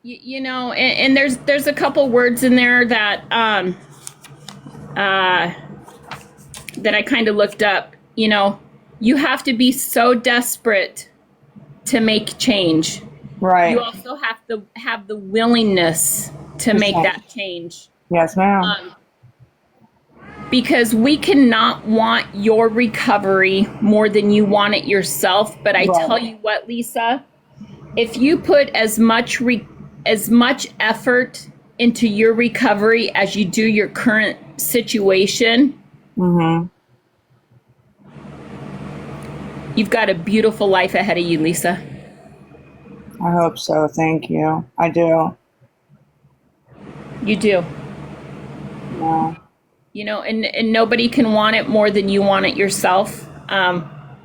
S16: You know, and there's a couple words in there that that I kind of looked up. You know, you have to be so desperate to make change.
S4: Right.
S16: You also have to have the willingness to make that change.
S4: Yes, ma'am.
S16: Because we cannot want your recovery more than you want it yourself. But I tell you what, Lisa, if you put as much effort into your recovery as you do your current situation, you've got a beautiful life ahead of you, Lisa.
S4: I hope so. Thank you. I do.
S16: You do.
S4: Yeah.
S16: You know, and nobody can want it more than you want it yourself.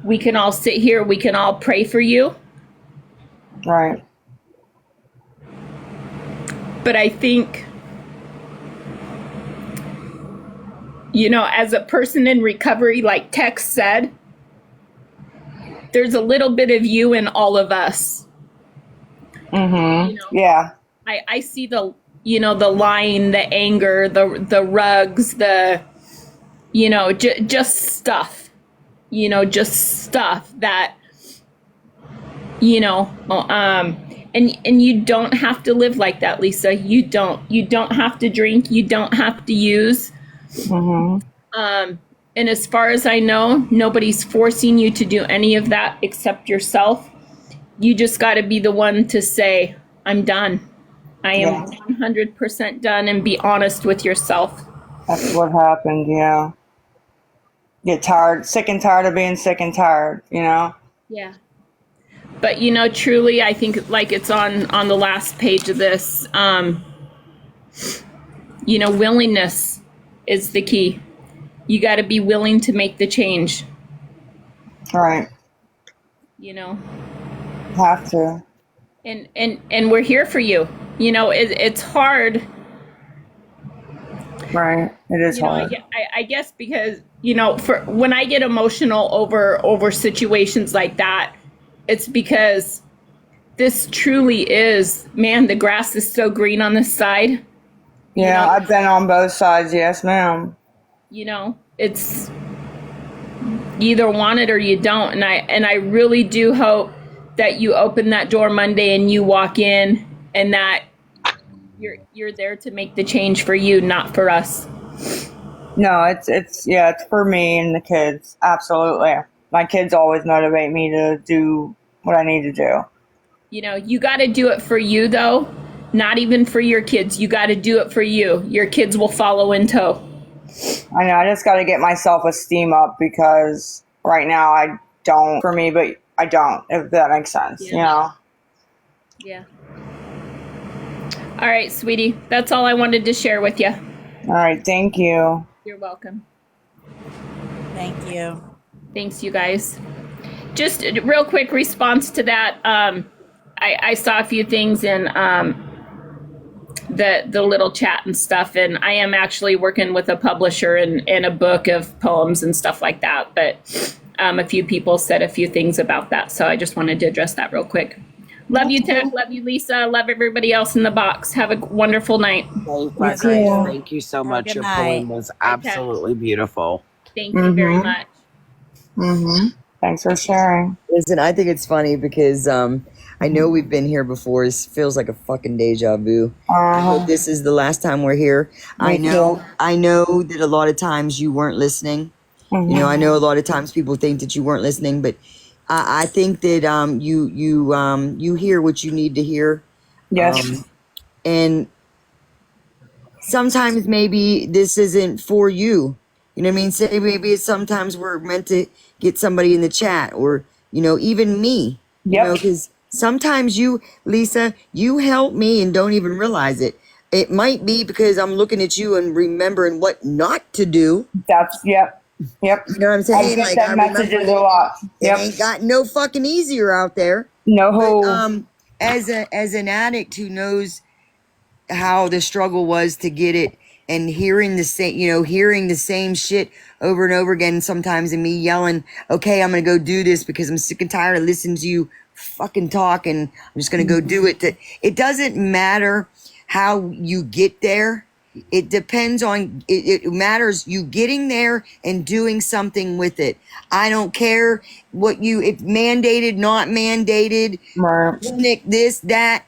S16: We can all sit here, we can all pray for you.
S4: Right.
S16: But I think, you know, as a person in recovery, like Tex said, there's a little bit of you in all of us. You know,
S4: yeah.
S16: I see the, you know, the lying, the anger, the rugs, the, you know, just stuff, you know, just stuff that, you know, and you don't have to live like that, Lisa. You don't have to drink. You don't have to use. And as far as I know, nobody's forcing you to do any of that except yourself. You just got to be the one to say, I'm done. I am 100% done, and be honest with yourself.
S4: That's what happened, yeah. Get tired, sick and tired of being sick and tired, you know?
S16: Yeah. But, you know, truly, I think, like it's on the last page of this, you know, willingness is the key. You got to be willing to make the change.
S4: Right.
S16: You know?
S4: Have to.
S16: And we're here for you. You know, it's hard.
S4: Right. It is hard.
S16: I guess because, you know, for when I get emotional over situations like that, it's because this truly is, man, the grass is so green on this side.
S4: Yeah,
S16: you know?
S4: I've been on both sides, yes, ma'am.
S16: You know, it's you either want it or you don't. And I really do hope that you open that door Monday and you walk in, and that you're there to make the change for you, not for us.
S4: No, it's for me and the kids. Absolutely. My kids always motivate me to do what I need to do.
S16: You know, you got to do it for you, though. Not even for your kids. You got to do it for you. Your kids will follow in tow.
S4: I know. I just got to get my self-esteem up, because right now I don't, for me, but I don't, if that makes sense, you know?
S16: Yeah. All right, sweetie. That's all I wanted to share with you.
S4: All right. Thank you.
S16: You're welcome.
S1: Thank you.
S16: Thanks, you guys. Just a real quick response to that. I saw a few things in the little chat and stuff. And I am actually working with a publisher in a book of poems and stuff like that. But a few people said a few things about that, so I just wanted to address that real quick. Love you, Tech. Love you, Lisa. Love everybody else in the box. Have a wonderful night.
S6: Thank you so much.
S1: good
S6: Your
S1: night.
S6: poem was absolutely beautiful.
S16: Thank you very much.
S4: Thanks for sharing.
S5: Listen, I think it's funny because I know we've been here before. It feels like a fucking deja vu. I hope this is the last time we're here. I know that a lot of times you weren't listening. You know, I know a lot of times people think that you weren't listening, but I think that you hear what you need to hear.
S4: Yes.
S5: And sometimes maybe this isn't for you. You know what I mean? Say maybe sometimes we're meant to get somebody in the chat, or, you know, even me. You know, because sometimes you, Lisa, you help me and don't even realize it. It might be because I'm looking at you and remembering what not to do.
S4: That's, yep.
S5: You know what I'm saying?
S4: I get that messages a lot.
S5: It ain't got no fucking easier out there.
S4: No.
S5: But, as an addict who knows how the struggle was to get it, and hearing the same shit over and over again sometimes, and me yelling, okay, I'm gonna go do this because I'm sick and tired of listening to you fucking talk, and I'm just gonna go do it. It doesn't matter how you get there. It depends on, it matters you getting there and doing something with it. I don't care what if mandated, not mandated, clinic, this, that.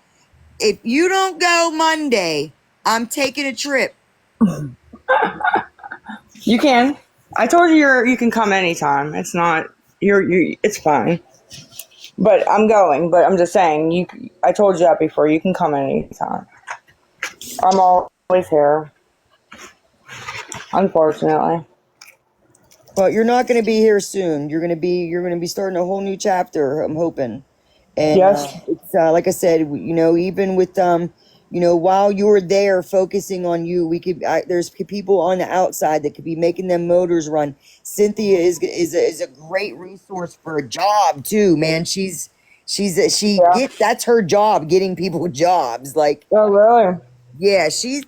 S5: If you don't go Monday, I'm taking a trip.
S4: You can. I told you you can come anytime. It's not it's fine. But I'm going. But I'm just saying, I told you that before. You can come anytime. I'm always here. Unfortunately.
S5: But you're not going to be here soon. You're going to be starting a whole new chapter, I'm hoping. And it's like I said, you know, even with you know, while you're there focusing on you, there's people on the outside that could be making them motors run. Cynthia is a great resource for a job too, man. That's her job, getting people jobs. Like,
S4: oh really?
S5: Yeah, she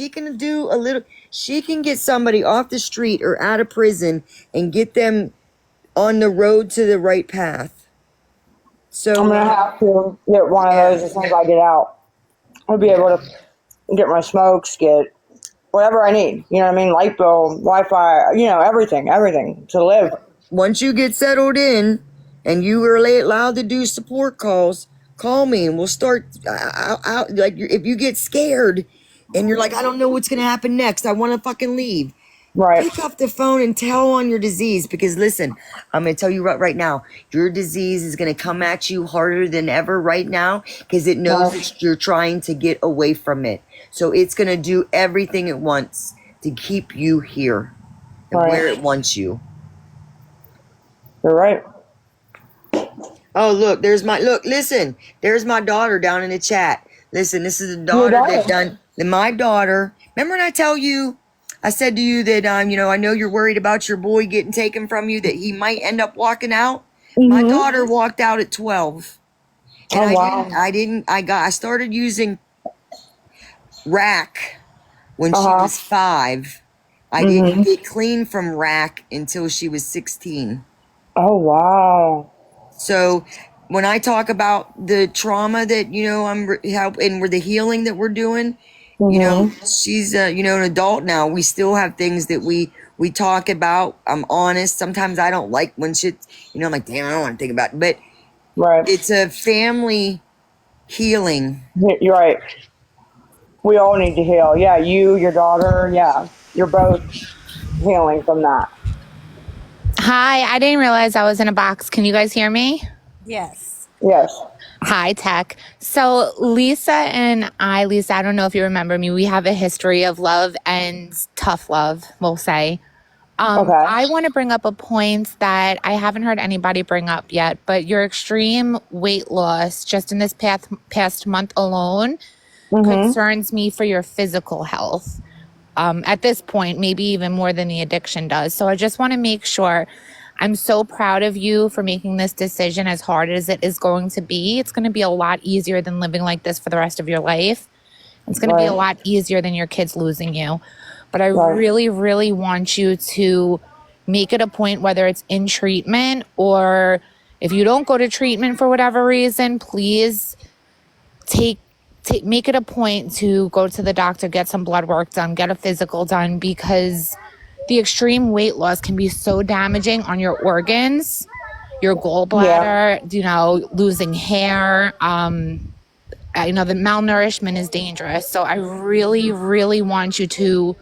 S5: can do a little. She can get somebody off the street or out of prison and get them on the road to the right path. So
S4: I'm gonna have to get one of those as soon as I get out. I'll be able to get my smokes, get whatever I need. You know what I mean? Light bill, Wi-Fi, you know, everything to live.
S5: Once you get settled in and you are allowed to do support calls, call me and we'll start out. Like, if you get scared and you're like, I don't know what's gonna happen next, I want to fucking leave.
S4: Right.
S5: Pick up the phone and tell on your disease, because listen, I'm going to tell you right now, your disease is going to come at you harder than ever right now, because it knows that you're trying to get away from it. So it's going to do everything it wants to keep you here and where it wants you.
S4: You're right.
S5: Oh, there's my daughter down in the chat. Listen, this is a daughter my daughter. Remember when I said to you that, you know, I know you're worried about your boy getting taken from you, that he might end up walking out. My daughter walked out at 12. And I started using rack when she was 5. I didn't get clean from rack until she was 16.
S4: Oh, wow.
S5: So when I talk about the trauma that, you know, I'm helping, and the healing that we're doing, you know, she's you know, an adult now. We still have things that we talk about. I'm honest. Sometimes I don't like when shit, you know, I'm like, damn, I don't want to think about it. But it's a family healing.
S4: You're right. We all need to heal. Yeah, you, your daughter, yeah. You're both healing from that.
S17: Hi, I didn't realize I was in a box. Can you guys hear me?
S1: Yes.
S4: Yes.
S17: Hi, Tech. So Lisa, I don't know if you remember me. We have a history of love and tough love, we'll say. I want to bring up a point that I haven't heard anybody bring up yet, but your extreme weight loss just in this past month alone concerns me for your physical health. At this point, maybe even more than the addiction does. So I just want to make sure. I'm so proud of you for making this decision, as hard as it is going to be. It's going to be a lot easier than living like this for the rest of your life. It's going to be a lot easier than your kids losing you. But I really, really want you to make it a point, whether it's in treatment or if you don't go to treatment for whatever reason, please make it a point to go to the doctor, get some blood work done, get a physical done, because the extreme weight loss can be so damaging on your organs, your gallbladder, losing hair. The malnourishment is dangerous. So I really, really want you to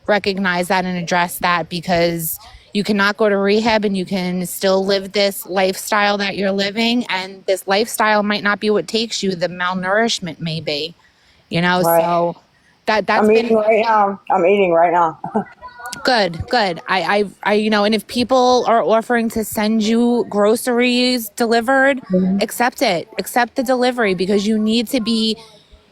S17: recognize that and address that, because you cannot go to rehab and you can still live this lifestyle that you're living. And this lifestyle might not be what takes you. The malnourishment may be, so that's
S4: I'm eating right now. I'm eating right now.
S17: Good. And if people are offering to send you groceries delivered, accept it. Accept the delivery, because you need to be,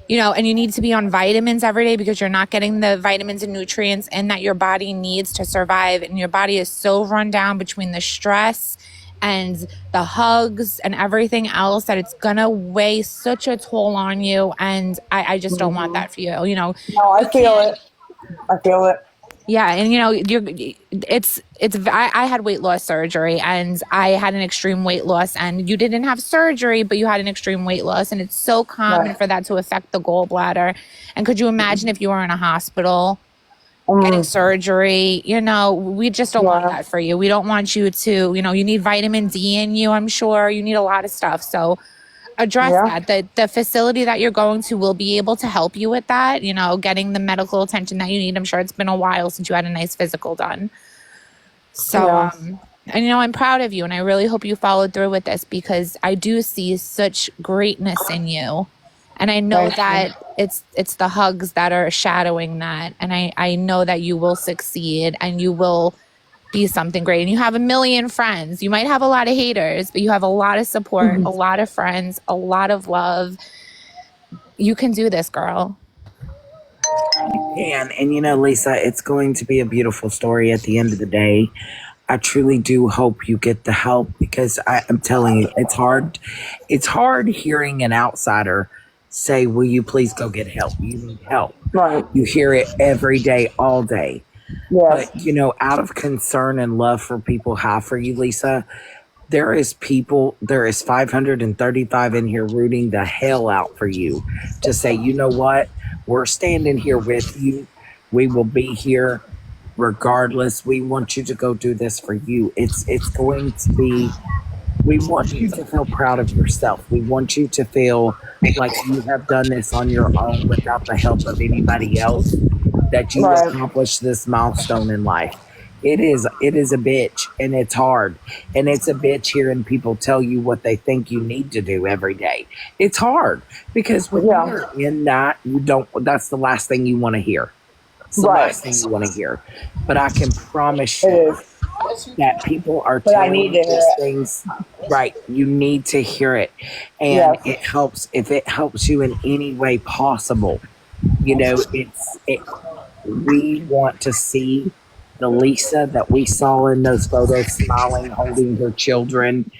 S17: and you need to be on vitamins every day, because you're not getting the vitamins and nutrients and that your body needs to survive. And your body is so run down between the stress and the hugs and everything else that it's gonna weigh such a toll on you. And I just don't want that for you.
S4: No, I feel it. I feel it.
S17: Yeah, and I had weight loss surgery and I had an extreme weight loss, and you didn't have surgery, but you had an extreme weight loss, and it's so common for that to affect the gallbladder. And could you imagine if you were in a hospital getting surgery? We just don't want that for you. We don't want you to, you need vitamin D in you, I'm sure. You need a lot of stuff. So address that. The facility that you're going to will be able to help you with that, getting the medical attention that you need. I'm sure it's been a while since you had a nice physical done. So, I'm proud of you, and I really hope you followed through with this, because I do see such greatness in you. And I know that it's the hugs that are shadowing that. And I know that you will succeed and you will be something great. And you have a million friends. You might have a lot of haters, but you have a lot of support, a lot of friends, a lot of love. You can do this, girl.
S2: And Lisa, it's going to be a beautiful story at the end of the day. I truly do hope you get the help, because I'm telling you, it's hard. It's hard hearing an outsider say, "Will you please go get help? You need help."
S4: Right.
S2: You hear it every day, all day.
S4: Yes.
S2: But, out of concern and love for people have for you, Lisa, there is 535 in here rooting the hell out for you to say, you know what? We're standing here with you. We will be here regardless. We want you to go do this for you. It's going to be, we want you to feel proud of yourself. We want you to feel like you have done this on your own without the help of anybody else, that you accomplished this milestone in life. It is a bitch, and it's hard. And it's a bitch hearing people tell you what they think you need to do every day. It's hard, because when you're in that, that's the last thing you want to hear. It's the last thing you want to hear. But I can promise you that people are telling you these things. Right. You need to hear it. And it helps, if it helps you in any way possible. We want to see the Lisa that we saw in those photos, smiling, holding her children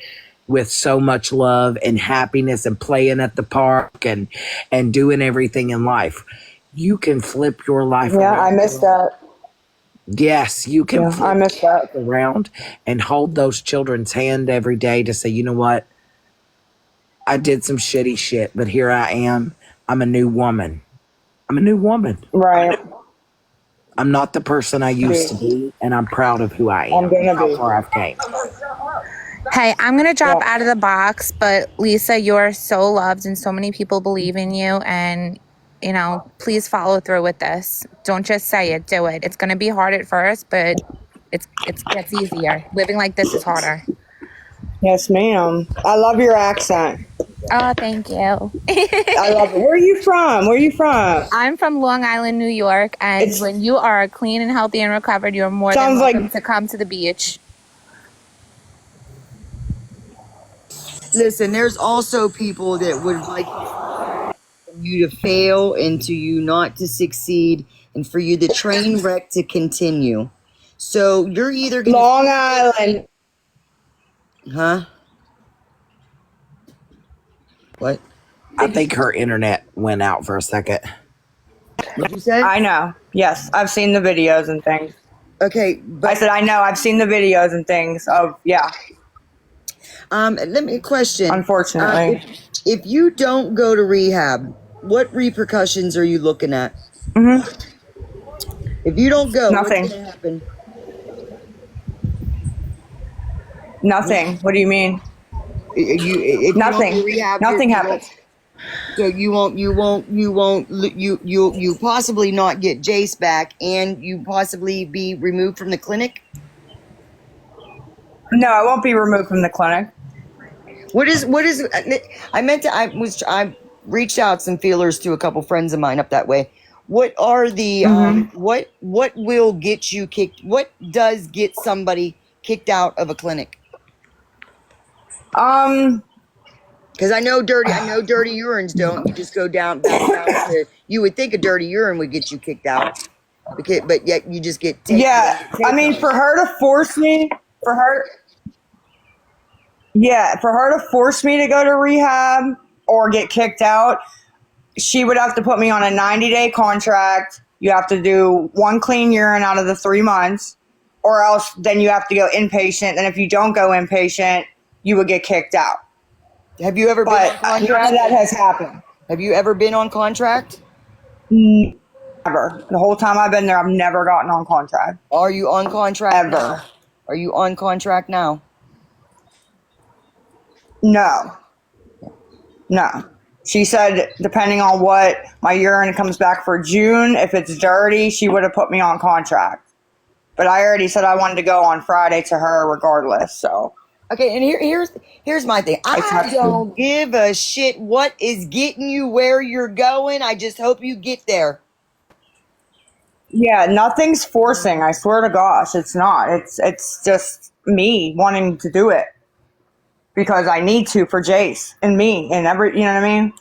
S2: with so much love and happiness, and playing at the park and doing everything in life. You can flip your life around.
S4: I missed that.
S2: Yes, you can flip
S4: I missed that.
S2: around and hold those children's hand every day to say, you know what? I did some shitty shit, but here I am. I'm a new woman.
S4: Right.
S2: I'm not the person I used to be, and I'm proud of who I am. How far I've came.
S17: Hey, I'm going to drop out of the box, but Lisa, you're so loved and so many people believe in you, and, please follow through with this. Don't just say it, do it. It's going to be hard at first, but it gets easier. Living like this is harder.
S4: Yes, ma'am. I love your accent.
S17: Oh, thank you.
S4: I love it. Where are you from?
S17: I'm from Long Island, New York, and when you are clean and healthy and recovered, you're more than welcome to come to the beach.
S5: Listen, there's also people that would like you to fail and to you not to succeed, and for you the train wreck to continue. So you're either gonna
S4: Long Island.
S5: Huh? What?
S2: I think her internet went out for a second.
S5: What'd you say?
S4: I know. Yes, I've seen the videos and things.
S5: Okay,
S4: I
S5: but
S4: said I know. I've seen the videos and things of
S5: let me question.
S4: Unfortunately.
S5: If you don't go to rehab, what repercussions are you looking at?
S4: Mm-hmm.
S5: If you don't go, what's
S4: Nothing.
S5: going to happen?
S4: Nothing. What do you mean?
S5: If you don't go to
S4: Nothing.
S5: rehab,
S4: Nothing
S5: you won't.
S4: happens.
S5: So you possibly not get Jace back, and you possibly be removed from the clinic.
S4: No, I won't be removed from the clinic.
S5: What is? I reached out some feelers to a couple friends of mine up that way. What are the
S4: Mm-hmm.
S5: what will get you kicked? What does get somebody kicked out of a clinic? Because I know dirty urines don't. You just go back down to. You would think a dirty urine would get you kicked out, but yet you just get take. You
S4: Yeah,
S5: don't get
S4: I
S5: take
S4: mean,
S5: home.
S4: for her to force me, for her to force me to go to rehab or get kicked out, she would have to put me on a 90-day contract. You have to do one clean urine out of the 3 months, or else then you have to go inpatient. And if you don't go inpatient, you would get kicked out.
S5: Have you ever been on
S4: But none of
S5: contract?
S4: that has happened.
S5: Have you ever been on contract?
S4: Never. The whole time I've been there, I've never gotten on contract.
S5: Are you on contract
S4: Ever.
S5: now? Are you on contract now?
S4: No. No. She said, depending on what my urine comes back for June, if it's dirty, she would have put me on contract. But I already said I wanted to go on Friday to her regardless. So
S5: Okay, and here's my thing. I don't give a shit what is getting you where you're going. I just hope you get there.
S4: yeah, nothing's forcing. I swear to gosh, it's not. It's just me wanting to do it because I need to for Jace and me and every. You know what I mean?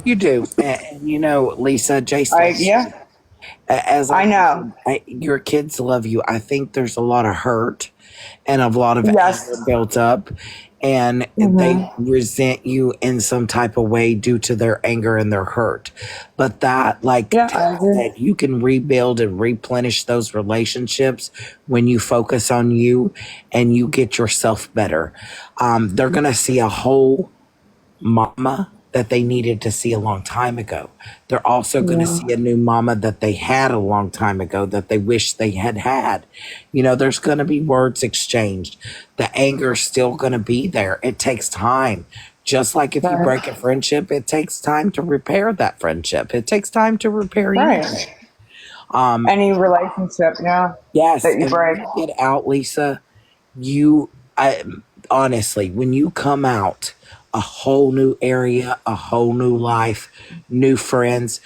S2: You do. And you know, Lisa, Jace loves
S4: Yeah,
S2: you. As I
S4: I know.
S2: mentioned, your kids love you. I think there's a lot of hurt and a lot of anger
S4: Yes.
S2: built up, and they
S4: Mm-hmm.
S2: resent you in some type of way due to their anger and their hurt. But that, like
S4: Yeah,
S2: Ted
S4: I agree.
S2: said, you can rebuild and replenish those relationships when you focus on you and you get yourself better. They're going to see a whole mama that they needed to see a long time ago. They're also going to see a new mama that they had a long time ago that they wish they had had. You know, there's going to be words exchanged. The anger's still going to be there. It takes time. Just like if you break a friendship, it takes time to repair that friendship. It takes time to repair anything.
S4: Any relationship, yeah,
S2: Yes,
S4: that you
S2: and when
S4: break.
S2: you get out, Lisa, I honestly, when you come out, a whole new area, a whole new life, new friends,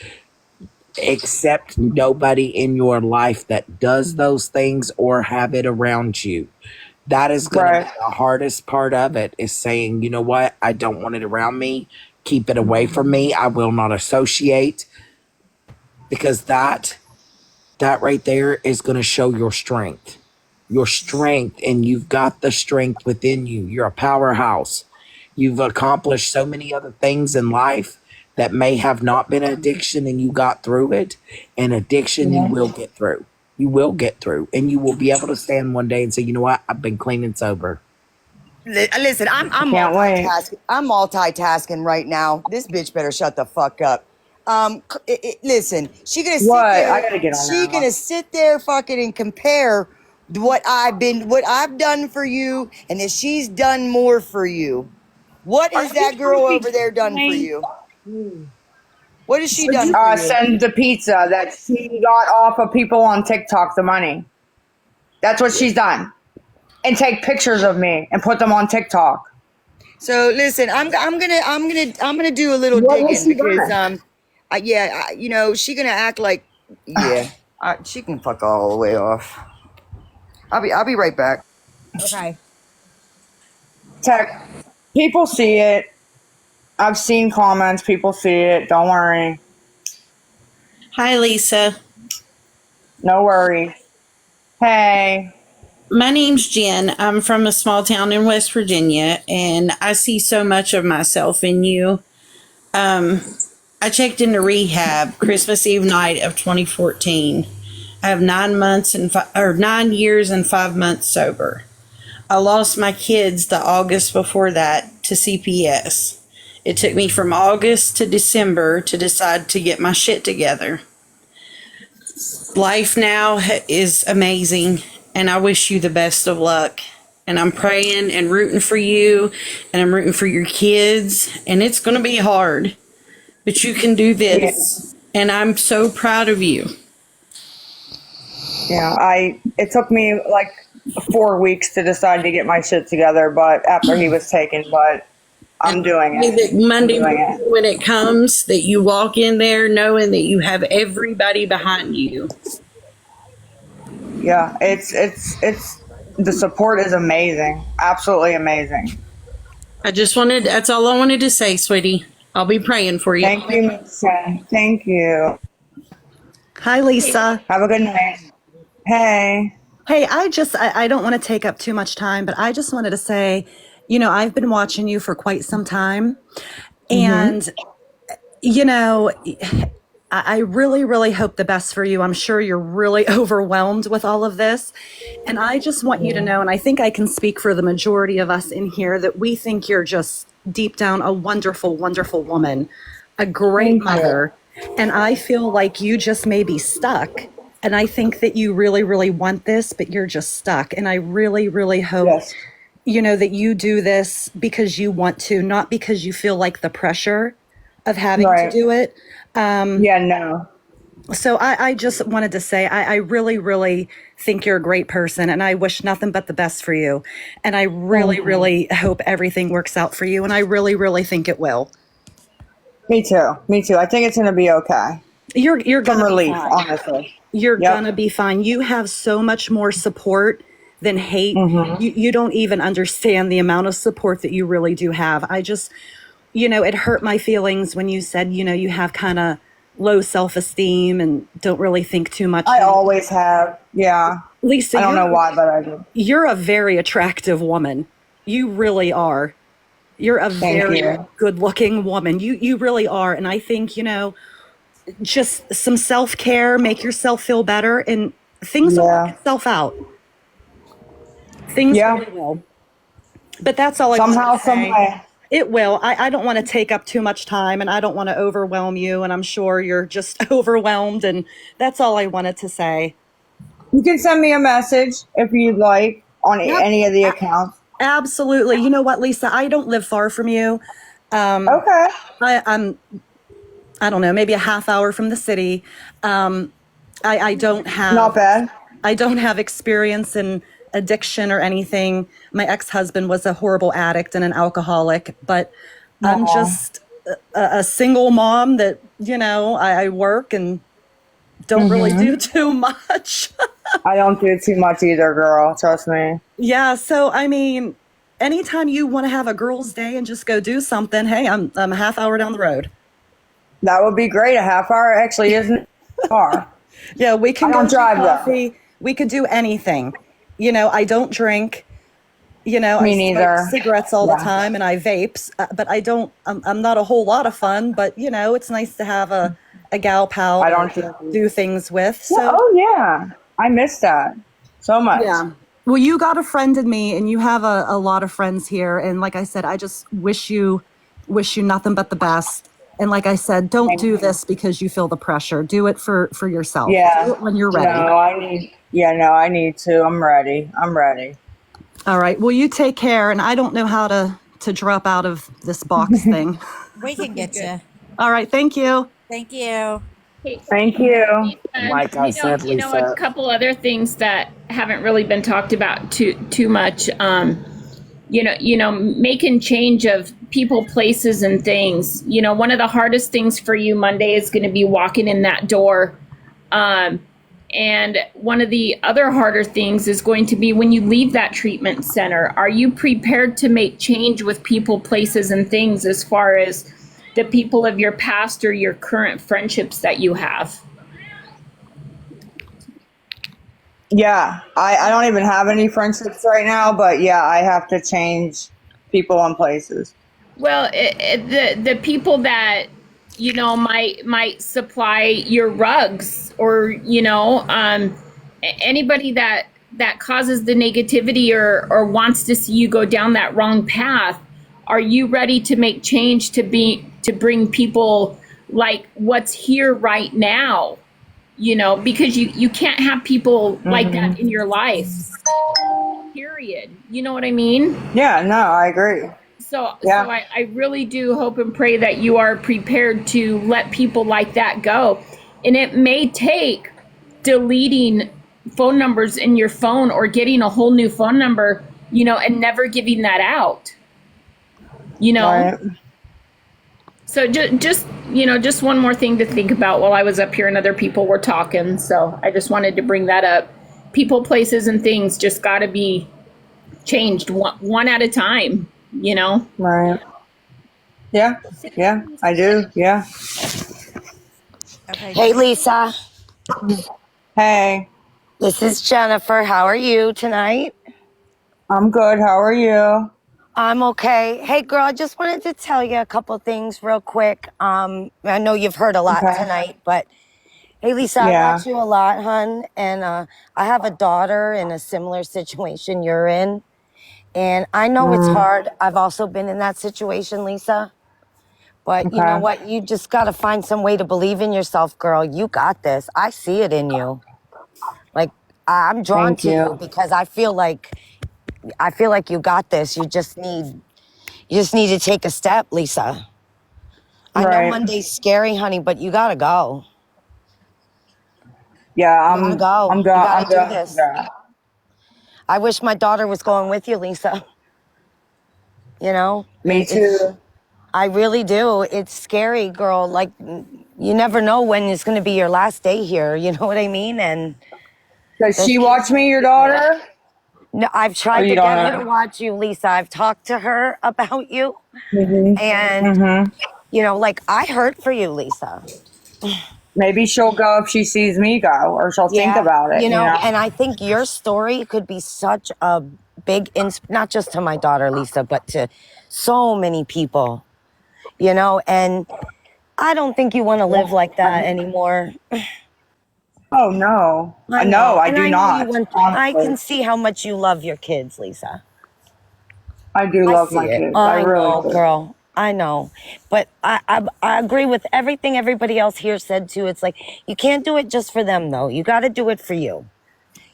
S2: except nobody in your life that does those things or have it around you. That is going to be
S4: Right.
S2: the hardest part of it, is saying, you know what, I don't want it around me. Keep it away from me. I will not associate, because that right there is going to show your strength, and you've got the strength within you. You're a powerhouse. You've accomplished so many other things in life that may have not been addiction, and you got through it. And addiction, you will get through. You will get through, and you will be able to stand one day and say, you know what, I've been clean and sober.
S5: Listen, I'm
S4: Can't wait.
S5: multitasking. I'm multitasking right now. This bitch better shut the fuck up. Listen, she gonna
S4: What?
S5: sit
S4: I
S5: there.
S4: gotta get on
S5: She
S4: that one.
S5: gonna sit there fucking and compare what I've done for you, and that she's done more for you. What
S4: Are
S5: has
S4: you
S5: that girl
S4: totally
S5: over there
S4: kidding
S5: done for
S4: me?
S5: you? What has she done for you?
S4: Send the pizza that she got off of people on TikTok the money. That's what she's done. And take pictures of me and put them on TikTok.
S5: So listen, I'm gonna do a little
S4: What has
S5: digging
S4: she
S5: because
S4: done?
S5: she gonna act like she can fuck all the way off. I'll be right back.
S4: Okay. Tech. People see it. I've seen comments. People see it. Don't worry.
S8: Hi, Lisa.
S4: No worries. Hey.
S8: My name's Jen. I'm from a small town in West Virginia, and I see so much of myself in you. I checked into rehab Christmas Eve night of 2014. I have 9 years and 5 months sober. I lost my kids the August before that to CPS. It took me from August to December to decide to get my shit together. Life now is amazing, and I wish you the best of luck. And I'm praying and rooting for you, and I'm rooting for your kids, and it's going to be hard, but you can do
S4: Yeah.
S8: this. And I'm so proud of you.
S4: Yeah, it took me like 4 weeks to decide to get my shit together, but after he was taken, but I'm
S8: And
S4: doing
S8: pray
S4: it.
S8: that Monday
S4: I'm doing
S8: morning,
S4: it.
S8: when it comes, that you walk in there knowing that you have everybody behind you.
S4: Yeah, it's the support is amazing. Absolutely amazing.
S8: That's all I wanted to say, sweetie. I'll be praying for you.
S4: Thank you, Miss Chen. Thank you.
S18: Hi, Lisa.
S4: Have a good night. Hey.
S18: Hey, I don't want to take up too much time, but I just wanted to say, I've been watching you for quite some time.
S4: Mm-hmm.
S18: And, you know, I really, really hope the best for you. I'm sure you're really overwhelmed with all of this. And I just want you to know, and I think I can speak for the majority of us in here, that we think you're just deep down a wonderful, wonderful woman, a great
S4: Thank you.
S18: mother. And I feel like you just may be stuck. And I think that you really, really want this, but you're just stuck. And I really, really hope,
S4: Yes.
S18: that you do this because you want to, not because you feel like the pressure of having to
S4: Right.
S18: do it.
S4: Yeah, no.
S18: So I just wanted to say, I really, really think you're a great person, and I wish nothing but the best for you. And I really,
S4: Thank you.
S18: really hope everything works out for you, and I really, really think it will.
S4: Me too. Me too. I think it's gonna be okay.
S18: You're
S4: Some
S18: gonna be
S4: relief,
S18: fine.
S4: honestly.
S18: You're
S4: Yep.
S18: gonna be fine. You have so much more support than hate.
S4: Mm-hmm.
S18: You don't even understand the amount of support that you really do have. I just, it hurt my feelings when you said, you have kind of low self-esteem and don't really think too much.
S4: I always have. Yeah.
S18: Lisa,
S4: I don't know why, but I do.
S18: you're a very attractive woman. You really are. You're a
S4: Thank
S18: very
S4: you.
S18: good-looking woman. You really are. And I think, just some self-care, make yourself feel better, and things will work
S4: Yeah.
S18: itself out. Things
S4: Yeah.
S18: really will. But that's all I wanted
S4: Somehow,
S18: to
S4: some
S18: say.
S4: way.
S18: It will. I don't want to take up too much time, and I don't want to overwhelm you, and I'm sure you're just overwhelmed, and that's all I wanted to say.
S4: You can send me a message if you'd like on
S18: Yep.
S4: any of the accounts.
S18: Absolutely. You know what, Lisa? I don't live far from you.
S4: Okay.
S18: I'm, I don't know, maybe a half hour from the city. I don't
S4: Not
S18: have,
S4: bad.
S18: I don't have experience in addiction or anything. My ex-husband was a horrible addict and an alcoholic, but I'm
S4: Aw.
S18: just a single mom that, I work and don't really do
S4: Mm-hmm.
S18: too much.
S4: I don't do too much either, girl. Trust me.
S18: Yeah. So, I mean, anytime you want to have a girl's day and just go do something, hey, I'm a half hour down the road.
S4: That would be great. A half hour actually isn't far.
S18: Yeah, we
S4: I
S18: can go
S4: don't
S18: do
S4: drive though.
S18: coffee. We could do anything. I don't drink. I
S4: Me
S18: smoke
S4: neither.
S18: cigarettes all the
S4: Yeah.
S18: time and I vapes, but I don't. I'm not a whole lot of fun. But it's nice to have a gal pal
S4: I
S18: to
S4: don't drink.
S18: do things with.
S4: Yeah.
S18: So
S4: Oh yeah. I miss that so much.
S18: yeah. Well, you got a friend in me, and you have a lot of friends here. And like I said, I just wish you nothing but the best. And like I said, don't
S4: Thank
S18: do
S4: you.
S18: this because you feel the pressure. Do it for yourself.
S4: Yeah.
S18: Do it when you're
S4: No,
S18: ready.
S4: I need. Yeah, no, I need to. I'm ready. I'm ready.
S18: All right. Well, you take care. And I don't know how to drop out of this box thing.
S1: We can get you.
S18: All right. Thank you.
S1: Thank you.
S16: Hey,
S4: Thank you.
S6: Like I said,
S16: a
S6: Lisa.
S16: couple other things that haven't really been talked about too much. Making change of people, places, and things. One of the hardest things for you Monday is going to be walking in that door. And one of the other harder things is going to be when you leave that treatment center. Are you prepared to make change with people, places, and things as far as the people of your past or your current friendships that you have?
S4: Yeah, I don't even have any friendships right now, but yeah, I have to change people and places.
S16: Well, the people that might supply your rugs, or anybody that causes the negativity, or wants to see you go down that wrong path. Are you ready to make change to bring people like what's here right now? Because you can't have people like that in your life, period. You know what I mean?
S4: Yeah, no, I agree.
S16: So
S4: Yeah.
S16: I really do hope and pray that you are prepared to let people like that go. And it may take deleting phone numbers in your phone, or getting a whole new phone number, and never giving that out.
S4: Right.
S16: So just one more thing to think about while I was up here and other people were talking. So I just wanted to bring that up. People, places, and things just got to be changed one at a time.
S4: Right. Yeah. Yeah, I do. Yeah.
S1: Okay,
S19: Hey, Lisa.
S4: Hey,
S19: This is Jennifer. How are you tonight?
S4: I'm good. How are you?
S19: I'm okay. Hey, girl, I just wanted to tell you a couple things real quick. I know you've heard a lot
S4: Okay.
S19: tonight, but hey, Lisa, I
S4: Yeah.
S19: watch you a lot, hun, and I have a daughter in a similar situation you're in, and I know it's hard. I've also been in that situation, Lisa. But you know
S4: Okay.
S19: what? You just got to find some way to believe in yourself, girl. You got this. I see it in you. Like, I'm drawn
S4: Thank
S19: to you
S4: you.
S19: because I feel like you got this. You just need to take a step, Lisa. I know
S4: Right.
S19: Monday's scary, honey, but you gotta go.
S4: Yeah,
S19: You gotta go.
S4: I'm going
S19: You
S4: I'm
S19: gotta do
S4: going
S19: this.
S4: yeah.
S19: I wish my daughter was going with you, Lisa. You know,
S4: Me too.
S19: I really do. It's scary, girl. Like, you never know when it's gonna be your last day here. You know what I mean? And
S4: Does
S19: those
S4: she
S19: kids.
S4: watch me, your daughter?
S19: No, I've
S4: Or
S19: tried
S4: you
S19: to
S4: don't
S19: get her to
S4: know?
S19: watch you, Lisa. I've talked to her about you,
S4: Mhm.
S19: and
S4: Mhm.
S19: like, I hurt for you, Lisa.
S4: Maybe she'll go if she sees me go, or she'll think
S19: Yeah,
S4: about it, you know?
S19: and I think your story could be such a big not just to my daughter Lisa, but to so many people, and I don't think you want to live like that anymore.
S4: Oh no.
S19: I
S4: No,
S19: know,
S4: I
S19: and
S4: do
S19: I know you
S4: not.
S19: want. I
S4: Honestly.
S19: can see how much you love your kids, Lisa.
S4: I do
S19: I
S4: love
S19: see
S4: my
S19: it.
S4: kids. I
S19: I
S4: really
S19: know,
S4: do.
S19: girl. I know, but I agree with everything everybody else here said too. It's like, you can't do it just for them, though. You got to do it for you.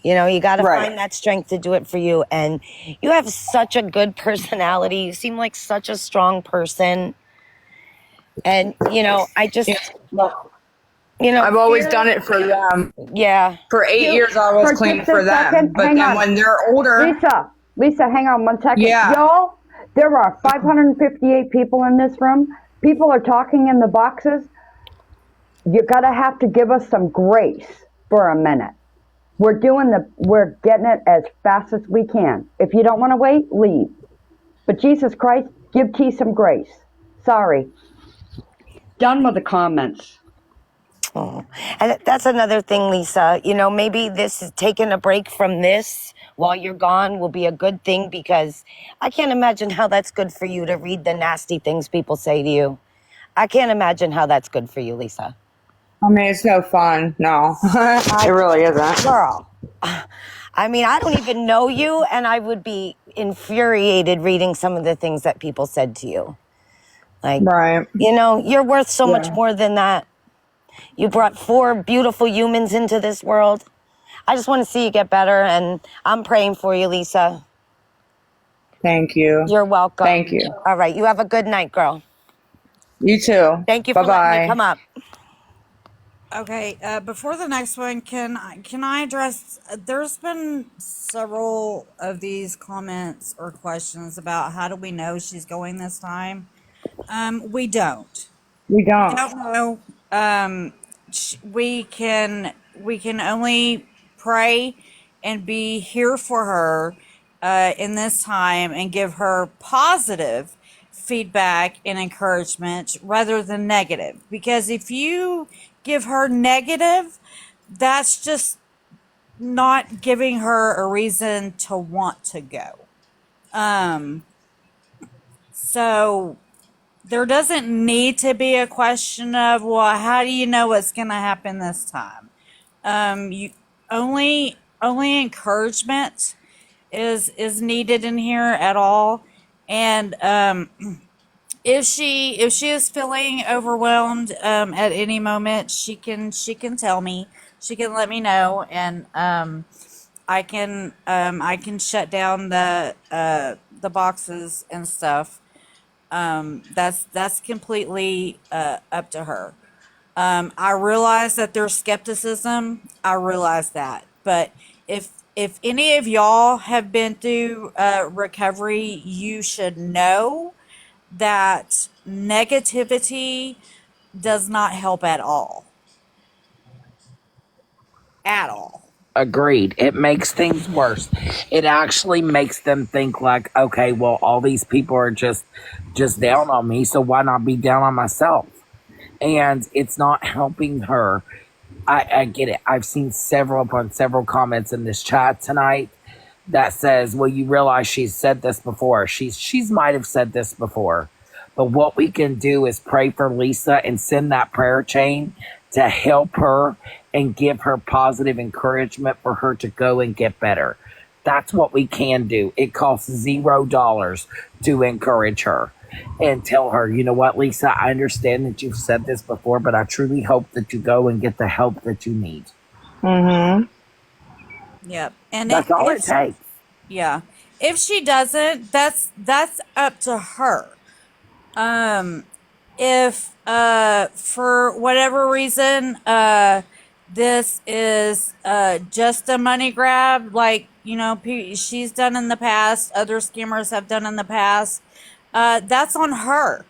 S19: You got to
S4: Right.
S19: find that strength to do it for you. And you have such a good personality. You seem like such a strong person. And, I
S4: Yeah.
S19: just,
S4: Well, I've always done
S19: fear.
S4: it for them.
S19: Yeah.
S4: For 8 years, I was
S3: For
S4: cleaning
S3: just a
S4: for them.
S3: second,
S4: But
S3: hang
S4: then
S3: on.
S4: when they're older,
S3: Lisa, hang on 1 second.
S4: yeah.
S3: Y'all, there are 558 people in this room. People are talking in the boxes. You're gonna have to give us some grace for a minute. We're getting it as fast as we can. If you don't want to wait, leave. But Jesus Christ, give T some grace. Sorry. Done with the comments.
S19: Oh. And that's another thing, Lisa. Maybe this is taking a break from this while you're gone will be a good thing, because I can't imagine how that's good for you to read the nasty things people say to you. I can't imagine how that's good for you, Lisa.
S4: I mean, it's no fun. No, it really isn't.
S19: Girl, I mean, I don't even know you, and I would be infuriated reading some of the things that people said to you. Like,
S4: Right.
S19: you're worth so much
S4: Yeah.
S19: more than that. You brought 4 beautiful humans into this world. I just want to see you get better, and I'm praying for you, Lisa.
S4: Thank you.
S19: You're welcome.
S4: Thank you.
S19: All right, you have a good night, girl.
S4: You too.
S19: Thank you
S4: Bye
S19: for letting me
S4: bye.
S19: come up.
S1: Okay, before the next one, can I address? There's been several of these comments or questions about how do we know she's going this time. We don't.
S4: We
S1: We
S4: don't.
S1: don't know. We can only pray and be here for her in this time, and give her positive feedback and encouragement rather than negative. Because if you give her negative, that's just not giving her a reason to want to go. Um, so there doesn't need to be a question of, well, how do you know what's going to happen this time? You only encouragement is needed in here at all. And if she is feeling overwhelmed at any moment, she can tell me. She can let me know, and I can shut down the boxes and stuff. That's completely up to her. I realize that there's skepticism. I realize that, but if any of y'all have been through recovery, you should know that negativity does not help at all. At all.
S2: Agreed. It makes things worse. It actually makes them think like, okay, well, all these people are just down on me, so why not be down on myself? And it's not helping her. I get it. I've seen several comments in this chat tonight that says, well, you realize she's said this before. She's might have said this before. But what we can do is pray for Lisa and send that prayer chain to help her and give her positive encouragement for her to go and get better. That's what we can do. It costs $0 to encourage her and tell her, you know what, Lisa, I understand that you've said this before, but I truly hope that you go and get the help that you need.
S4: Mm-hmm.
S1: Yep. And
S2: That's all it takes.
S1: yeah, if she doesn't, that's up to her. If for whatever reason this is just a money grab, like she's done in the past, other scammers have done in the past, that's on her.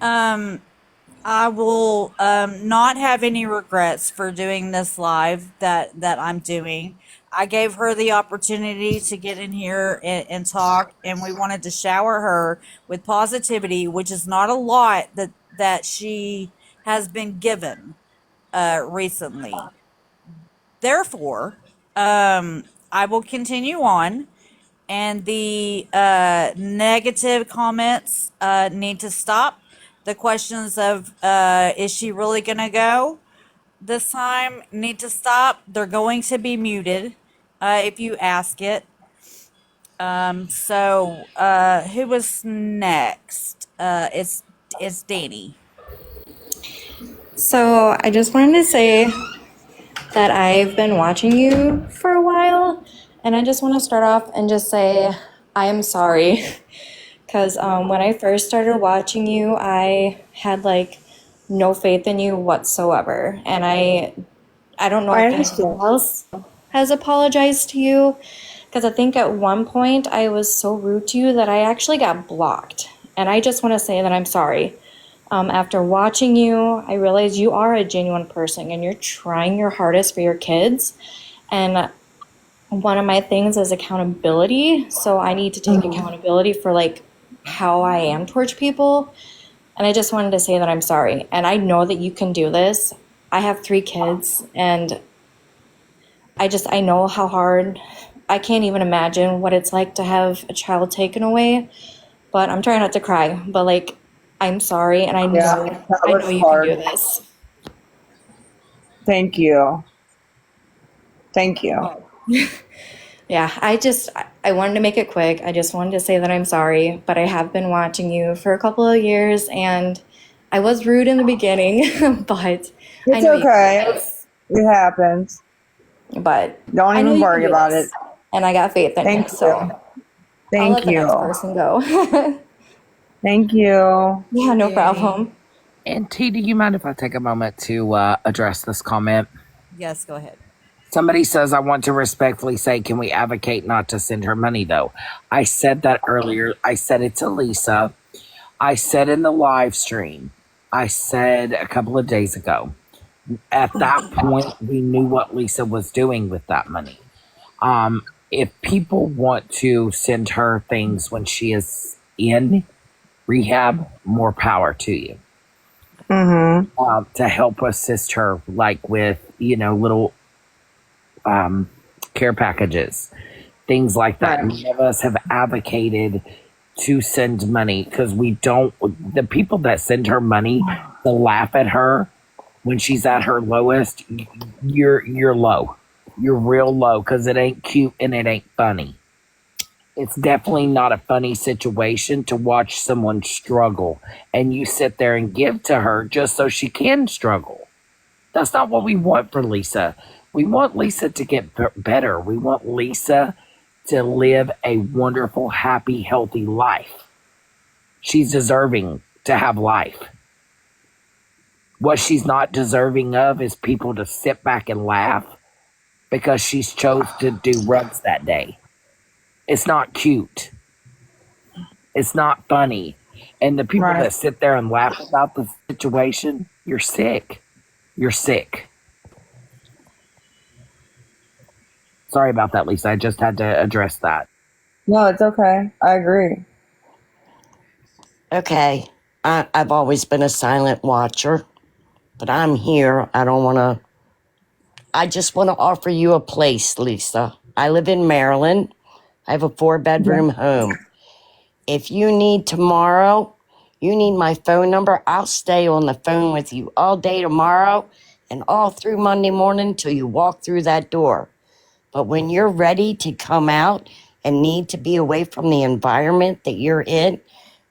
S1: I will not have any regrets for doing this live that I'm doing. I gave her the opportunity to get in here and talk, and we wanted to shower her with positivity, which is not a lot that she has been given recently. Therefore, I will continue on, and the negative comments need to stop. The questions of is she really going to go this time need to stop. They're going to be muted if you ask it. So who was next? It's Danny.
S20: So I just wanted to say that I've been watching you for a while, and I just want to start off and just say I am sorry. Because when I first started watching you, I had like no faith in you whatsoever. And I don't know if anyone else has apologized to you. Because I think at one point I was so rude to you that I actually got blocked. And I just want to say that I'm sorry. After watching you, I realized you are a genuine person and you're trying your hardest for your kids. And one of my things is accountability. So I need to take accountability for like how I am towards people. And I just wanted to say that I'm sorry. And I know that you can do this. I have 3 kids, and I know how hard, I can't even imagine what it's like to have a child taken away. But I'm trying not to cry. But like, I'm sorry, and I know you can do this.
S4: Thank you. Thank you.
S20: Yeah, I wanted to make it quick. I just wanted to say that I'm sorry, but I have been watching you for a couple of years, and I was rude in the beginning, but I
S4: It's
S20: know
S4: okay.
S20: you can do this.
S4: It happens.
S20: But
S4: Don't
S20: I know
S4: even
S20: you can
S4: worry
S20: do
S4: about
S20: this,
S4: it.
S20: and I got faith in you.
S4: Thank
S20: So
S4: you.
S20: I'll let
S4: Thank
S20: the next
S4: you.
S20: person go.
S4: Thank you.
S20: Yeah, no problem.
S2: And T, do you mind if I take a moment to address this comment?
S1: Yes, go ahead.
S2: Somebody says, I want to respectfully say, can we advocate not to send her money, though? I said that earlier. I said it to Lisa. I said in the live stream. I said a couple of days ago. At that point, we knew what Lisa was doing with that money. If people want to send her things when she is in rehab, more power to you. To help assist her, like with, little care packages, things like that. None of us have advocated to send money because we don't. The people that send her money to laugh at her when she's at her lowest, you're low. You're real low because it ain't cute and it ain't funny. It's definitely not a funny situation to watch someone struggle and you sit there and give to her just so she can struggle. That's not what we want for Lisa. We want Lisa to get better. We want Lisa to live a wonderful, happy, healthy life. She's deserving to have life. What she's not deserving of is people to sit back and laugh because she's chose to do runs that day. It's not cute. It's not funny. And the people that sit there and laugh about the situation, you're sick. You're sick. Sorry about that, Lisa. I just had to address that.
S4: No, it's okay. I agree.
S19: Okay. I've always been a silent watcher, but I'm here. I just want to offer you a place, Lisa. I live in Maryland. I have a 4-bedroom home. If you need tomorrow, you need my phone number, I'll stay on the phone with you all day tomorrow and all through Monday morning till you walk through that door. But when you're ready to come out and need to be away from the environment that you're in,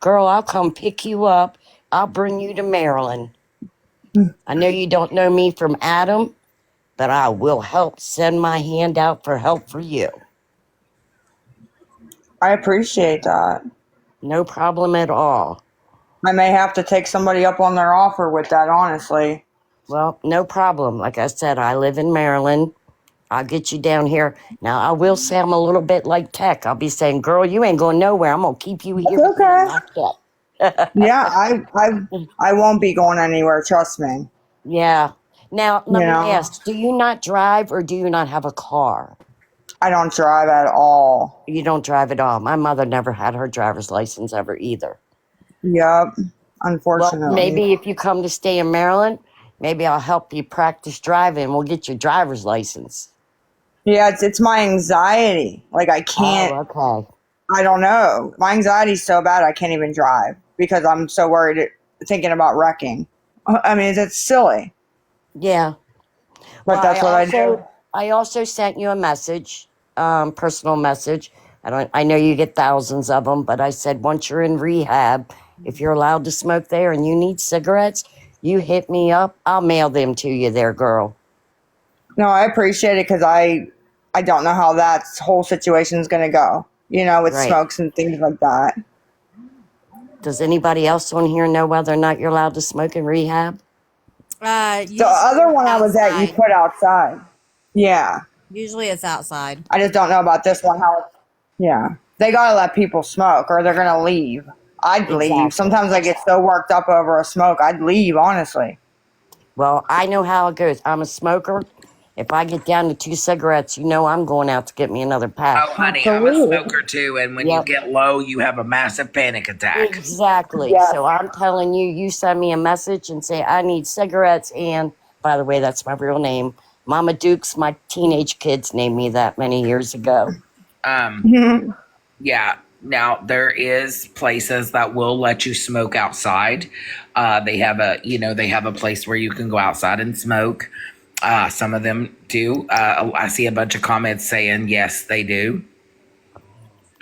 S19: girl, I'll come pick you up. I'll bring you to Maryland. I know you don't know me from Adam, but I will help send my hand out for help for you.
S4: I appreciate that.
S19: No problem at all.
S4: I may have to take somebody up on their offer with that, honestly.
S19: Well, no problem. Like I said, I live in Maryland. I'll get you down here. Now, I will say I'm a little bit like Tech. I'll be saying, girl, you ain't going nowhere. I'm going to keep you here
S4: That's okay.
S19: locked up.
S4: Yeah, I won't be going anywhere, trust me.
S19: Yeah. Now, let me ask, do you not drive or do you not have a car?
S4: I don't drive at all.
S19: You don't drive at all. My mother never had her driver's license ever either.
S4: Yep, unfortunately.
S19: Well, maybe if you come to stay in Maryland, maybe I'll help you practice driving. We'll get your driver's license.
S4: Yeah, it's my anxiety. Like, I can't.
S19: Oh, okay.
S4: I don't know. My anxiety's so bad I can't even drive because I'm so worried thinking about wrecking. I mean, it's silly.
S19: Yeah.
S4: But
S19: Well,
S4: that's what I do.
S19: I also sent you a message, personal message. I know you get thousands of them, but I said once you're in rehab, if you're allowed to smoke there and you need cigarettes, you hit me up. I'll mail them to you there, girl.
S4: No, I appreciate it because I don't know how that whole situation is going to go, with
S19: Right.
S4: smokes and things like that.
S19: Does anybody else on here know whether or not you're allowed to smoke in rehab?
S4: The other one I was at, you put outside. Yeah.
S1: Usually it's outside.
S4: I just don't know about this one. Yeah. They got to let people smoke or they're going to leave. I'd leave. Sometimes I get so worked up over a smoke, I'd leave, honestly.
S19: Well, I know how it goes. I'm a smoker. If I get down to 2 cigarettes, I'm going out to get me another pack.
S2: Oh, honey, I'm a smoker too. And when you get low, you have a massive panic attack.
S19: Exactly.
S4: Yes.
S19: So I'm telling you, you send me a message and say, I need cigarettes. And by the way, that's my real name. Mama Dukes, my teenage kids named me that many years ago.
S2: Yeah. Now there is places that will let you smoke outside. They have a place where you can go outside and smoke. Some of them do. I see a bunch of comments saying yes, they do.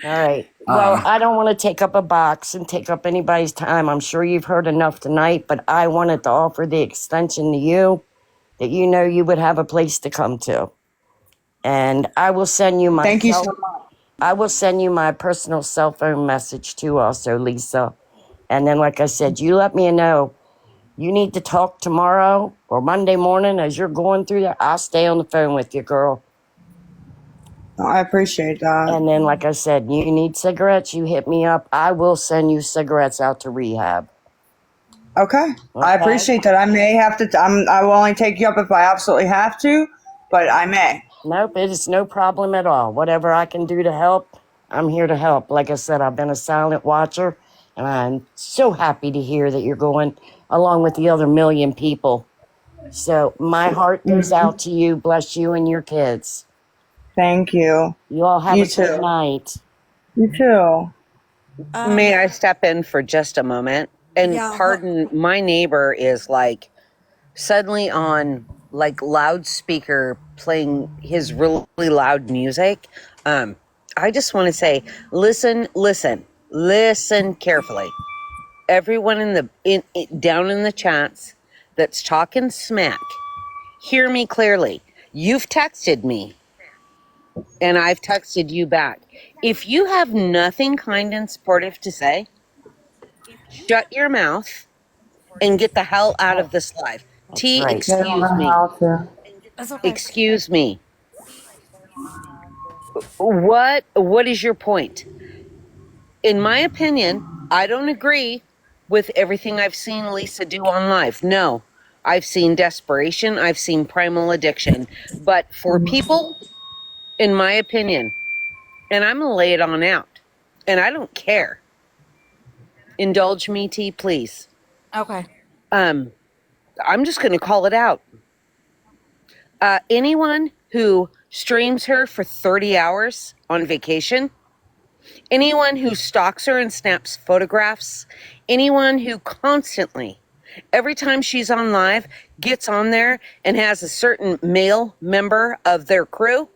S19: All right. Well, I don't want to take up a box and take up anybody's time. I'm sure you've heard enough tonight, but I wanted to offer the extension to you that you would have a place to come to. And I will send you my
S4: Thank you so much.
S19: I will send you my personal cell phone message too also, Lisa. And then like I said, you let me know you need to talk tomorrow or Monday morning as you're going through that. I'll stay on the phone with you, girl.
S4: I appreciate that.
S19: And then, like I said, you need cigarettes, you hit me up. I will send you cigarettes out to rehab.
S4: Okay. I appreciate that. I may have to. I will only take you up if I absolutely have to, but I may.
S19: Nope, it is no problem at all. Whatever I can do to help, I'm here to help. Like I said, I've been a silent watcher, and I'm so happy to hear that you're going along with the other million people. So my heart goes out to you. Bless you and your kids.
S4: Thank you.
S19: You all have
S4: You
S19: a good
S4: too.
S19: night.
S4: You too.
S14: May I step in for just a moment? And
S1: Yeah.
S14: pardon, my neighbor is like suddenly on like loudspeaker playing his really loud music. I just want to say, listen carefully. Everyone down in the chats that's talking smack, hear me clearly. You've texted me and I've texted you back. If you have nothing kind and supportive to say, shut your mouth and get the hell out of this live.
S4: That's
S14: T,
S4: right. They don't
S14: excuse
S4: know
S14: me.
S4: how to.
S1: That's okay.
S14: Excuse me. What is your point? In my opinion, I don't agree with everything I've seen Lisa do on live. No. I've seen desperation, I've seen primal addiction. But for people, in my opinion, and I'm gonna lay it on out, and I don't care. Indulge me, T, please.
S1: Okay.
S14: I'm just gonna call it out. Anyone who streams her for 30 hours on vacation, anyone who stalks her and snaps photographs, anyone who constantly, every time she's on live, gets on there and has a certain male member of their crew,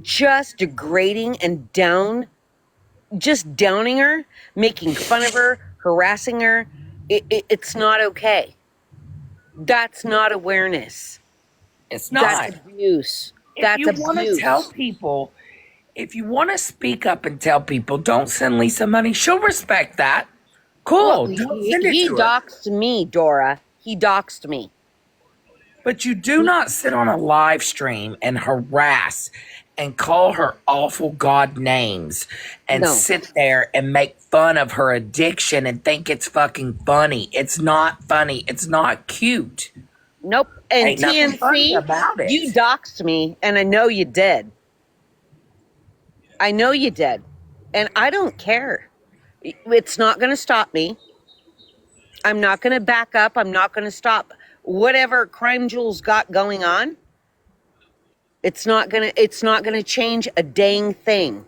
S14: just degrading and just downing her, making fun of her, harassing her, it's not okay. That's not awareness.
S6: It's
S14: That's
S6: not.
S14: abuse.
S6: If
S14: That's
S6: you want to tell
S14: abuse.
S6: people, if you want to speak up and tell people, don't send Lisa money, she'll respect that.
S14: Well,
S6: Cool. Don't send it
S14: he
S6: to her.
S14: doxed me, Dora. He doxed me.
S6: But you do not sit on a live stream and harass and call her awful God names and
S14: No.
S6: sit there and make fun of her addiction and think it's fucking funny. It's not funny. It's not cute.
S14: Nope. And
S6: Ain't nothing funny
S14: TNC,
S6: about
S14: you
S6: it.
S14: doxed me, and I know you did. I know you did. And I don't care. It's not going to stop me. I'm not going to back up. I'm not going to stop whatever Crime Jules got going on. It's not going to change a dang thing.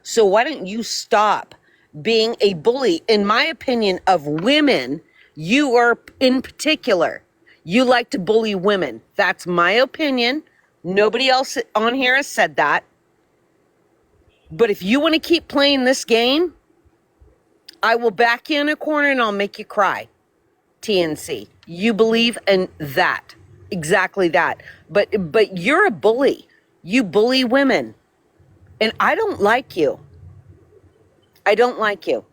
S14: So why don't you stop being a bully? In my opinion, of women, you are in particular. You like to bully women. That's my opinion. Nobody else on here has said that. But if you want to keep playing this game, I will back you in a corner and I'll make you cry. TNC. You believe in that. Exactly that. But you're a bully. You bully women. And I don't like you. I don't like you.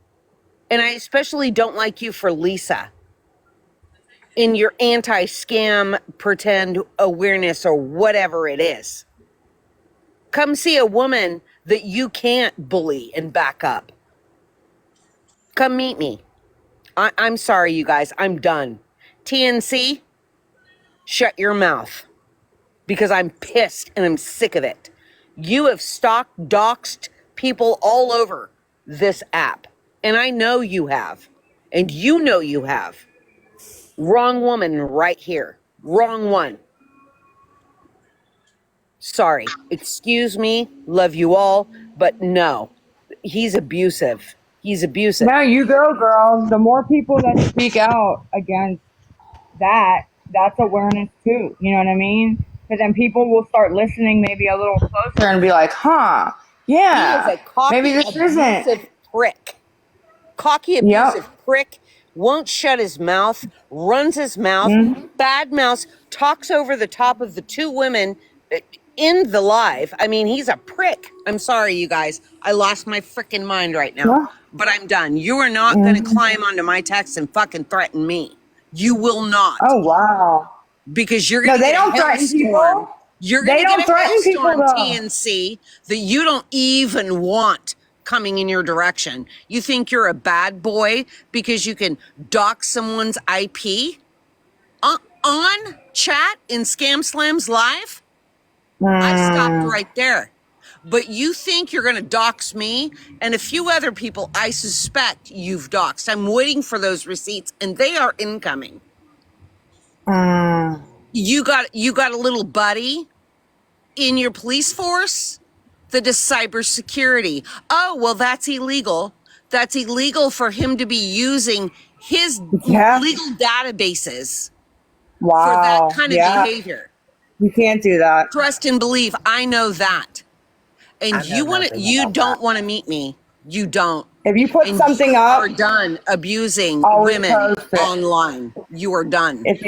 S14: And I especially don't like you for Lisa in your anti-scam pretend awareness or whatever it is. Come see a woman that you can't bully and back up. Come meet me. I'm sorry, you guys. I'm done. TNC, shut your mouth. Because I'm pissed and I'm sick of it. You have stalked, doxed people all over this app. And I know you have. And you know you have. Wrong woman right here. Wrong one. Sorry. Excuse me. Love you all. But no. He's abusive. He's abusive.
S4: No, you go, girl. The more people that speak out against that, that's awareness too. You know what I mean? Because then people will start listening maybe a little closer and be like, huh,
S14: He is
S4: yeah,
S14: a cocky,
S4: maybe this isn't.
S14: abusive prick. Cocky,
S4: Yep.
S14: abusive prick, won't shut his mouth, runs his mouth,
S4: Mm-hmm.
S14: bad mouths, talks over the top of the two women in the live. I mean, he's a prick. I'm sorry, you guys. I lost my freaking mind right now.
S4: Yeah.
S14: But I'm done. You are not going to
S4: Mm-hmm.
S14: climb onto my text and fucking threaten me. You will not.
S4: Oh, wow.
S14: Because you're
S4: No,
S14: going to
S4: they
S14: get a
S4: don't threaten
S14: hailstorm.
S4: people.
S14: You're going
S4: They
S14: to get
S4: don't
S14: a
S4: threaten people,
S14: hailstorm,
S4: though.
S14: TNC, that you don't even want coming in your direction. You think you're a bad boy because you can dox someone's IP on chat in Scam Slams Live? I stopped right there. But you think you're going to dox me and a few other people I suspect you've doxed. I'm waiting for those receipts and they are incoming. You got a little buddy in your police force that does cybersecurity. Oh, well, that's illegal. That's illegal for him to be using his
S4: Yeah.
S14: legal databases for that
S4: Wow.
S14: kind of
S4: Yeah.
S14: behavior.
S4: You can't do that.
S14: Trust and believe. I know that. And
S6: I know nothing
S14: you
S6: about that.
S14: don't want to meet me. You don't.
S4: If you put
S14: And
S4: something
S14: you are
S4: up,
S14: done abusing
S4: I'll
S14: women
S4: repost it.
S14: online. You are done.
S4: If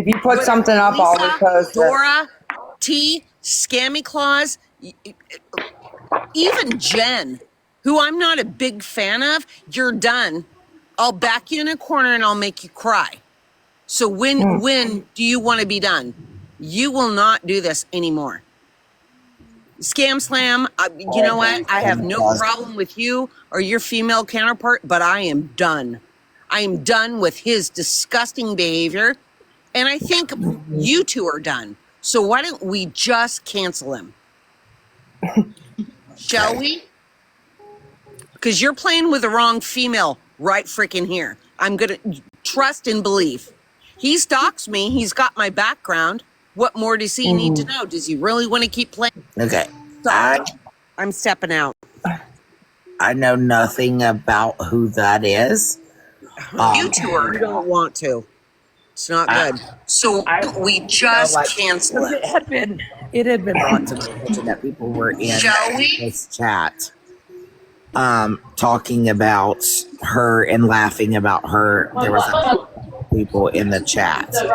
S4: you put something up, I'll
S14: Lisa,
S4: repost it.
S14: Dora, T, Scammy Claus, even Jen, who I'm not a big fan of, you're done. I'll back you in a corner and I'll make you cry. So when do you want to be done? You will not do this anymore. Scam Slam, you know what? I have no problem with you or your female counterpart, but I am done. I am done with his disgusting behavior. And I think you two are done. So why don't we just cancel him? Shall we? Because you're playing with the wrong female right freaking here. I'm going to trust and believe. He stalks me. He's got my background. What more does he need to know? Does he really want to keep playing?
S6: Okay.
S14: I'm stepping out.
S6: I know nothing about who that is.
S14: You two are. You don't want to. It's not good. So we just cancel it.
S6: It had been brought to my attention that people were in this chat, talking about her and laughing about her. There was people in the chat. So,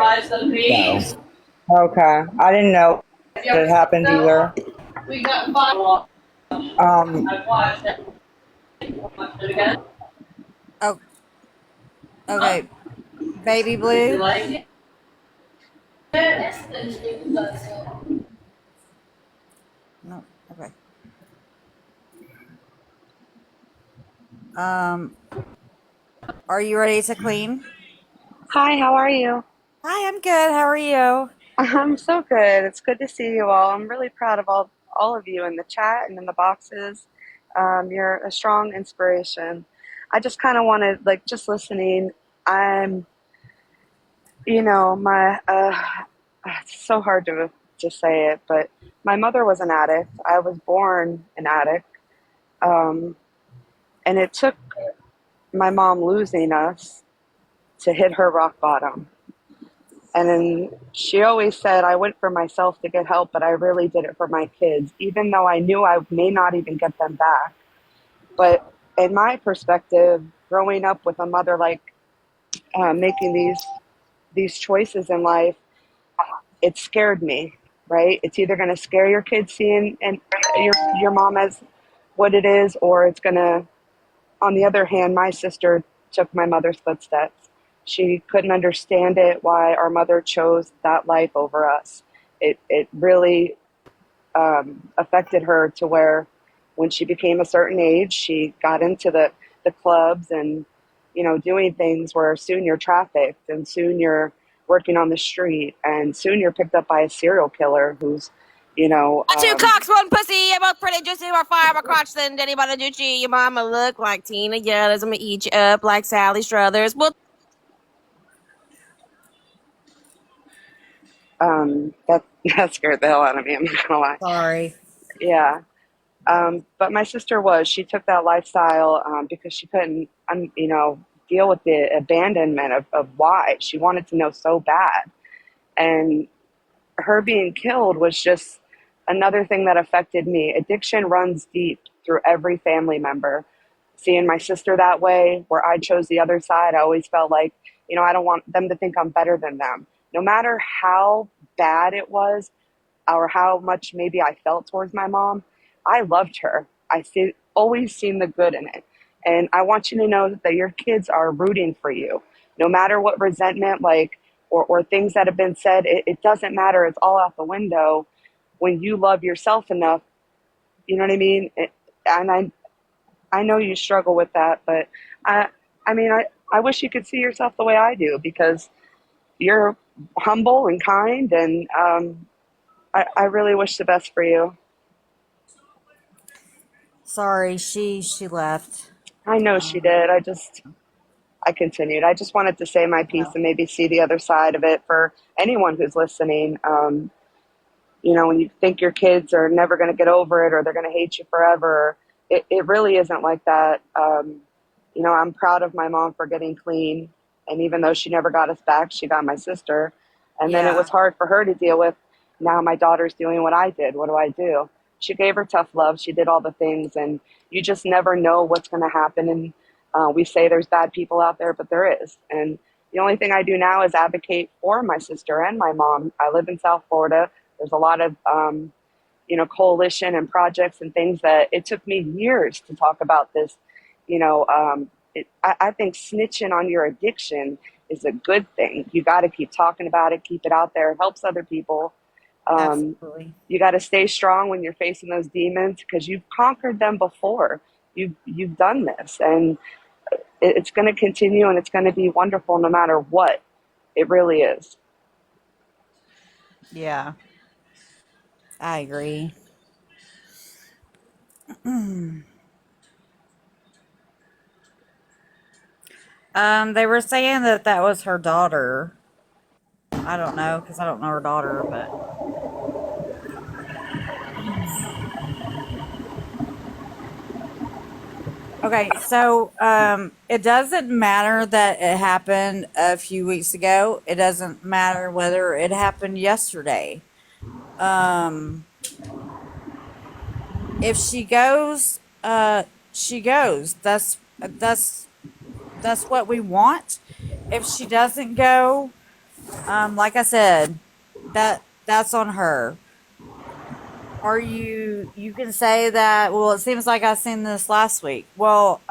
S4: Okay. I didn't know it happened either.
S1: Oh, okay. Baby blue. No. Okay. Are you ready to clean?
S21: Hi, how are you?
S1: Hi, I'm good. How are you?
S21: I'm so good. It's good to see you all. I'm really proud of all of you in the chat and in the boxes. You're a strong inspiration. I just kind of wanted, like, just listening. I'm, my, it's so hard to say it, but my mother was an addict. I was born an addict. And it took my mom losing us to hit her rock bottom. And then she always said, I went for myself to get help, but I really did it for my kids, even though I knew I may not even get them back. But in my perspective, growing up with a mother like making these choices in life, it scared me, right? It's either going to scare your kids seeing and your mom as what it is, or it's going to, on the other hand, my sister took my mother's footsteps. She couldn't understand it, why our mother chose that life over us. It really affected her to where when she became a certain age, she got into the clubs and, doing things where soon you're trafficked and soon you're working on the street and soon you're picked up by a serial killer who's,
S22: Two cocks, one pussy. I'm both pretty juicy. Or fire my crotch than anybody Gucci. Your mama look like Tina Yellis. I'm gonna eat you up like Sally Struthers. Well,
S21: that that scared the hell out of me. I'm not gonna lie.
S1: Sorry.
S21: Yeah. But my sister she took that lifestyle because she couldn't, deal with the abandonment of why. She wanted to know so bad. And her being killed was just another thing that affected me. Addiction runs deep through every family member. Seeing my sister that way, where I chose the other side, I always felt like, I don't want them to think I'm better than them. No matter how bad it was, or how much maybe I felt towards my mom, I loved her. Always seen the good in it. And I want you to know that your kids are rooting for you. No matter what resentment, or things that have been said, it doesn't matter. It's all out the window when you love yourself enough. You know what I mean? And I know you struggle with that, but I wish you could see yourself the way I do, because you're humble and kind, and I really wish the best for you.
S1: Sorry, she left.
S21: I know she did. I continued. I just wanted to say my piece and maybe see the other side of it for anyone who's listening. When you think your kids are never going to get over it or they're going to hate you forever, it really isn't like that. You know, I'm proud of my mom for getting clean. And even though she never got us back, she got my sister. And then it
S1: Yeah.
S21: was hard for her to deal with. Now my daughter's doing what I did. What do I do? She gave her tough love. She did all the things. And you just never know what's going to happen. And we say there's bad people out there, but there is. And the only thing I do now is advocate for my sister and my mom. I live in South Florida. There's a lot of you know, coalition and projects and things that it took me years to talk about this. You know, I think snitching on your addiction is a good thing. You got to keep talking about it, keep it out there. It helps other people.
S1: Absolutely.
S21: You got to stay strong when you're facing those demons because you've conquered them before. You've done this, and it's going to continue, and it's going to be wonderful no matter what. It really is.
S1: Yeah. I agree. They were saying that that was her daughter. I don't know because I don't know her daughter, but okay. So, it doesn't matter that it happened a few weeks ago. It doesn't matter whether it happened yesterday. Um, if she goes, she goes. That's what we want. If she doesn't go, like I said, that's on her. You can say that, well, it seems like I seen this last week. Well,